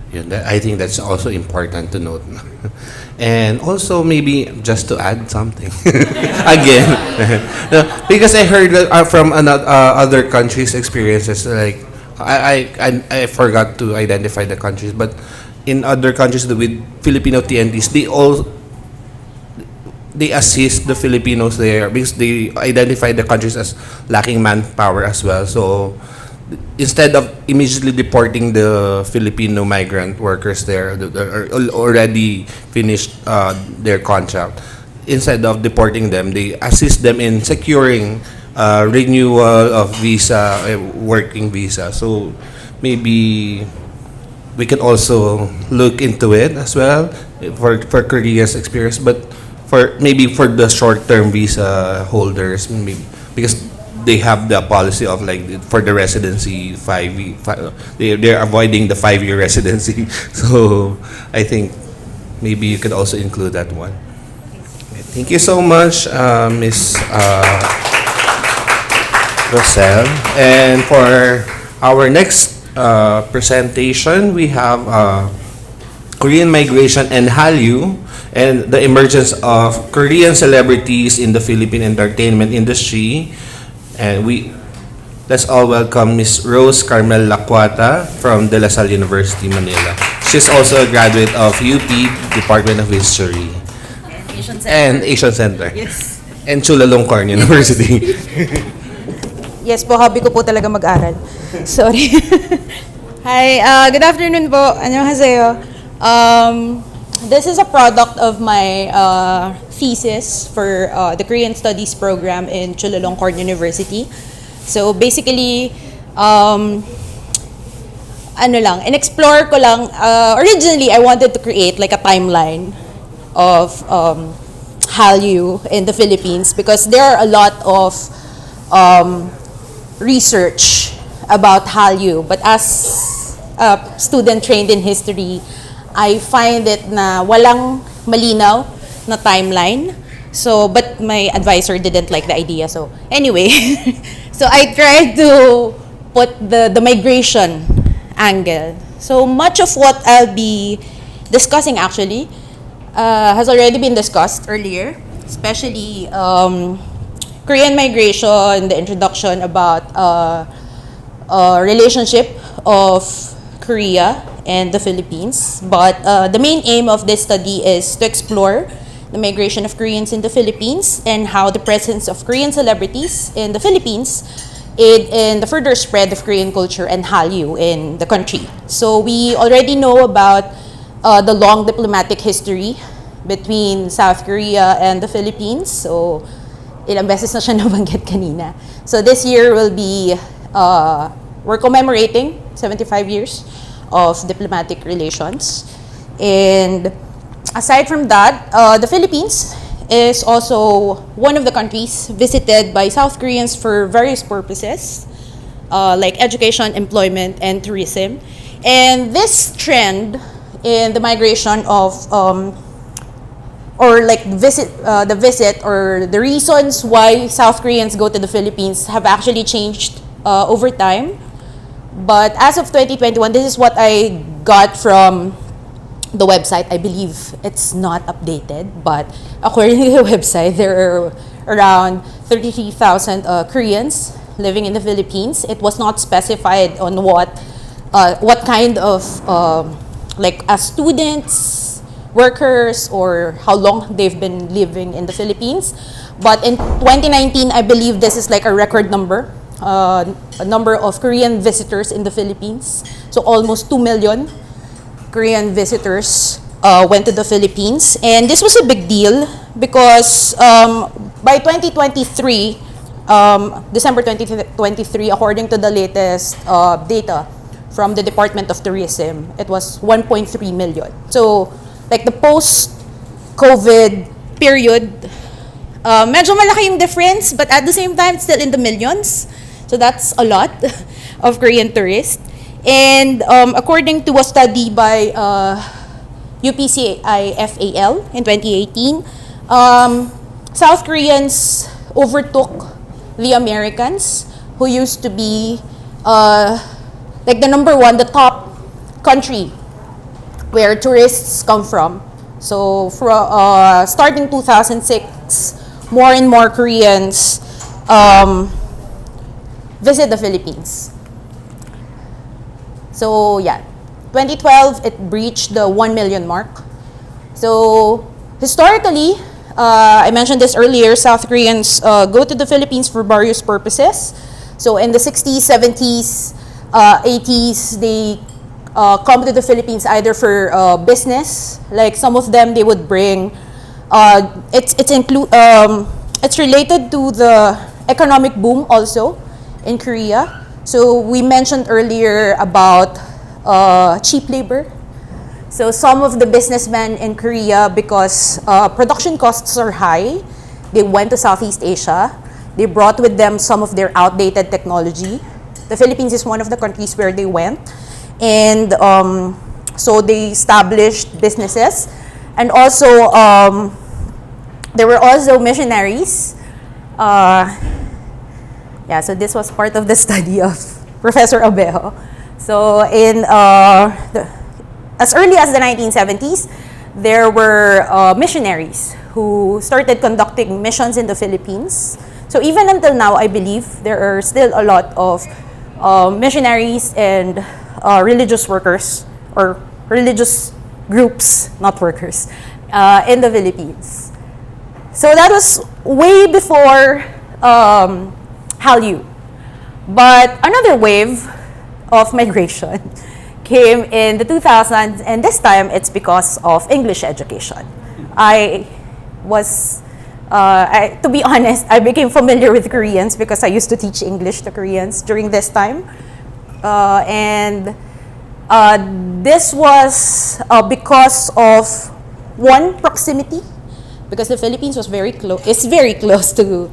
Yeah, I think that's also important to note. And also maybe just to add something again, because I heard from other countries' experiences. Like I forgot to identify the countries, but in other countries with Filipino TNTs, they assist the Filipinos there because they identify the countries as lacking manpower as well. So instead of immediately deporting the Filipino migrant workers there that are already finished their contract, instead of deporting them, they assist them in securing renewal of visa, working visa. So maybe we can also look into it as well for Korea's experience, but for the short-term visa holders, maybe because they have the policy of like for the residency they're avoiding the 5-year residency. So I think maybe you could also include that one. Thank you so much, Miss Roselle. And for our next presentation, we have Korean migration and Hallyu and the emergence of Korean celebrities in the Philippine entertainment industry. And let's all welcome Miss Rose Carmelle Lacuata from De La Salle University, Manila. She's also a graduate of UP Department of History and Asian Center. Yes. And Chulalongkorn University. Yes po, hobby ko po talaga mag-aral. Sorry. Hi, good afternoon po. Annyeonghaseyo. This is a product of my thesis for the Korean Studies program in Chulalongkorn University. So basically, in-explore ko lang, originally I wanted to create like a timeline of Hallyu in the Philippines because there are a lot of research about Hallyu, but as a student trained in history, I find it na walang malinaw na timeline. So, but my advisor didn't like the idea. So, anyway, so I tried to put the migration angle. So, much of what I'll be discussing actually has already been discussed earlier, especially Korean migration, the introduction about relationship of Korea and the Philippines. But the main aim of this study is to explore the migration of Koreans in the Philippines and how the presence of Korean celebrities in the Philippines aid in the further spread of Korean culture and Hallyu in the country. So we already know about the long diplomatic history between South Korea and the Philippines. So ilang beses na siya nabanggit kanina. So this year will be, we're commemorating 75 years of diplomatic relations. And aside from that, the Philippines is also one of the countries visited by South Koreans for various purposes, like education, employment, and tourism. And this trend in the migration of, or like the visit or the reasons why South Koreans go to the Philippines have actually changed over time. But as of 2021, this is what I got from the website. I believe it's not updated, but according to the website, there are around 33,000 Koreans living in the Philippines. It was not specified on what kind of, like as students, workers, or how long they've been living in the Philippines. But in 2019, I believe this is like a record number. A number of Korean visitors in the Philippines. So almost 2 million Korean visitors went to the Philippines. And this was a big deal because by 2023, December 2023, according to the latest data from the Department of Tourism, it was 1.3 million. So, like the post-COVID period, medyo malaki yung difference, but at the same time, it's still in the millions. So that's a lot of Korean tourists. And according to a study by UPKRC in 2018, South Koreans overtook the Americans, who used to be like the number one, the top country where tourists come from. So starting 2006, more and more Koreans visit the Philippines. So yeah, 2012, it breached the 1 million mark. So historically, I mentioned this earlier, South Koreans go to the Philippines for various purposes. So in the 60s, 70s, 80s, they come to the Philippines either for business. Like some of them, they would bring, it's related to the economic boom also in Korea. So we mentioned earlier about cheap labor. So some of the businessmen in Korea, because production costs are high, they went to Southeast Asia. They brought with them some of their outdated technology. The Philippines is one of the countries where they went. And so they established businesses. And also, there were also missionaries. Yeah, so this was part of the study of Professor Abejo. So in as early as the 1970s, there were missionaries who started conducting missions in the Philippines. So even until now, I believe there are still a lot of missionaries and religious workers, or religious groups, not workers, in the Philippines. So that was way before Hallyu. But another wave of migration came in the 2000s, and this time it's because of English education. To be honest, I became familiar with Koreans because I used to teach English to Koreans during this time. This was because of one, proximity, because the Philippines was very close to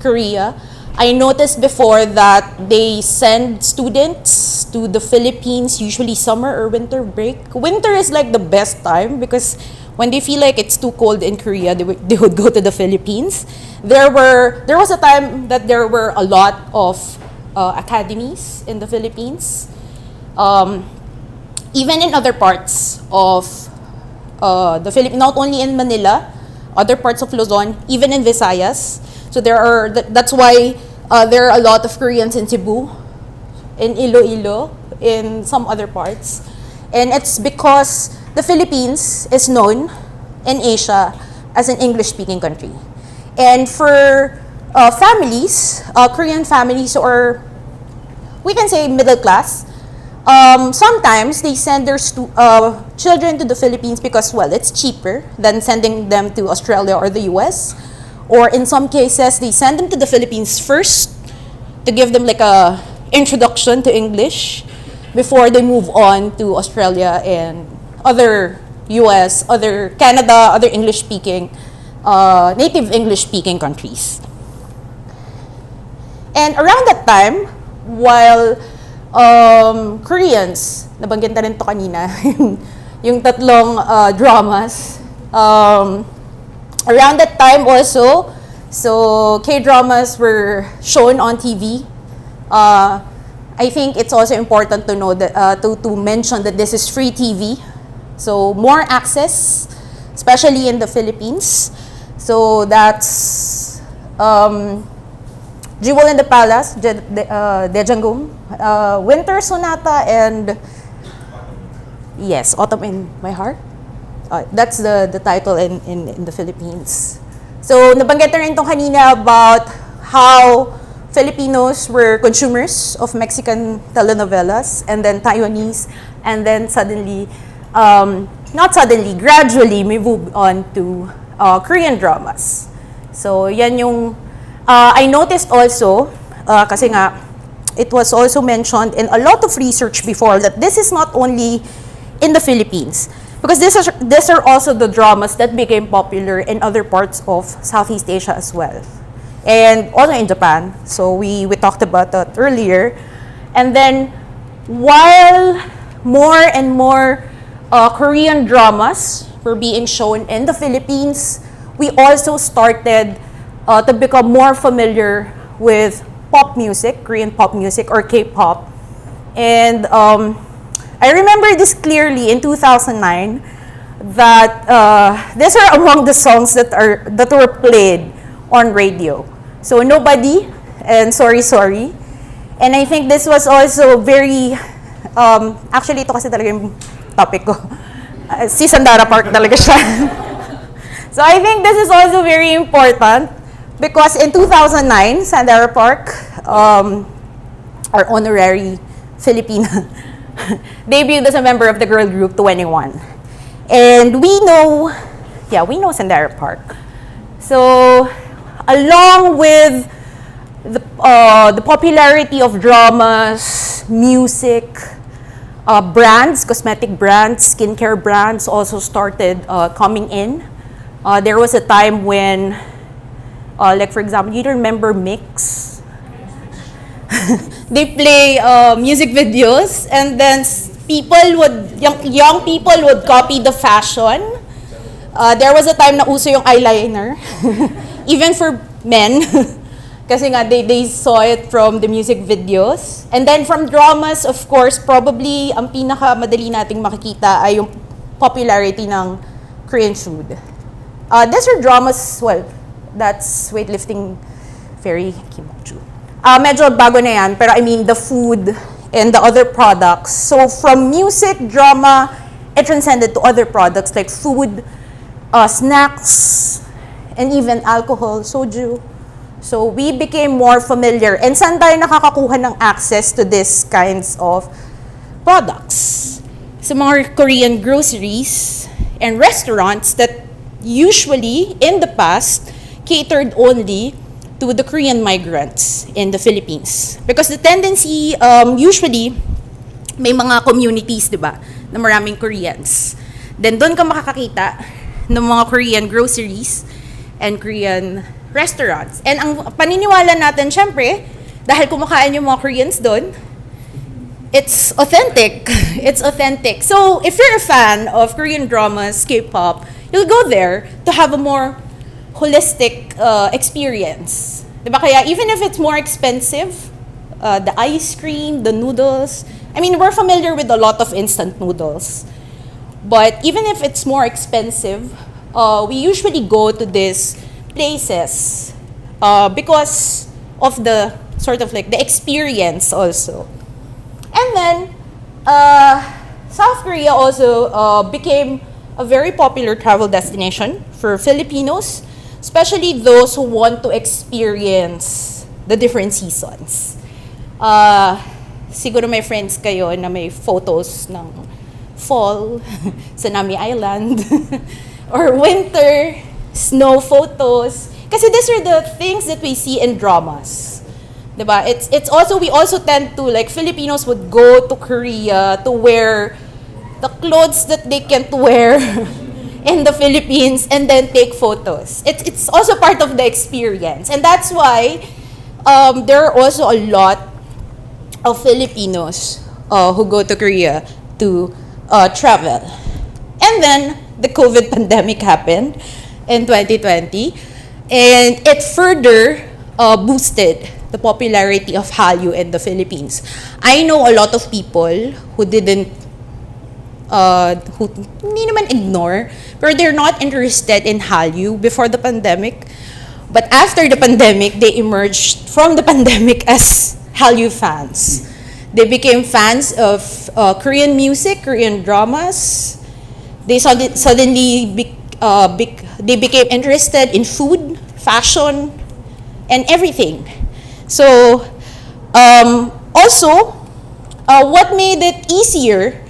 Korea. I noticed before that they send students to the Philippines, usually summer or winter break. Winter is like the best time because when they feel like it's too cold in Korea, they would go to the Philippines. There was a time that there were a lot of academies in the Philippines. Even in other parts of the Philippines, not only in Manila, other parts of Luzon, even in Visayas. So that's why there are a lot of Koreans in Cebu, in Iloilo, in some other parts. And it's because the Philippines is known in Asia as an English-speaking country. And for families, Korean families, or we can say middle class, sometimes they send their children to the Philippines because, well, it's cheaper than sending them to Australia or the US. Or in some cases, they send them to the Philippines first to give them like a introduction to English before they move on to Australia and other US, other Canada, other English-speaking, native English-speaking countries. And around that time, while Koreans, nabanggit na rin to kanina, yung tatlong dramas, around that time also, so K-dramas were shown on TV. I think it's also important to know that to mention that this is free TV, so more access, especially in the Philippines. So that's Jewel in the Palace, Dejangum, Winter Sonata, and yes, Autumn in My Heart. That's the title in the Philippines. So nabanggit na rin itong kanina about how Filipinos were consumers of Mexican telenovelas, and then Taiwanese and then suddenly, not suddenly, gradually, we moved on to Korean dramas. So, yan yung, I noticed also, kasi nga, it was also mentioned in a lot of research before that this is not only in the Philippines, because these are also the dramas that became popular in other parts of Southeast Asia as well. And also in Japan. So we talked about that earlier. And then, while more and more Korean dramas were being shown in the Philippines, we also started to become more familiar with pop music, Korean pop music or K-pop. And I remember this clearly in 2009 that these are among the songs that were played on radio. So Nobody and Sorry Sorry. And I think this was also very, actually ito kasi talaga yung topic ko. Si Sandara Park talaga siya. So I think this is also very important because in 2009, Sandara Park, our honorary Filipina, debuted as a member of the girl group 21. And we know Sandara Park. So, along with the popularity of dramas, music, brands, cosmetic brands, skincare brands also started coming in. There was a time when, like for example, you remember Mix? They play music videos, and then young people would copy the fashion. There was a time na uso yung eyeliner, even for men, kasi nga they saw it from the music videos. And then from dramas, of course, probably ang pinakamadali nating makikita ay yung popularity ng Korean food. These are dramas, well, that's weightlifting fairy Kimokju. Medyo bago na yan, pero I mean the food and the other products. So from music, drama, it transcended to other products like food, snacks, and even alcohol, soju. So we became more familiar. And saan tayo nakakakuha ng access to these kinds of products? Sa mga Korean groceries and restaurants that usually, in the past, catered only to the Korean migrants in the Philippines. Because the tendency, usually, may mga communities, di ba, na maraming Koreans. Then doon ka makakakita ng mga Korean groceries and Korean restaurants. And ang paniniwala natin, syempre, dahil kumakain yung mga Koreans doon, it's authentic. It's authentic. So if you're a fan of Korean dramas, K-pop, you'll go there to have a more holistic experience. Diba? Kaya even if it's more expensive, the ice cream, the noodles, I mean, we're familiar with a lot of instant noodles. But even if it's more expensive, we usually go to these places because of the sort of like the experience also. And then, South Korea also became a very popular travel destination for Filipinos, especially those who want to experience the different seasons. Siguro may friends kayo na may photos ng fall sa Nami Island or winter snow photos. Kasi these are the things that we see in dramas. Diba? It's also, we also tend to, like, Filipinos would go to Korea to wear the clothes that they can't wear in the Philippines and then take photos. It's also part of the experience. And that's why there are also a lot of Filipinos who go to Korea to travel. And then the COVID pandemic happened in 2020, and it further boosted the popularity of Hallyu in the Philippines. I know a lot of people who didn't, who hindi naman ignore, but they're not interested in Hallyu before the pandemic. But after the pandemic, they emerged from the pandemic as Hallyu fans. They became fans of Korean music, Korean dramas. They suddenly they became interested in food, fashion, and everything. So, also, what made it easier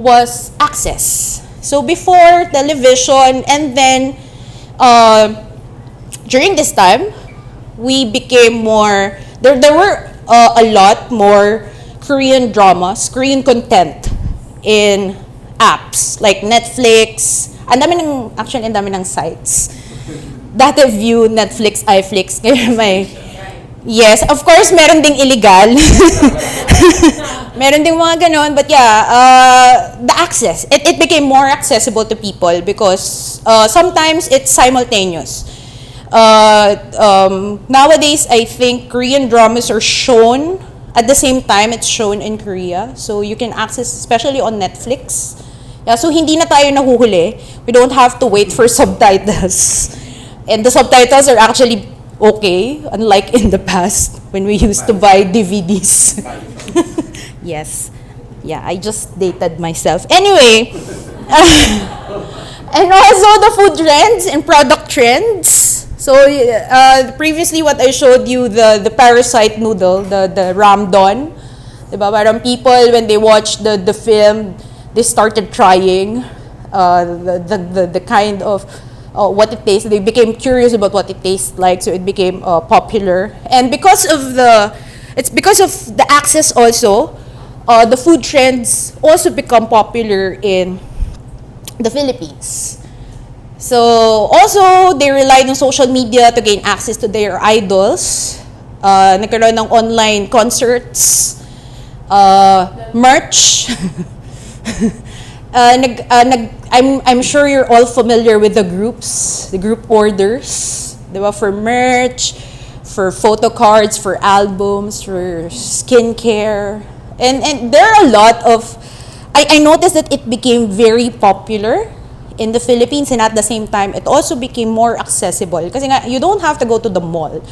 was access. So before television, and then during this time, we became more, there were a lot more Korean dramas, Korean content in apps like Netflix. Ang dami ng sites. Dati View, Netflix, iFlix. Ngayon may, yes, of course, meron ding illegal. Meron ding mga ganon. But yeah, the access, it became more accessible to people because sometimes it's simultaneous. Nowadays, I think Korean dramas are shown at the same time it's shown in Korea. So you can access, especially on Netflix. Yeah, so hindi na tayo nahuhuli. We don't have to wait for subtitles. And the subtitles are actually okay, unlike in the past when we used to buy DVDs. Yes. Yeah, I just dated myself. Anyway, and also the food trends and product trends. So previously what I showed you, the parasite noodle, the ramdon. Diba? Parang people, when they watched the film, they started trying the kind of what it tastes. They became curious about what it tastes like, so it became popular. And because of the access also, the food trends also become popular in the Philippines. So also, they relied on social media to gain access to their idols. Nagkaroon ng online concerts, merch. I'm sure you're all familiar with the groups, the group orders, diba? For merch, for photo cards, for albums, for skincare. And there are a lot of, I noticed that it became very popular in the Philippines, and at the same time, it also became more accessible. Kasi nga, you don't have to go to the mall.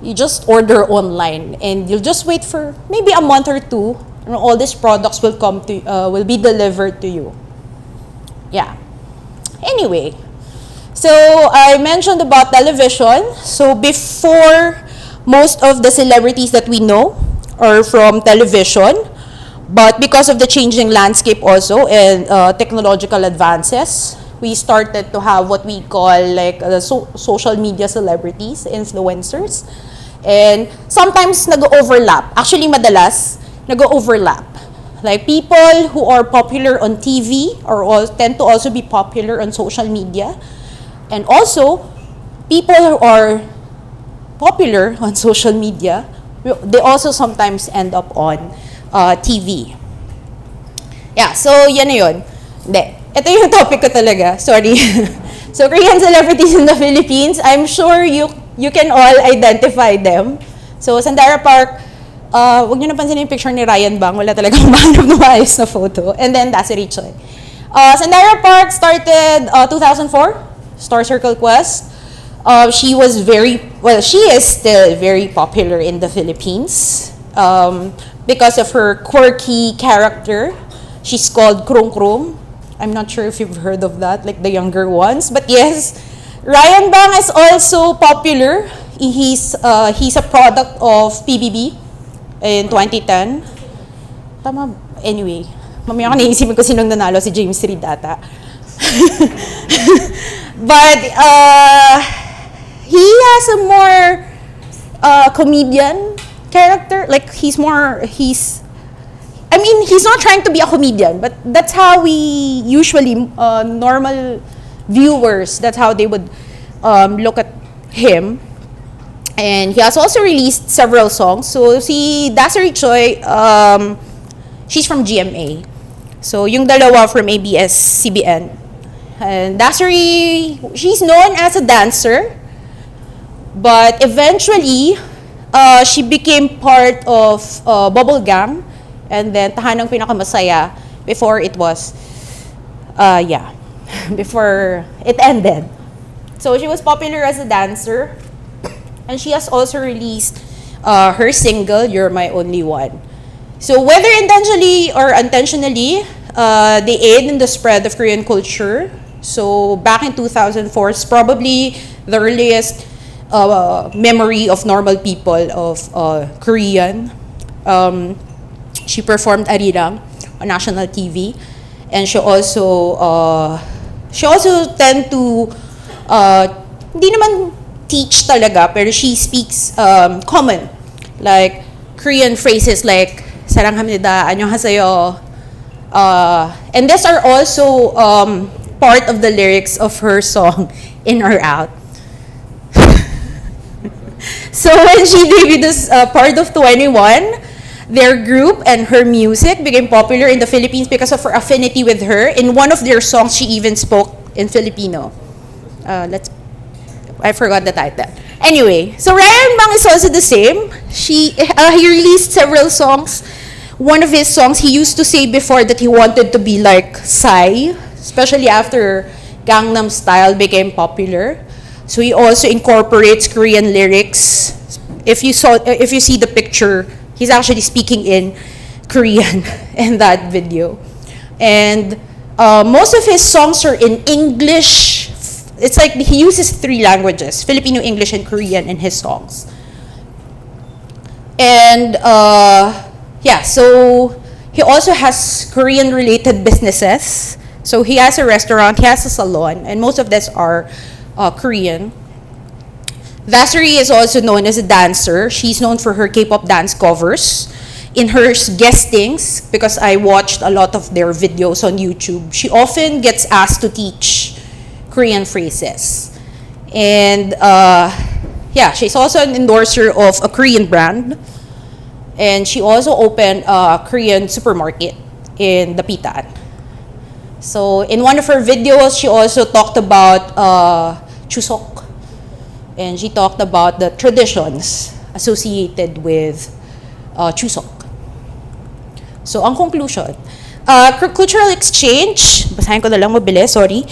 You just order online, and you'll just wait for maybe a month or two, and all these products will will be delivered to you. Yeah. Anyway, so I mentioned about television. So before, most of the celebrities that we know are from television. But because of the changing landscape also and technological advances, we started to have what we call like social media celebrities, influencers. And sometimes nag-overlap. Actually, madalas, nag-overlap. Like people who are popular on TV tend to also be popular on social media. And also, people who are popular on social media, they also sometimes end up on TV. Yeah, so yan na yun. Hindi. Ito yung topic ko talaga. Sorry. So, Korean celebrities in the Philippines, I'm sure you can all identify them. So, Sandara Park, huwag nyo napansin yung picture ni Ryan Bang. Wala talagang mahanap na maayos na photo. And then, Dasiri Choi. Sandara Park started 2004, Star Circle Quest. She is still very popular in the Philippines. Because of her quirky character. She's called Krung Krung. I'm not sure if you've heard of that, like the younger ones. But yes, Ryan Bang is also popular. He's a product of PBB in 2010. Tama. Anyway, mamaya ko naisipin ko sinong nanalo, si James Reid ata. But he has a more comedian character. Like he's not trying to be a comedian, but that's how we usually, normal viewers, that's how they would look at him. And he has also released several songs. So si Dasari Choi, she's from GMA. So yung dalawa from ABS-CBN. And Dasari, she's known as a dancer, but eventually, she became part of Bubble Gang, and then Tahanang Pinakamasaya before it was, before it ended. So she was popular as a dancer, and she has also released her single, You're My Only One. So whether intentionally or unintentionally, they aid in the spread of Korean culture. So back in 2004, it's probably the earliest memory of normal people of Korean. She performed Arirang on national TV. and she also tend to hindi naman teach talaga, pero she speaks common, like Korean phrases like 사랑합니다, 안녕하세요, and these are also part of the lyrics of her song In or Out. So when she debuted as part of 21, their group and her music became popular in the Philippines because of her affinity with her. In one of their songs, she even spoke in Filipino. I forgot the title. Anyway, so Ryan Bang is also the same. He released several songs. One of his songs, he used to say before that he wanted to be like Psy, especially after Gangnam Style became popular. So he also incorporates Korean lyrics. If you see the picture, he's actually speaking in Korean in that video. And most of his songs are in English. It's like he uses 3 languages, Filipino, English, and Korean in his songs. And so he also has Korean-related businesses. So he has a restaurant, he has a salon, and most of these are Korean. Vasari is also known as a dancer. She's known for her K-pop dance covers. In her guestings, because I watched a lot of their videos on YouTube, she often gets asked to teach Korean phrases. And she's also an endorser of a Korean brand. And she also opened a Korean supermarket in Dapitan. So in one of her videos, she also talked about Chuseok. And she talked about the traditions associated with Chuseok. So, ang conclusion, cultural exchange, basahin ko na lang mabilis, sorry.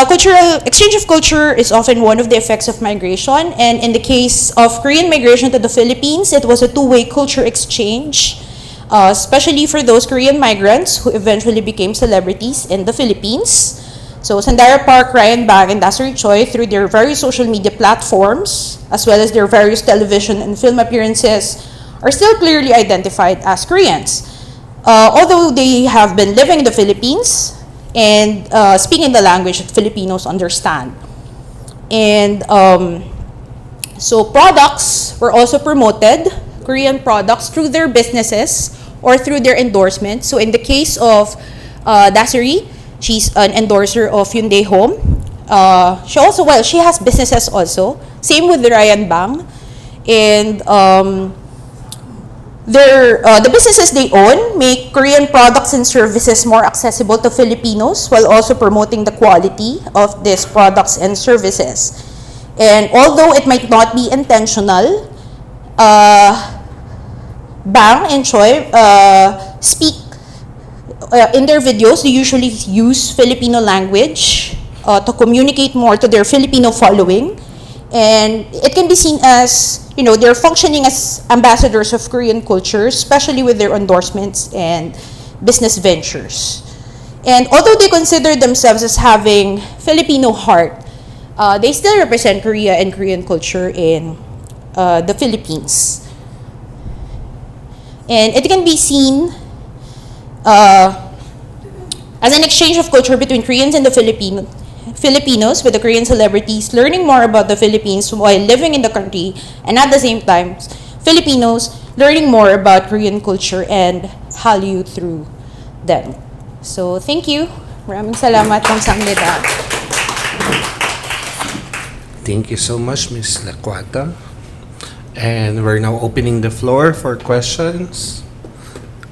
Cultural exchange of culture is often one of the effects of migration, and in the case of Korean migration to the Philippines, it was a two-way culture exchange, especially for those Korean migrants who eventually became celebrities in the Philippines. So, Sandara Park, Ryan Bang, and Dasari Choi, through their various social media platforms, as well as their various television and film appearances, are still clearly identified as Koreans. Although they have been living in the Philippines and speaking the language that Filipinos understand. And so products were also promoted, Korean products, through their businesses or through their endorsements. So in the case of Dasari, she's an endorser of Hyundai Home. She has businesses also. Same with Ryan Bang. And the businesses they own make Korean products and services more accessible to Filipinos while also promoting the quality of these products and services. And although it might not be intentional, Bang and Choi speak in their videos. They usually use Filipino language to communicate more to their Filipino following. And it can be seen as, they're functioning as ambassadors of Korean culture, especially with their endorsements and business ventures. And although they consider themselves as having Filipino heart, they still represent Korea and Korean culture in the Philippines. And it can be seen as an exchange of culture between Koreans and the Filipinos, with the Korean celebrities learning more about the Philippines while living in the country, and at the same time, Filipinos learning more about Korean culture and Hallyu through them. So, thank you. Maraming salamat, Kamsahamnida. Thank you so much, Ms. Lacuata. And we're now opening the floor for questions.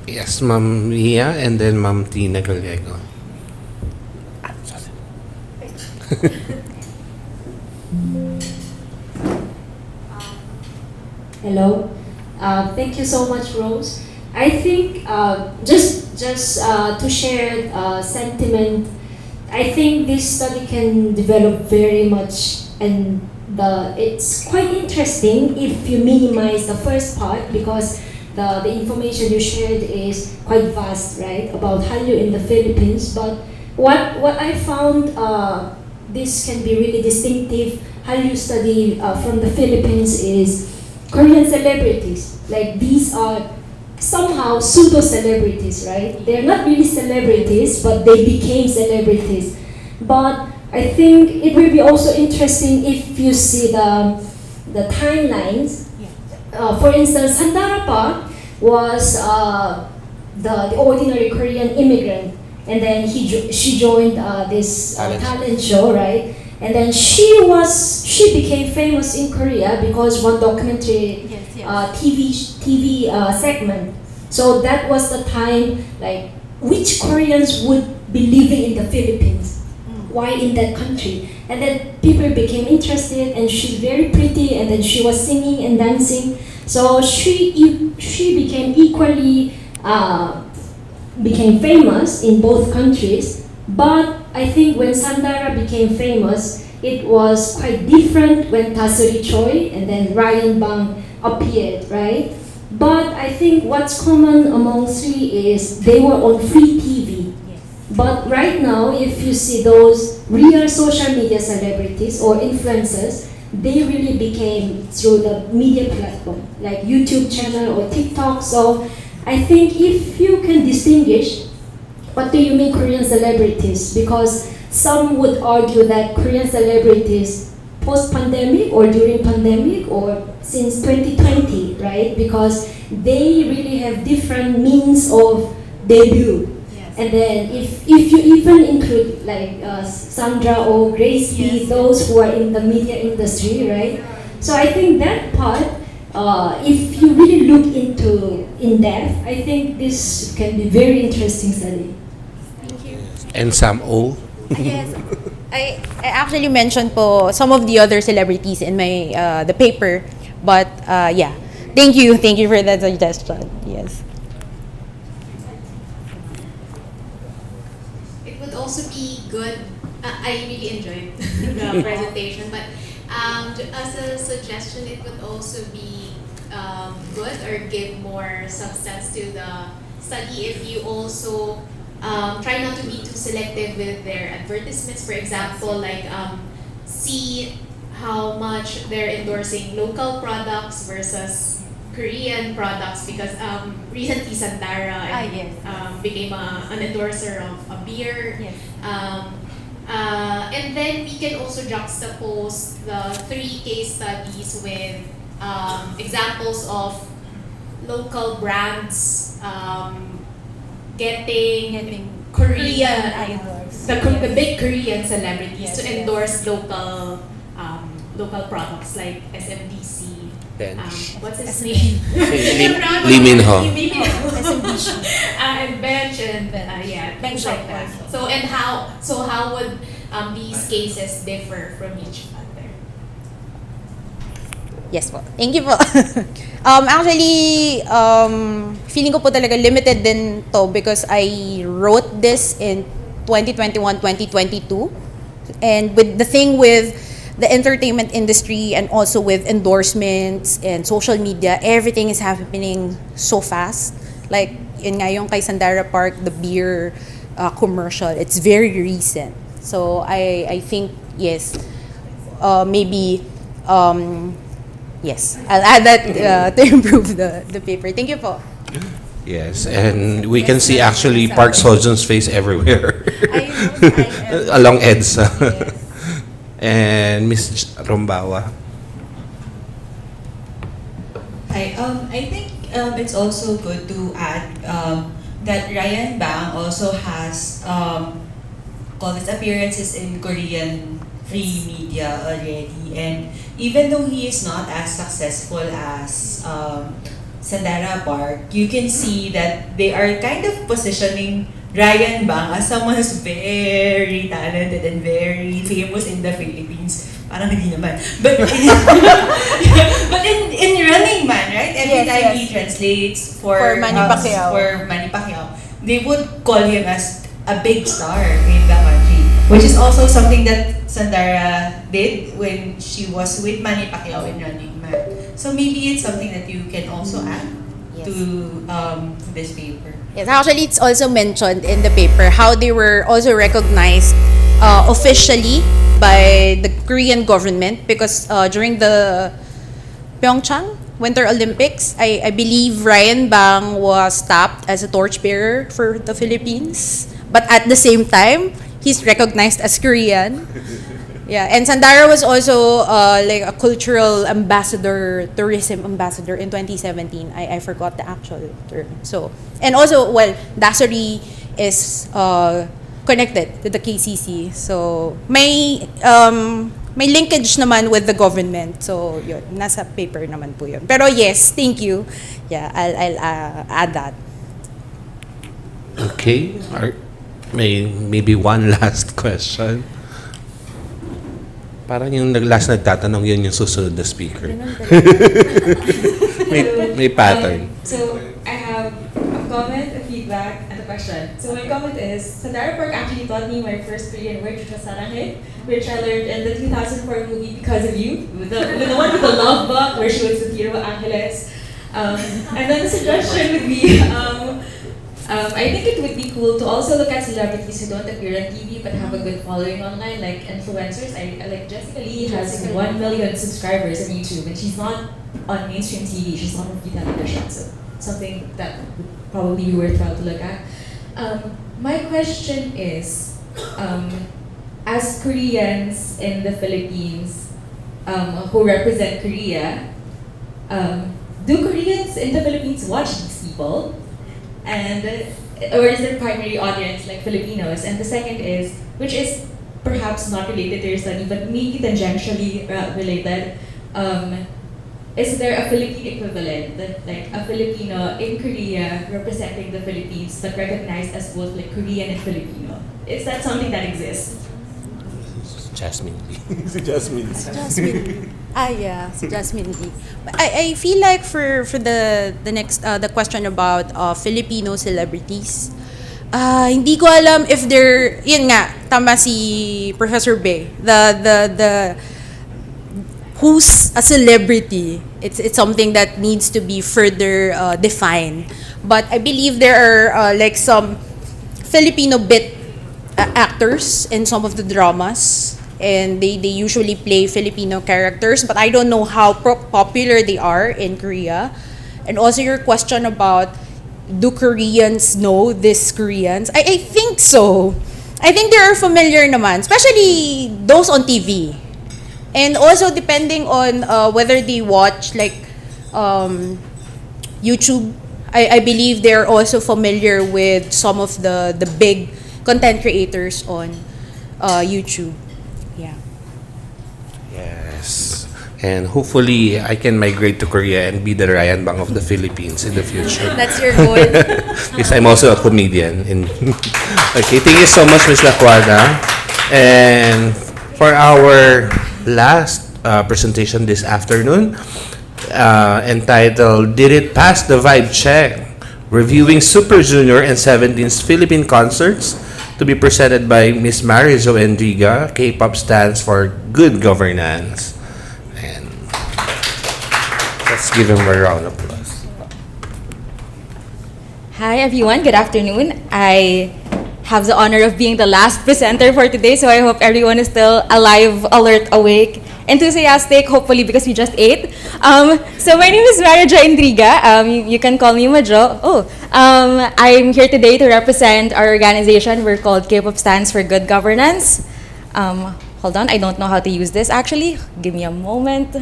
Yes, Ma'am Mia, and then Ma'am Tina Gallego. Hello. Thank you so much, Rose. I think just to share sentiment, I think this study can develop very much, and it's quite interesting if you minimize the first part, because the information you shared is quite vast, right, about Hallyu in the Philippines. But what I found, this can be really distinctive Hallyu study from the Philippines is Korean celebrities. Like, these are somehow pseudo-celebrities, right? They're not really celebrities, but they became celebrities. But I think it will be also interesting if you see the timelines. For instance, Sandara Park was the ordinary Korean immigrant, and then she joined this talent show, right? And then she became famous in Korea because one documentary TV segment. So that was the time, like, which Koreans would be living in the Philippines? Why in that country? And then people became interested, and she's very pretty, and then she was singing and dancing. So she became equally became famous in both countries. But I think when Sandara became famous, it was quite different when Tasuri Choi and then Ryan Bang appeared, right? But I think what's common among three is they were on free TV. But right now, if you see those real social media celebrities or influencers, they really became through the media platform, like YouTube channel or TikTok. So I think if you can distinguish, what do you mean Korean celebrities? Because some would argue that Korean celebrities post-pandemic or during pandemic or since 2020, right? Because they really have different means of debut. And then if you even include like Sandra or Grace Lee, those who are in the media industry, right? So I think that part, if you really look into in depth, I think this can be very interesting study. Thank you. And Sam O. Yes. I actually mentioned po some of the other celebrities in my the paper, but yeah. Thank you for that suggestion. Yes. It would also be good. I really enjoyed the presentation, but as a suggestion, it would also be good or give more substance to the study if you also try not to be too selective with their advertisements. For example, like see how much they're endorsing local products versus Korean products, because recently Sandara became an endorser of a beer. Yes. And then we can also juxtapose the 3 case studies with examples of local brands getting Korean idols, the big Korean celebrities to endorse local products like SMDC. What's his name? Lee Min Ho. And Bench and things like that. So how would these cases differ from each other? Yes po. Thank you po. Actually, feeling ko po talaga limited din to because I wrote this in 2021-2022. And with the thing with the entertainment industry and also with endorsements and social media, everything is happening so fast. Like, yun nga yung kay Sandara Park, the beer commercial, it's very recent. So I think, yes, maybe, yes, I'll add that to improve the paper. Thank you po. Yes, and we can see actually Park Seo-joon's face everywhere. Along EDSA. And Miss Rombawa. I think it's also good to add that Ryan Bang also has appearances in Korean free media already, and even though he is not as successful as Sandara Park, you can see that they are kind of positioning Ryan Bang as someone who's very talented and very famous in the Philippines. Parang hindi naman. But in Running Man, right? Every time he translates for Manny Pacquiao, they would call him as a big star in the country. Which is also something that Sandara did when she was with Manny Pacquiao in Running Man. So maybe it's something that you can also add to this paper. Yes, actually, it's also mentioned in the paper how they were also recognized officially by the Korean government because during the Pyeongchang Winter Olympics. I believe Ryan Bang was tapped as a torchbearer for the Philippines. But at the same time, he's recognized as Korean. Yeah, and Sandara was also like a cultural ambassador, tourism ambassador in 2017. I forgot the actual term. So, and also, well, Dasari is connected to the KCC. So, may linkage naman with the government. So, yun, nasa paper naman po yun. Pero yes, thank you. Yeah, I'll add that. Okay. Maybe one last question. Parang yung last nagtatanong, yun yung susunod na speaker. may pattern. So I have a comment, a feedback, and a question. So my comment is, Sandara Park actually taught me my first Korean word, which was saranghae, which I learned in the 2004 movie Because of You, the one with the love bug, where she was the hero Angeles. And then the suggestion would be, I think it would be cool to also look at celebrities who don't appear on TV but have a good following online, like influencers. I like Jessica Lee has 1 million subscribers on YouTube, and she's not on mainstream TV. She's not on free television, so something that would probably be worthwhile to look at. My question is, as Koreans in the Philippines who represent Korea, do Koreans in the Philippines watch these people? And or is their primary audience like Filipinos? And the second is, which is perhaps not related to your study, but maybe tangentially related, is there a Philippine equivalent, like a Filipino in Korea representing the Philippines, but recognized as both like Korean and Filipino? Is that something that exists? Jasmine Lee. Jasmine. Yeah, so Jasmine Lee. I feel like for the next the question about Filipino celebrities, hindi ko alam if they're, yun nga, tama si Professor Bay, the who's a celebrity. It's something that needs to be further defined. But I believe there are like some Filipino bit actors in some of the dramas. And they usually play Filipino characters, but I don't know how popular they are in Korea. And also your question about, do Koreans know these Koreans? I think so. I think they are familiar naman, especially those on TV. And also depending on whether they watch like YouTube, I believe they're also familiar with some of the big content creators on YouTube. Yes. And hopefully, I can migrate to Korea and be the Ryan Bang of the Philippines in the future. That's your goal. Because I'm also a comedian. Okay, thank you so much, Ms. Lacuata. And for our last presentation this afternoon, entitled, Did It Pass the Vibe Check? Reviewing Super Junior and 17's Philippine Concerts, to be presented by Ms. Marijo Enriga. K-pop stands for Good Governance. And let's give him a round of applause. Hi everyone, good afternoon. I have the honor of being the last presenter for today, so I hope everyone is still alive, alert, awake, enthusiastic, hopefully because we just ate. So my name is Marijo Enriga. You can call me Majo. I'm here today to represent our organization. We're called K-pop Stands for Good Governance. Hold on, I don't know how to use this actually. Give me a moment.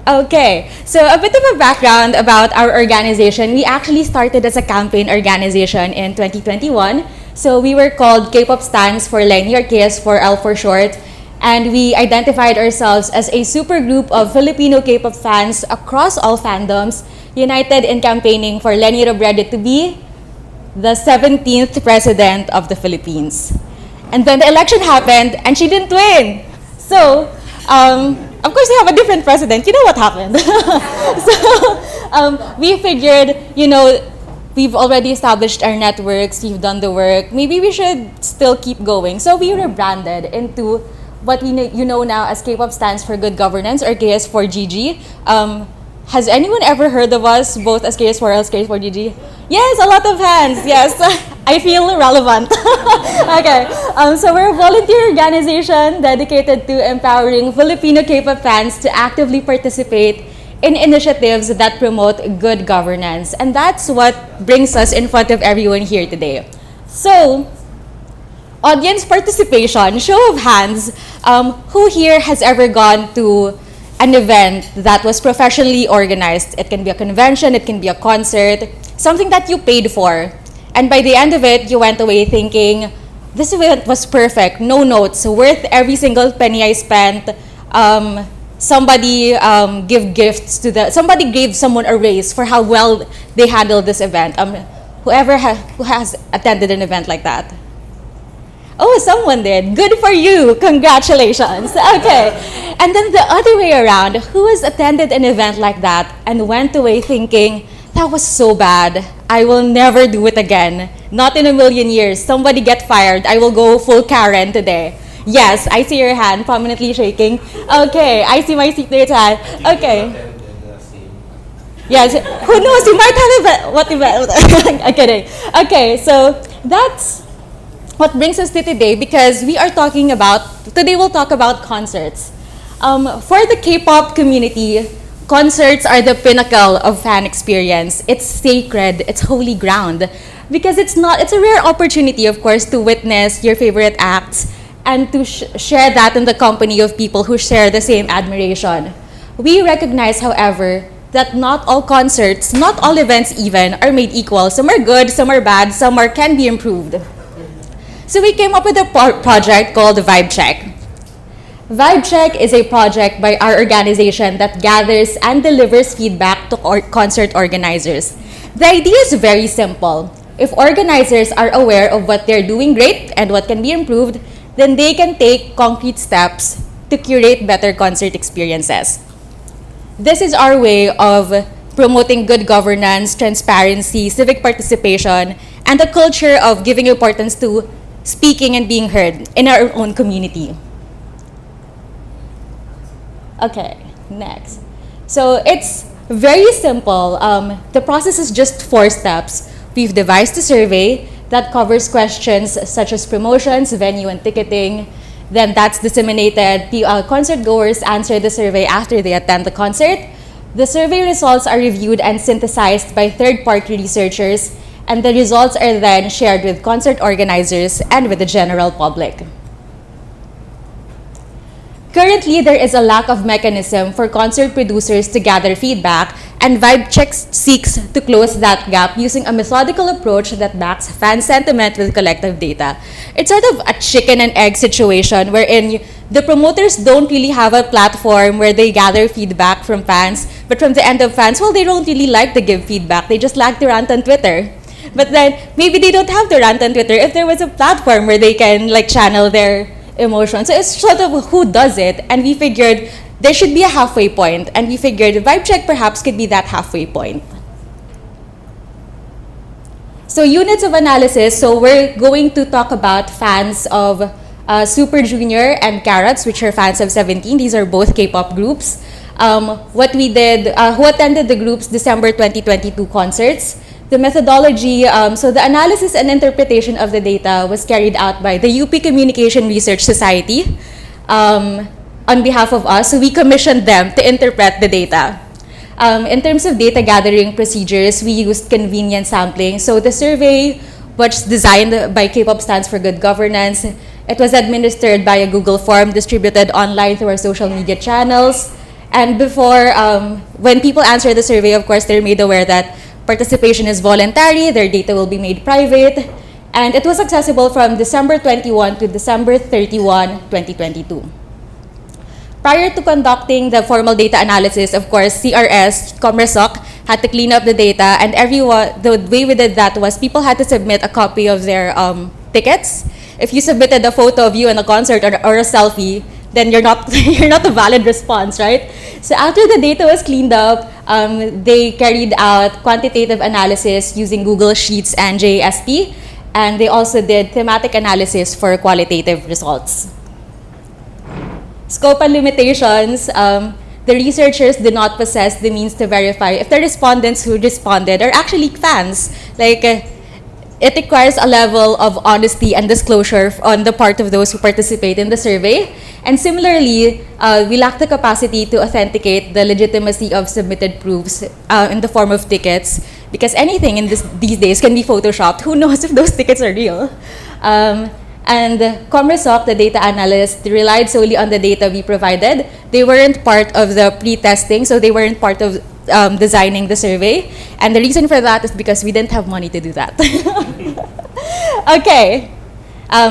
Okay, so a bit of a background about our organization. We actually started as a campaign organization in 2021. So we were called K-pop Stands for Lenny, or KS4L for short. And we identified ourselves as a super group of Filipino K-pop fans across all fandoms, united in campaigning for Leni Robredo to be the 17th president of the Philippines. And then the election happened, and she didn't win. So, of course, we have a different president. You know what happened. So, we figured, we've already established our networks, we've done the work. Maybe we should still keep going. So we rebranded into what we now as K-pop Stands for Good Governance, or KS4GG. Has anyone ever heard of us, both as KS4L, KS4DG? Yes, a lot of hands, yes. I feel relevant. Okay, so we're a volunteer organization dedicated to empowering Filipino K-pop fans to actively participate in initiatives that promote good governance. And that's what brings us in front of everyone here today. So, audience participation, show of hands, who here has ever gone to an event that was professionally organized? It can be a convention, it can be a concert, something that you paid for. And by the end of it, you went away thinking, this event was perfect, no notes, worth every single penny I spent. Somebody somebody gave someone a raise for how well they handled this event. Who has attended an event like that? Oh, someone did. Good for you. Congratulations. Okay. And then the other way around, who has attended an event like that and went away thinking, that was so bad. I will never do it again. Not in a million years. Somebody get fired. I will go full Karen today. Yes, I see your hand prominently shaking. Okay, I see my seatmate's hand. Okay. Yes, who knows? You might have what event? I'm kidding. Okay, so that's what brings us to today, because today we'll talk about concerts. For the K-pop community, concerts are the pinnacle of fan experience. It's sacred, it's holy ground, because it's a rare opportunity, of course, to witness your favorite acts and to share that in the company of people who share the same admiration. We recognize, however, that not all concerts, not all events even, are made equal. Some are good, some are bad, some can be improved. So we came up with a project called Vibe Check. Vibe Check is a project by our organization that gathers and delivers feedback to concert organizers. The idea is very simple. If organizers are aware of what they're doing great and what can be improved, then they can take concrete steps to curate better concert experiences. This is our way of promoting good governance, transparency, civic participation, and a culture of giving importance to speaking and being heard in our own community. Okay, next. So it's very simple. The process is just 4 steps. We've devised a survey that covers questions such as promotions, venue, and ticketing. Then that's disseminated. The concert goers answer the survey after they attend the concert. The survey results are reviewed and synthesized by third-party researchers, and the results are then shared with concert organizers and with the general public. Currently, there is a lack of mechanism for concert producers to gather feedback, and Vibe Check seeks to close that gap using a methodical approach that backs fan sentiment with collective data. It's sort of a chicken and egg situation wherein the promoters don't really have a platform where they gather feedback from fans, but from the end of fans, well, they don't really like to give feedback. They just like to rant on Twitter. But then maybe they don't have to rant on Twitter if there was a platform where they can channel their emotions. So it's sort of who does it, and we figured there should be a halfway point, and we figured Vibe Check perhaps could be that halfway point. So units of analysis, so we're going to talk about fans of Super Junior and Carrots, which are fans of 17. These are both K-pop groups. What we did, who attended the group's December 2022 concerts. The methodology, so the analysis and interpretation of the data was carried out by the UP Communication Research Society on behalf of us. So we commissioned them to interpret the data. In terms of data gathering procedures, we used convenient sampling. So the survey was designed by K-pop Stands for Good Governance. It was administered by a Google form distributed online through our social media channels. And before, when people answer the survey, of course, they're made aware that participation is voluntary, their data will be made private, and it was accessible from December 21 to December 31, 2022. Prior to conducting the formal data analysis, of course, CRS, Commersoc, had to clean up the data, and the way we did that was people had to submit a copy of their tickets. If you submitted a photo of you in a concert or a selfie, then you're not a valid response, right? So after the data was cleaned up, they carried out quantitative analysis using Google Sheets and JSP, and they also did thematic analysis for qualitative results. Scope and limitations. the researchers did not possess the means to verify if the respondents who responded are actually fans. It requires a level of honesty and disclosure on the part of those who participate in the survey. And similarly, we lack the capacity to authenticate the legitimacy of submitted proofs in the form of tickets, because anything in these days can be photoshopped. Who knows if those tickets are real? And Comresoc, the data analyst, relied solely on the data we provided. They weren't part of the pre-testing, so they weren't part of designing the survey. And the reason for that is because we didn't have money to do that. Okay.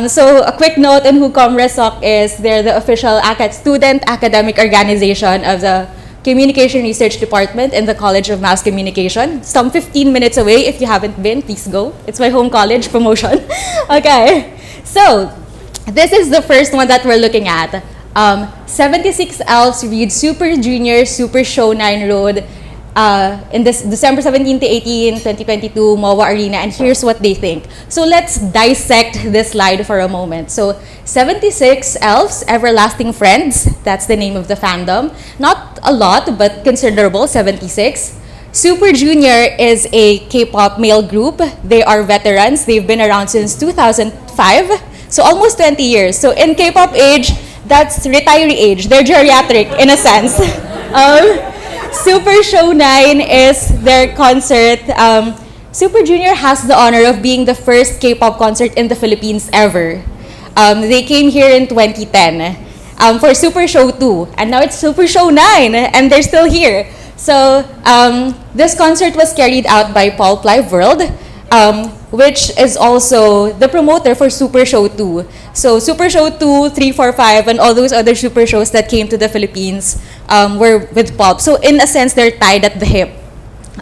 So a quick note on who Comresoc is. They're the official student academic organization of the Communication Research Department in the College of Mass Communication. Some 15 minutes away. If you haven't been, please go. It's my home college promotion. Okay. So this is the first one that we're looking at. 76 elves read Super Junior Super Show 9 Road in this December 17 to 18, 2022, MOA Arena, and here's what they think. So let's dissect this slide for a moment. So 76 elves, everlasting friends, that's the name of the fandom. Not a lot, but considerable, 76. Super Junior is a K-pop male group. They are veterans. They've been around since 2005, so almost 20 years. So in K-pop age, that's retiree age. They're geriatric in a sense. Super Show 9 is their concert. Super Junior has the honor of being the first K-pop concert in the Philippines ever. They came here in 2010 for Super Show 2, and now it's Super Show 9, and they're still here. So this concert was carried out by Pulp Live World, which is also the promoter for Super Show 2. So Super Show 2, 3, 4, 5, and all those other super shows that came to the Philippines were with Pulp. So in a sense, they're tied at the hip.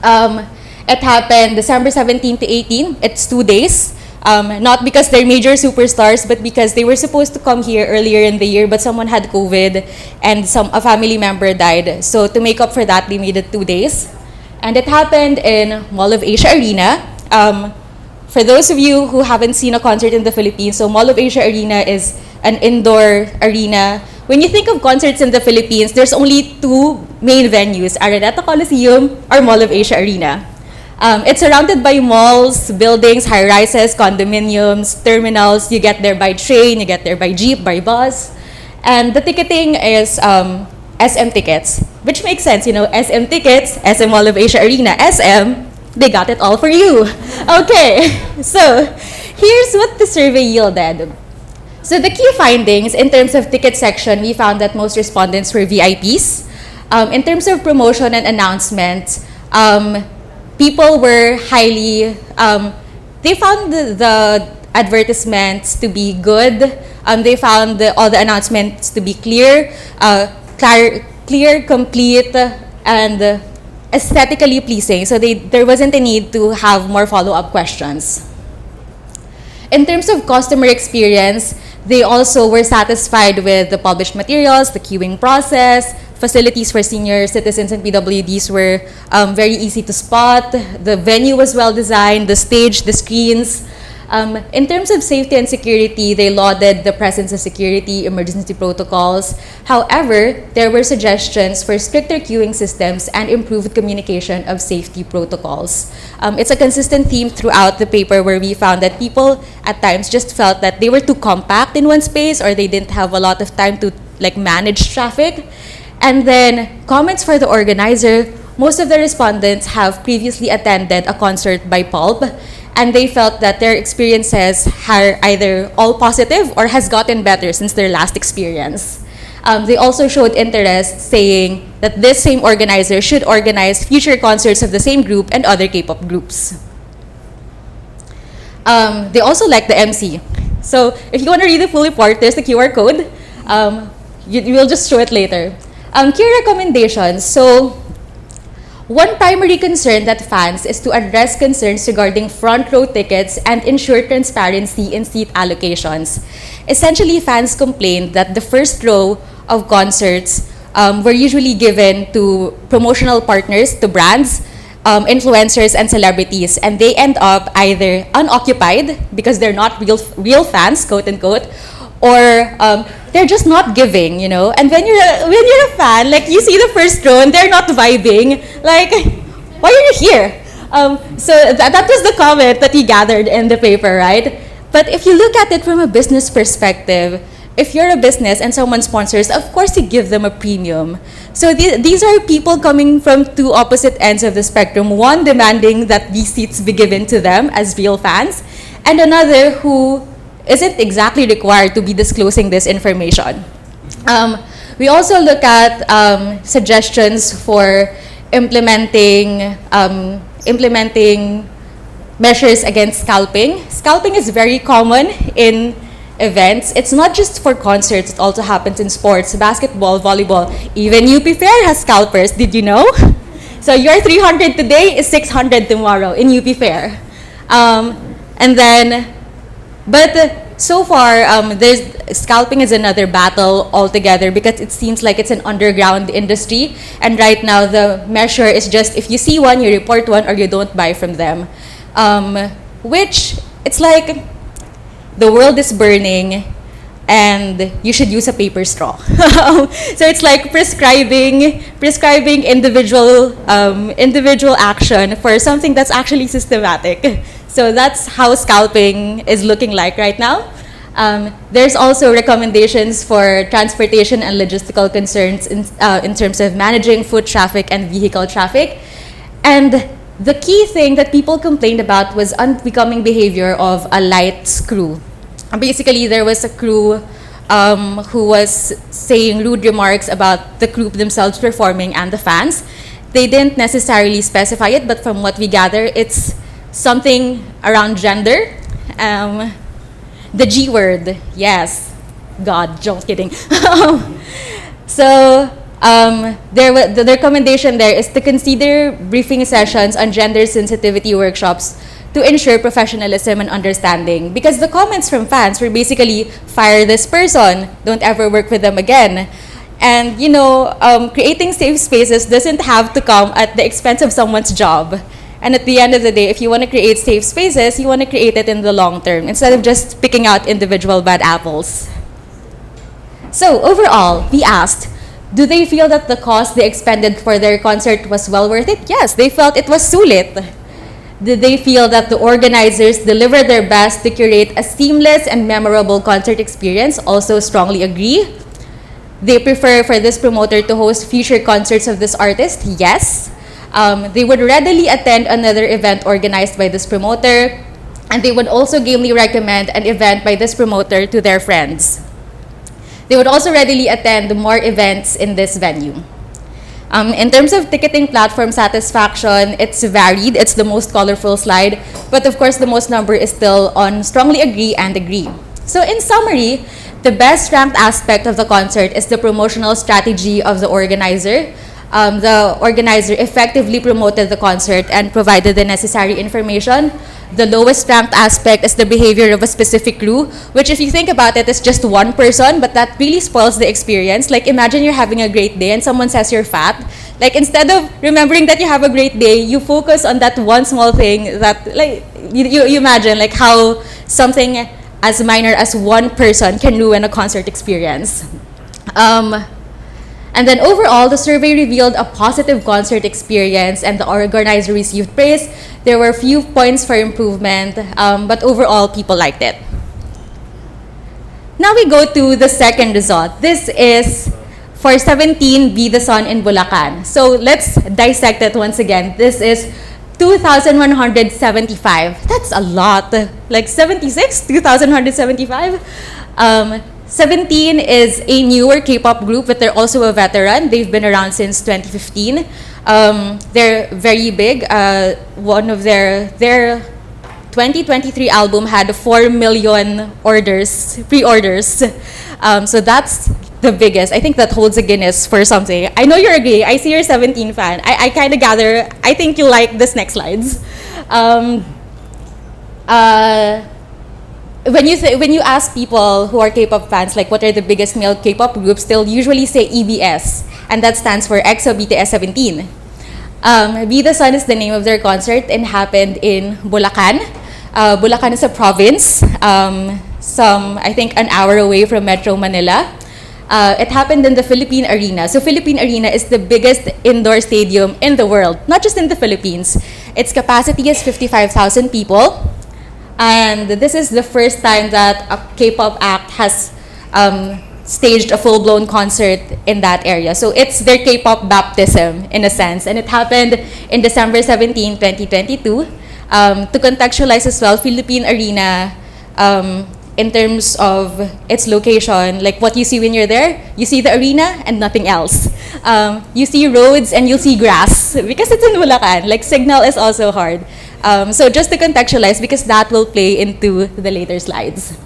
It happened December 17 to 18. It's 2 days. Not because they're major superstars, but because they were supposed to come here earlier in the year, but someone had COVID and a family member died. So to make up for that, they made it 2 days. And it happened in Mall of Asia Arena. For those of you who haven't seen a concert in the Philippines, so Mall of Asia Arena is an indoor arena. When you think of concerts in the Philippines, there's only 2 main venues, Araneta Coliseum or Mall of Asia Arena. It's surrounded by malls, buildings, high-rises, condominiums, terminals. You get there by train, you get there by jeep, by bus. And the ticketing is SM tickets, which makes sense, SM tickets, SM Mall of Asia Arena, SM, they got it all for you. Okay, so here's what the survey yielded. So the key findings in terms of ticket section, we found that most respondents were VIPs. In terms of promotion and announcements, people were highly, they found the advertisements to be good. They found all the announcements to be clear, complete, and aesthetically pleasing. So there wasn't a need to have more follow-up questions. In terms of customer experience, they also were satisfied with the published materials, the queuing process, facilities for senior citizens and PWDs were very easy to spot. The venue was well designed, the stage, the screens. In terms of safety and security, they lauded the presence of security, emergency protocols. However, there were suggestions for stricter queuing systems and improved communication of safety protocols. It's a consistent theme throughout the paper where we found that people at times just felt that they were too compact in one space or they didn't have a lot of time to manage traffic. And then comments for the organizer, most of the respondents have previously attended a concert by Pulp, and they felt that their experiences are either all positive or has gotten better since their last experience. They also showed interest, saying that this same organizer should organize future concerts of the same group and other K-pop groups. They also like the MC. So if you want to read the full report, there's the QR code. We'll just show it later. Key recommendations. So one primary concern that fans is to address concerns regarding front row tickets and ensure transparency in seat allocations. Essentially, fans complained that the first row of concerts were usually given to promotional partners, to brands, influencers, and celebrities, and they end up either unoccupied because they're not real fans, quote unquote, or they're just not giving, you know. And when you're a fan, like you see the first row and they're not vibing, like, why are you here? So that was the comment that we gathered in the paper, right? But if you look at it from a business perspective, if you're a business and someone sponsors, of course you give them a premium. So these are people coming from two opposite ends of the spectrum. One demanding that these seats be given to them as real fans, and another who isn't exactly required to be disclosing this information. We also look at suggestions for implementing measures against scalping. Scalping is very common in events. It's not just for concerts, it also happens in sports, basketball, volleyball. Even UP Fair has scalpers, did you know? So your 300 today is 600 tomorrow in UP Fair. But so far, scalping is another battle altogether because it seems like it's an underground industry. And right now, the measure is just if you see one, you report one, or you don't buy from them. Which, it's like the world is burning and you should use a paper straw. So it's like prescribing individual action for something that's actually systematic. So that's how scalping is looking like right now. There's also recommendations for transportation and logistical concerns in terms of managing foot traffic and vehicle traffic. And the key thing that people complained about was unbecoming behavior of a light crew. Basically, there was a crew who was saying rude remarks about the group themselves performing and the fans. They didn't necessarily specify it, but from what we gather, it's something around gender. The G word, yes. God, just kidding. So the recommendation there is to consider briefing sessions on gender sensitivity workshops to ensure professionalism and understanding. Because the comments from fans were basically, fire this person, don't ever work with them again. And, you know, creating safe spaces doesn't have to come at the expense of someone's job. And at the end of the day, if you want to create safe spaces, you want to create it in the long term, instead of just picking out individual bad apples. So overall, we asked, do they feel that the cost they expended for their concert was well worth it? Yes, they felt it was sulit. Did they feel that the organizers delivered their best to curate a seamless and memorable concert experience? Also strongly agree. They prefer for this promoter to host future concerts of this artist? Yes. They would readily attend another event organized by this promoter, and they would also gamely recommend an event by this promoter to their friends. They would also readily attend more events in this venue. In terms of ticketing platform satisfaction, it's varied. It's the most colorful slide, but of course the most number is still on strongly agree and agree. So in summary, the best ranked aspect of the concert is the promotional strategy of the organizer. The organizer effectively promoted the concert and provided the necessary information. The lowest ranked aspect is the behavior of a specific crew, which if you think about it, is just one person, but that really spoils the experience. Like imagine you're having a great day and someone says you're fat. Like instead of remembering that you have a great day, you focus on that one small thing that, like, you imagine like how something as minor as one person can ruin a concert experience. And then overall, the survey revealed a positive concert experience and the organizer received praise. There were few points for improvement, but overall, people liked it. Now we go to the second result. This is for 17 Be the Sun in Bulacan. So let's dissect it once again. This is 2,175. That's a lot. Like 76? 2,175? 17 is a newer K-pop group, but they're also a veteran. They've been around since 2015. They're very big. One of their 2023 album had 4 million pre-orders. So that's the biggest. I think that holds a Guinness for something. I know you're a gay. I see you're a 17 fan. I kind of gather, I think you like this next slides. When you ask people who are K-pop fans, like what are the biggest male K-pop groups, they'll usually say EBS, and that stands for EXO BTS 17. Be the Sun is the name of their concert and happened in Bulacan. Bulacan is a province. I think, an hour away from Metro Manila. It happened in the Philippine Arena. So Philippine Arena is the biggest indoor stadium in the world, not just in the Philippines. Its capacity is 55,000 people. And this is the first time that a K-pop act has staged a full-blown concert in that area. So it's their K-pop baptism, in a sense. And it happened in December 17, 2022. To contextualize as well, Philippine Arena, in terms of its location, like what you see when you're there, you see the arena and nothing else. You see roads and you'll see grass because it's in Bulacan. Like signal is also hard. So just to contextualize, because that will play into the later slides.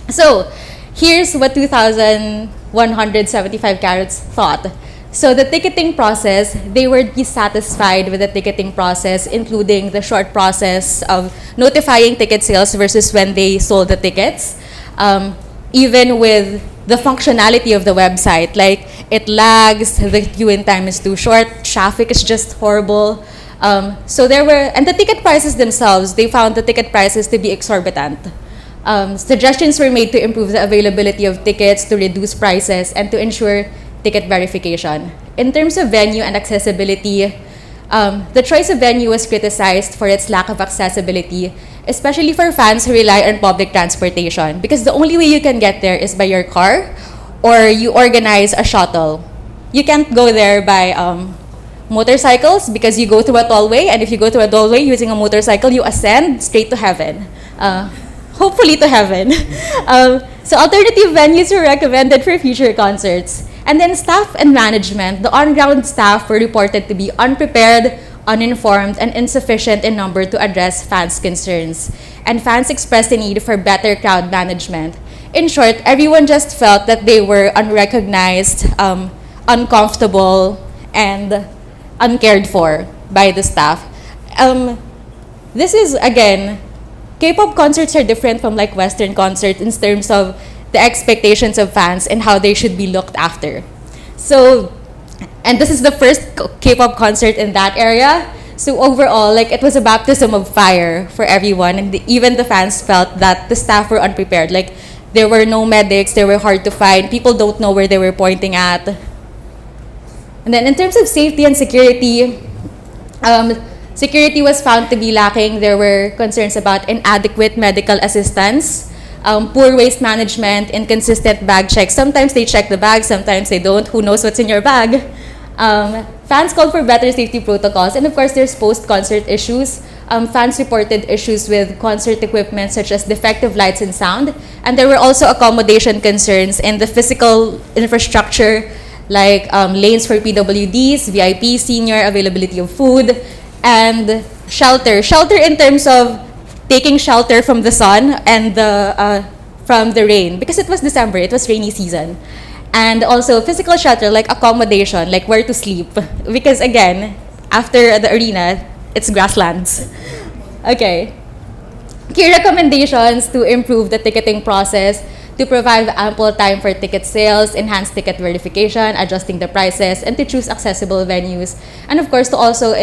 So here's what 2,175 carats thought. So the ticketing process, they were dissatisfied with the ticketing process, including the short process of notifying ticket sales versus when they sold the tickets. Even with the functionality of the website, like it lags, the queue-in time is too short, traffic is just horrible. So there were, and the ticket prices themselves, they found the ticket prices to be exorbitant. Suggestions were made to improve the availability of tickets, to reduce prices, and to ensure ticket verification. In terms of venue and accessibility, the choice of venue was criticized for its lack of accessibility, especially for fans who rely on public transportation, because the only way you can get there is by your car or you organize a shuttle. You can't go there by motorcycles because you go through a tollway, and if you go through a tollway using a motorcycle, you ascend straight to heaven. Hopefully to heaven. So alternative venues were recommended for future concerts. And then staff and management, the on-ground staff were reported to be unprepared, uninformed, and insufficient in number to address fans' concerns. And fans expressed the need for better crowd management. In short, everyone just felt that they were unrecognized, uncomfortable, and uncared for by the staff. This is, again, K-pop concerts are different from like Western concerts in terms of the expectations of fans and how they should be looked after. So, and this is the first K-pop concert in that area. So overall, like it was a baptism of fire for everyone, and even the fans felt that the staff were unprepared. Like there were no medics, they were hard to find. People don't know where they were pointing at. And then in terms of safety and security, security was found to be lacking. There were concerns about inadequate medical assistance, poor waste management, inconsistent bag checks. Sometimes they check the bag, sometimes they don't. Who knows what's in your bag? Fans called for better safety protocols. And of course, there's post-concert issues. Fans reported issues with concert equipment such as defective lights and sound. And there were also accommodation concerns in the physical infrastructure, like lanes for PWDs, VIP, senior, availability of food, and shelter. Shelter in terms of taking shelter from the sun and from the rain, because it was December, it was rainy season. And also physical shelter, like accommodation, like where to sleep. Because again, after the arena, it's grasslands. Okay. Key recommendations to improve the ticketing process: to provide ample time for ticket sales, enhance ticket verification, adjusting the prices, and to choose accessible venues. And of course, to also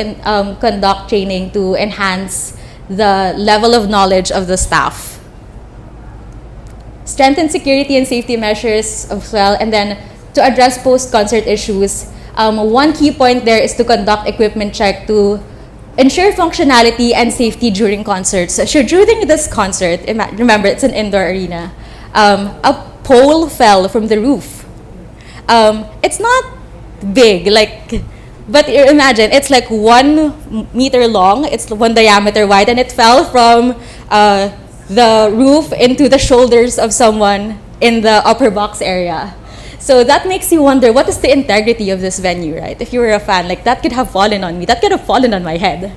conduct training to enhance the level of knowledge of the staff. Strengthen security and safety measures as well, and then to address post-concert issues. One key point there is to conduct equipment check to ensure functionality and safety during concerts. So during this concert, remember it's an indoor arena, a pole fell from the roof. It's not big, but imagine it's like 1 meter long, it's 1 diameter wide, and it fell from the roof into the shoulders of someone in the upper box area. So that makes you wonder, what is the integrity of this venue, right? If you were a fan, like that could have fallen on me, that could have fallen on my head.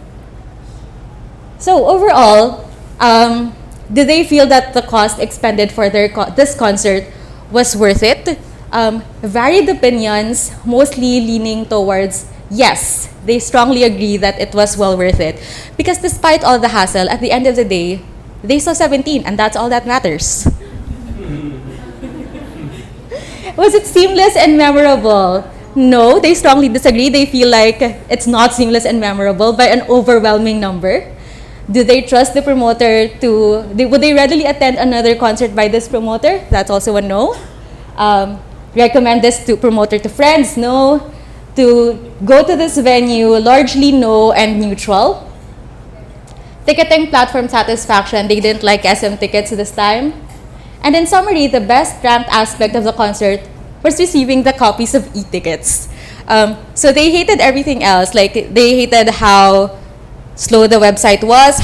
So overall, did they feel that the cost expended for this concert was worth it? Varied opinions, mostly leaning towards yes. They strongly agree that it was well worth it. Because despite all the hassle, at the end of the day, they saw 17, and that's all that matters. Was it seamless and memorable? No, they strongly disagree. They feel like it's not seamless and memorable by an overwhelming number. Do they trust the promoter would they readily attend another concert by this promoter? That's also a no. Recommend this to promoter to friends? No. To go to this venue? Largely no and neutral. Ticketing platform satisfaction, they didn't like SM tickets this time. And in summary, the best ranked aspect of the concert was receiving the copies of e-tickets. So they hated everything else. Like, they hated how slow the website was,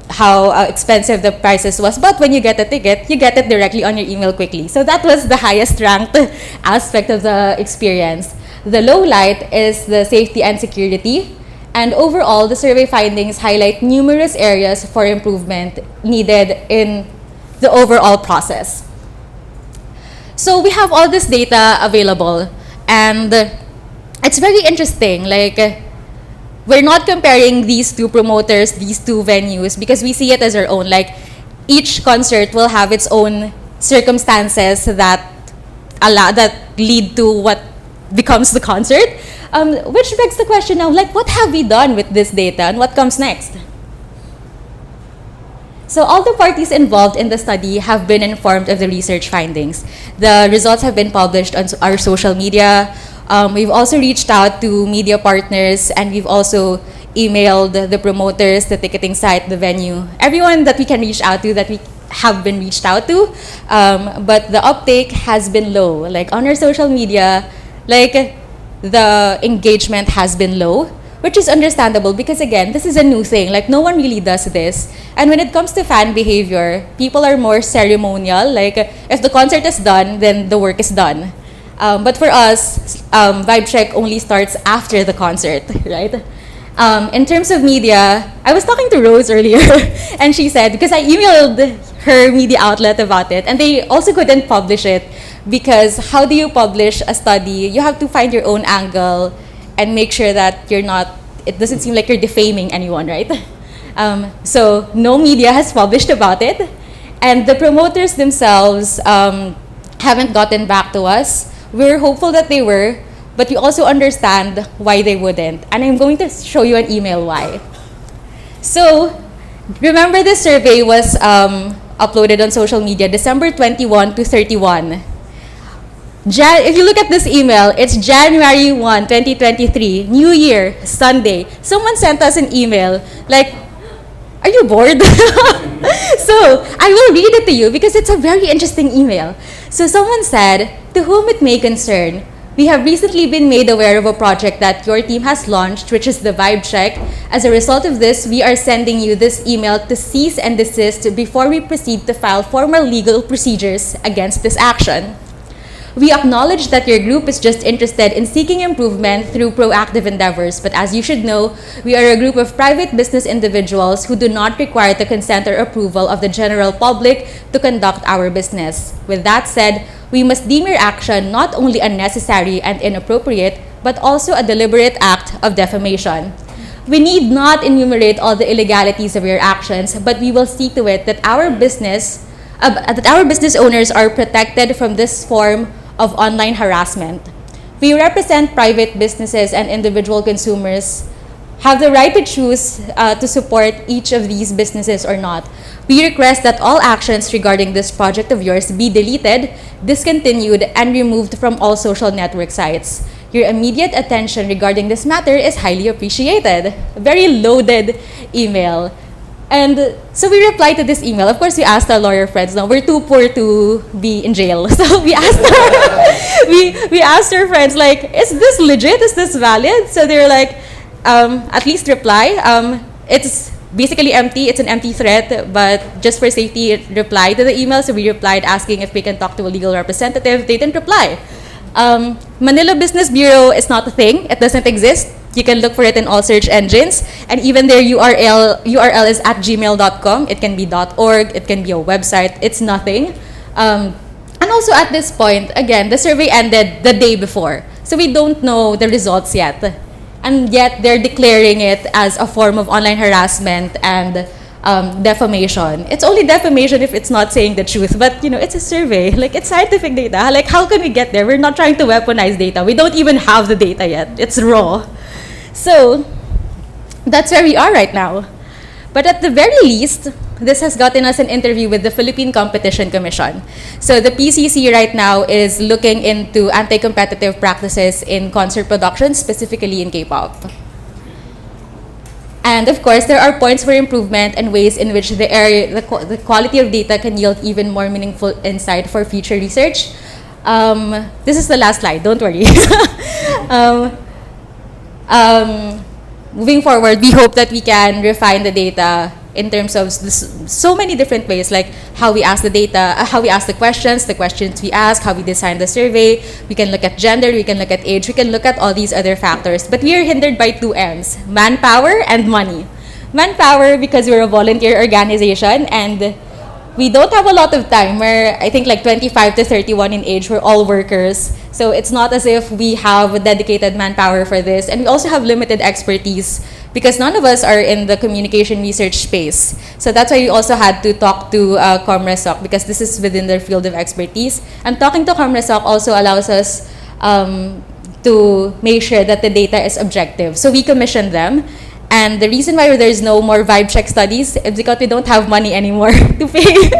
how expensive the prices was. But when you get a ticket, you get it directly on your email quickly. So that was the highest ranked aspect of the experience. The low light is the safety and security. And overall, the survey findings highlight numerous areas for improvement needed in the overall process. So we have all this data available, and it's very interesting. Like, we're not comparing these two promoters, these two venues, because we see it as our own. Like, each concert will have its own circumstances that lead to what becomes the concert. Which begs the question now, like, what have we done with this data and what comes next? So all the parties involved in the study have been informed of the research findings. The results have been published on our social media. We've also reached out to media partners, and we've also emailed the promoters, the ticketing site, the venue, everyone that we can reach out to, that we have been reached out to. But the uptake has been low. Like, on our social media, like, the engagement has been low, which is understandable because, again, this is a new thing. Like, no one really does this. And when it comes to fan behavior, people are more ceremonial. Like, if the concert is done, then the work is done. But for us, vibe check only starts after the concert, right? In terms of media, I was talking to Rose earlier, and she said, because I emailed her media outlet about it, and they also couldn't publish it, because how do you publish a study? You have to find your own angle and make sure that it doesn't seem like you're defaming anyone, right? So no media has published about it, and the promoters themselves haven't gotten back to us. We're hopeful that they were, but we also understand why they wouldn't. And I'm going to show you an email why. So remember, this survey was uploaded on social media December 21 to 31. If you look at this email, it's January 1, 2023, New Year, Sunday. Someone sent us an email like, are you bored? So I will read it to you because it's a very interesting email. So someone said, to whom it may concern, we have recently been made aware of a project that your team has launched, which is the Vibe Check. As a result of this, we are sending you this email to cease and desist before we proceed to file formal legal procedures against this action. We acknowledge that your group is just interested in seeking improvement through proactive endeavors, but as you should know, we are a group of private business individuals who do not require the consent or approval of the general public to conduct our business. With that said, we must deem your action not only unnecessary and inappropriate, but also a deliberate act of defamation. We need not enumerate all the illegalities of your actions, but we will see to it that our business owners are protected from this form of online harassment. We represent private businesses, and individual consumers have the right to choose to support each of these businesses or not. We request that all actions regarding this project of yours be deleted, discontinued, and removed from all social network sites. Your immediate attention regarding this matter is highly appreciated. A very loaded email. And so we replied to this email. Of course, we asked our lawyer friends. Now, we're too poor to be in jail. So we asked we asked our friends, like, is this legit? Is this valid? So they were like, at least reply. It's basically empty. It's an empty threat, but just for safety, reply to the email. So we replied asking if we can talk to a legal representative. They didn't reply. Manila Business Bureau is not a thing. It doesn't exist. You can look for it in all search engines, and even their URL is at gmail.com. It can be .org, it can be a website. It's nothing. And also at this point, again, the survey ended the day before, so we don't know the results yet. And yet they're declaring it as a form of online harassment and defamation. It's only defamation if it's not saying the truth, but it's a survey. Like, it's scientific data. Like, how can we get there? We're not trying to weaponize data. We don't even have the data yet. It's raw. So that's where we are right now. But at the very least, this has gotten us an interview with the Philippine Competition Commission. So the PCC right now is looking into anti-competitive practices in concert production, specifically in K-pop. And of course, there are points for improvement and ways in which the quality of data can yield even more meaningful insight for future research. This is the last slide, don't worry. Moving forward, we hope that we can refine the data in terms of so many different ways, like how we ask the data, how we ask the questions we ask, how we design the survey. We can look at gender, we can look at age, we can look at all these other factors. But we are hindered by two M's, manpower and money. Manpower, because we're a volunteer organization and we don't have a lot of time. We're, I think, like 25 to 31 in age. We're all workers. So it's not as if we have a dedicated manpower for this. And we also have limited expertise because none of us are in the communication research space. So that's why we also had to talk to Comresoc because this is within their field of expertise. And talking to Comresoc also allows us to make sure that the data is objective. So we commissioned them. And the reason why there's no more vibe check studies is because we don't have money anymore to pay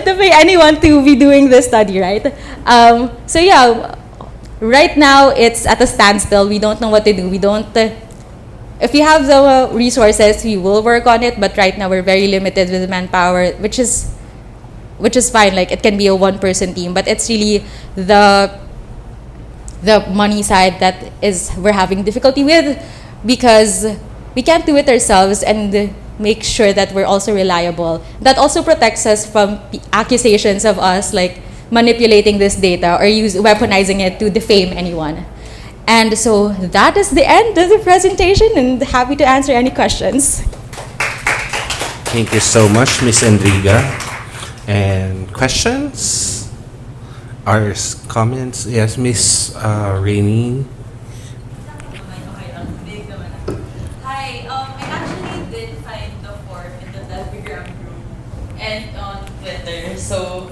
to pay anyone to be doing this study, right? So yeah, right now it's at a standstill. We don't know what to do. We don't. If we have the resources, we will work on it. But right now we're very limited with manpower, which is fine. Like it can be a one-person team, but it's really the money side that is we're having difficulty with because we can't do it ourselves and make sure that we're also reliable. That also protects us from accusations of us like manipulating this data or weaponizing it to defame anyone. And so that is the end of the presentation and happy to answer any questions. Thank you so much, Ms. Enriga. And questions? Or comments? Yes, Ms. Rainey. So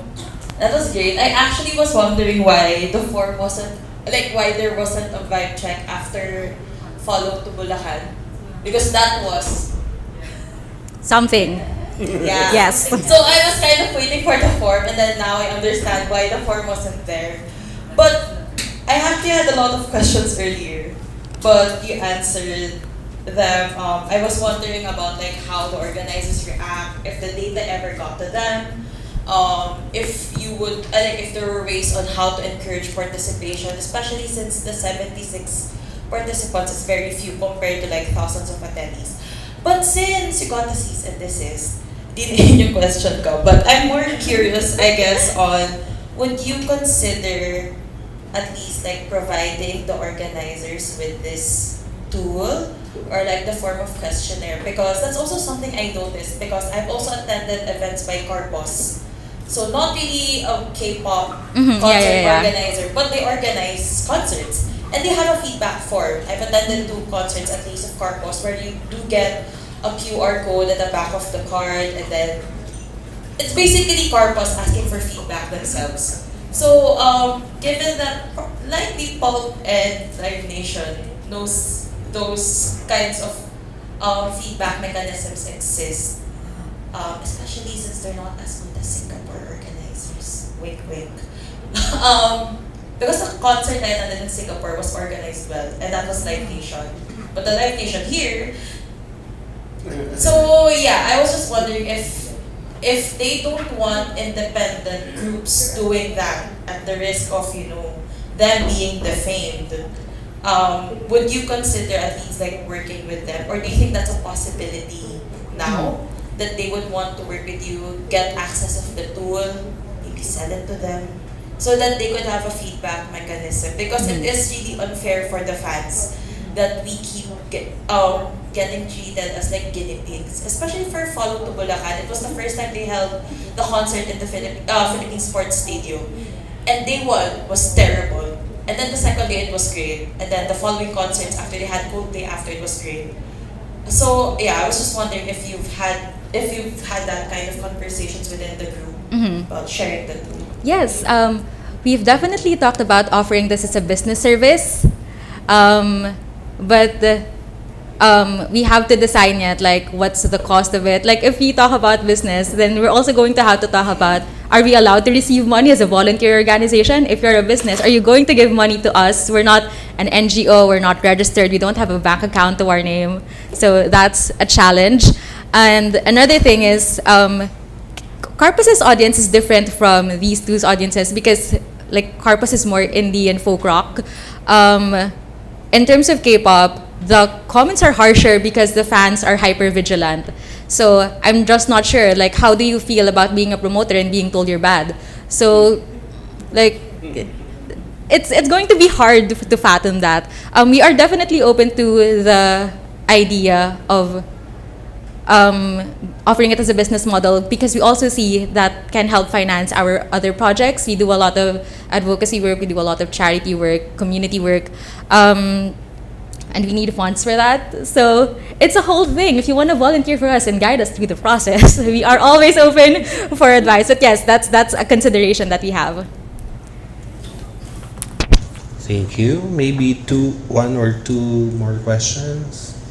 that was great. I actually was wondering why the form wasn't, like why there wasn't a vibe check after follow to Bulacan. Because that was something. Yeah. Yes. So I was kind of waiting for the form and then now I understand why the form wasn't there. But I actually had a lot of questions earlier, but you answered them. I was wondering about like how the organizers react, if the data ever got to them. If you would, if there were ways on how to encourage participation, especially since the 76 participants is very few compared to like thousands of attendees. But since you got to cease and desist, din yung question ko. But I'm more curious, I guess, on would you consider at least like providing the organizers with this tool or like the form of questionnaire? Because that's also something I noticed because I've also attended events by Corpus. So not really a K-pop concert organizer, but they organize concerts. And they have a feedback form. I've attended 2 concerts at least of Corpus where you do get a QR code at the back of the card and then it's basically Corpus asking for feedback themselves. So given that likely Pulp and Live Nation knows those kinds of feedback mechanisms exist, especially since they're not as good as Singapore organizers. Wink, wink. Because the concert I attended in Singapore was organized well, and that was Live Nation. But the Live Nation here, so yeah, I was just wondering if they don't want independent groups doing that at the risk of them being defamed. Would you consider at least like working with them, or do you think that's a possibility now that they would want to work with you, get access of the tool, maybe sell it to them, so that they could have a feedback mechanism? Because it is really unfair for the fans that we keep getting treated as like guinea pigs, especially for Follow to Bulacan. It was the first time they held the concert in the Philippine Sports Stadium, and day 1 was terrible. And then the second day it was great. And then the following concerts after they had Cold Day after it was great. So yeah, I was just wondering if you've had that kind of conversations within the group about sharing the tool. Yes, we've definitely talked about offering this as a business service. But we have to decide yet, like, what's the cost of it. Like, if we talk about business, then we're also going to have to talk about, are we allowed to receive money as a volunteer organization? If you're a business, are you going to give money to us? We're not an NGO, we're not registered, we don't have a bank account to our name. So that's a challenge. And another thing is, Carpus's audience is different from these two's audiences because, like, Carpus is more indie and folk rock. In terms of K-pop, the comments are harsher because the fans are hyper vigilant. So I'm just not sure, like, how do you feel about being a promoter and being told you're bad? So, like, it's going to be hard to fathom that. We are definitely open to the idea of offering it as a business model because we also see that can help finance our other projects. We do a lot of advocacy work, we do a lot of charity work, community work. And we need funds for that. So it's a whole thing. If you want to volunteer for us and guide us through the process, we are always open for advice. But yes, that's a consideration that we have. Thank you. Maybe one or two more questions.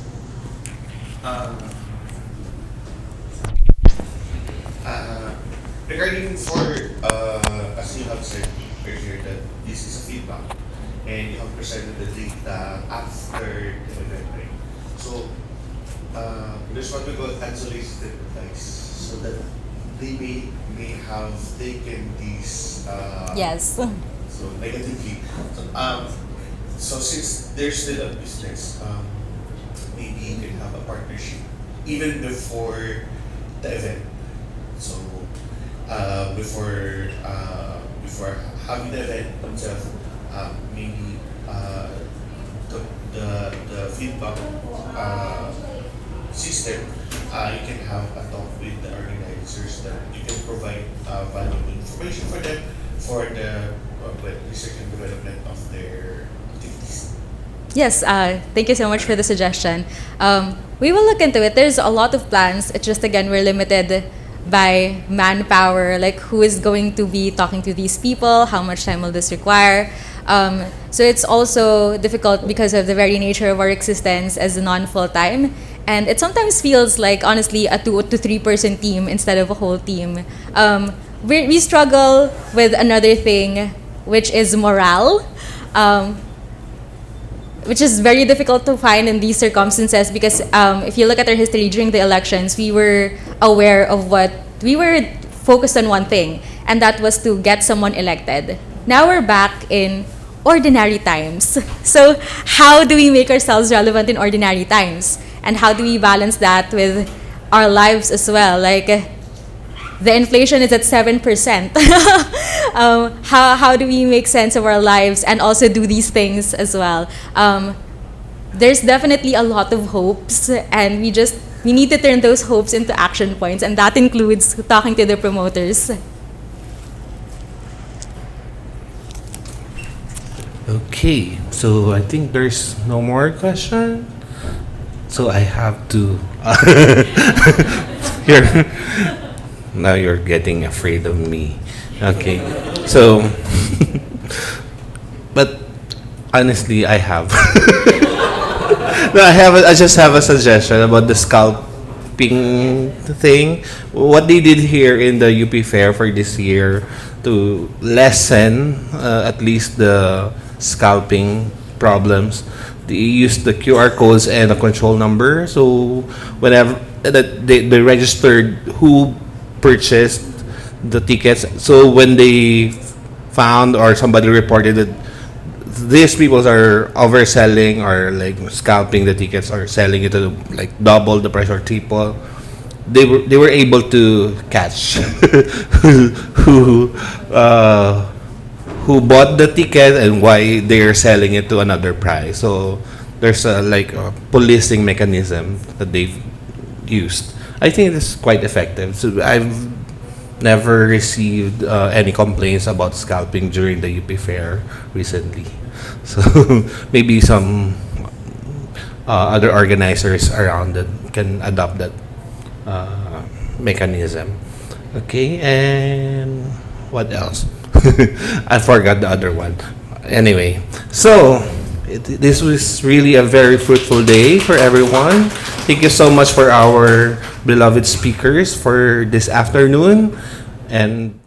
Regarding as you have said earlier, that this is a feedback, and you have presented the data after the event, right? So there's what we call unsolicited advice, so that they may have taken these Yes. so negatively. So since there's still a business, maybe you can have a partnership even before the event. So before having the event itself, maybe the feedback system, you can have a talk with the organizers that you can provide valuable information for them for the research and development of their activities. Yes, thank you so much for the suggestion. We will look into it. There's a lot of plans. It's just, again, we're limited by manpower, like who is going to be talking to these people, how much time will this require. So it's also difficult because of the very nature of our existence as a non-full-time. And it sometimes feels like, honestly, a 2 to 3 person team instead of a whole team. We struggle with another thing, which is morale, which is very difficult to find in these circumstances because if you look at our history during the elections, we were aware of we were focused on one thing, and that was to get someone elected. Now we're back in ordinary times. So how do we make ourselves relevant in ordinary times? And how do we balance that with our lives as well? Like, the inflation is at 7%. How do we make sense of our lives and also do these things as well? There's definitely a lot of hopes, and we need to turn those hopes into action points, and that includes talking to the promoters. Okay, so I think there's no more question. So I have to. Now you're getting afraid of me. Okay, so, but honestly, I have. No, I just have a suggestion about the scalping thing. What they did here in the UP Fair for this year to lessen at least the scalping problems. They used the QR codes and a control number. So whenever they registered who purchased the tickets, so when they found or somebody reported that these people are overselling or like scalping the tickets or selling it to like double the price or triple, they were able to catch who bought the ticket and why they're selling it to another price. So there's a policing mechanism that they've used. I think it's quite effective. So I've never received any complaints about scalping during the UP Fair recently. So maybe some other organizers around that can adopt that mechanism. Okay, and what else? I forgot the other one. Anyway, so This was really a very fruitful day for everyone. Thank you so much for our beloved speakers for this afternoon. And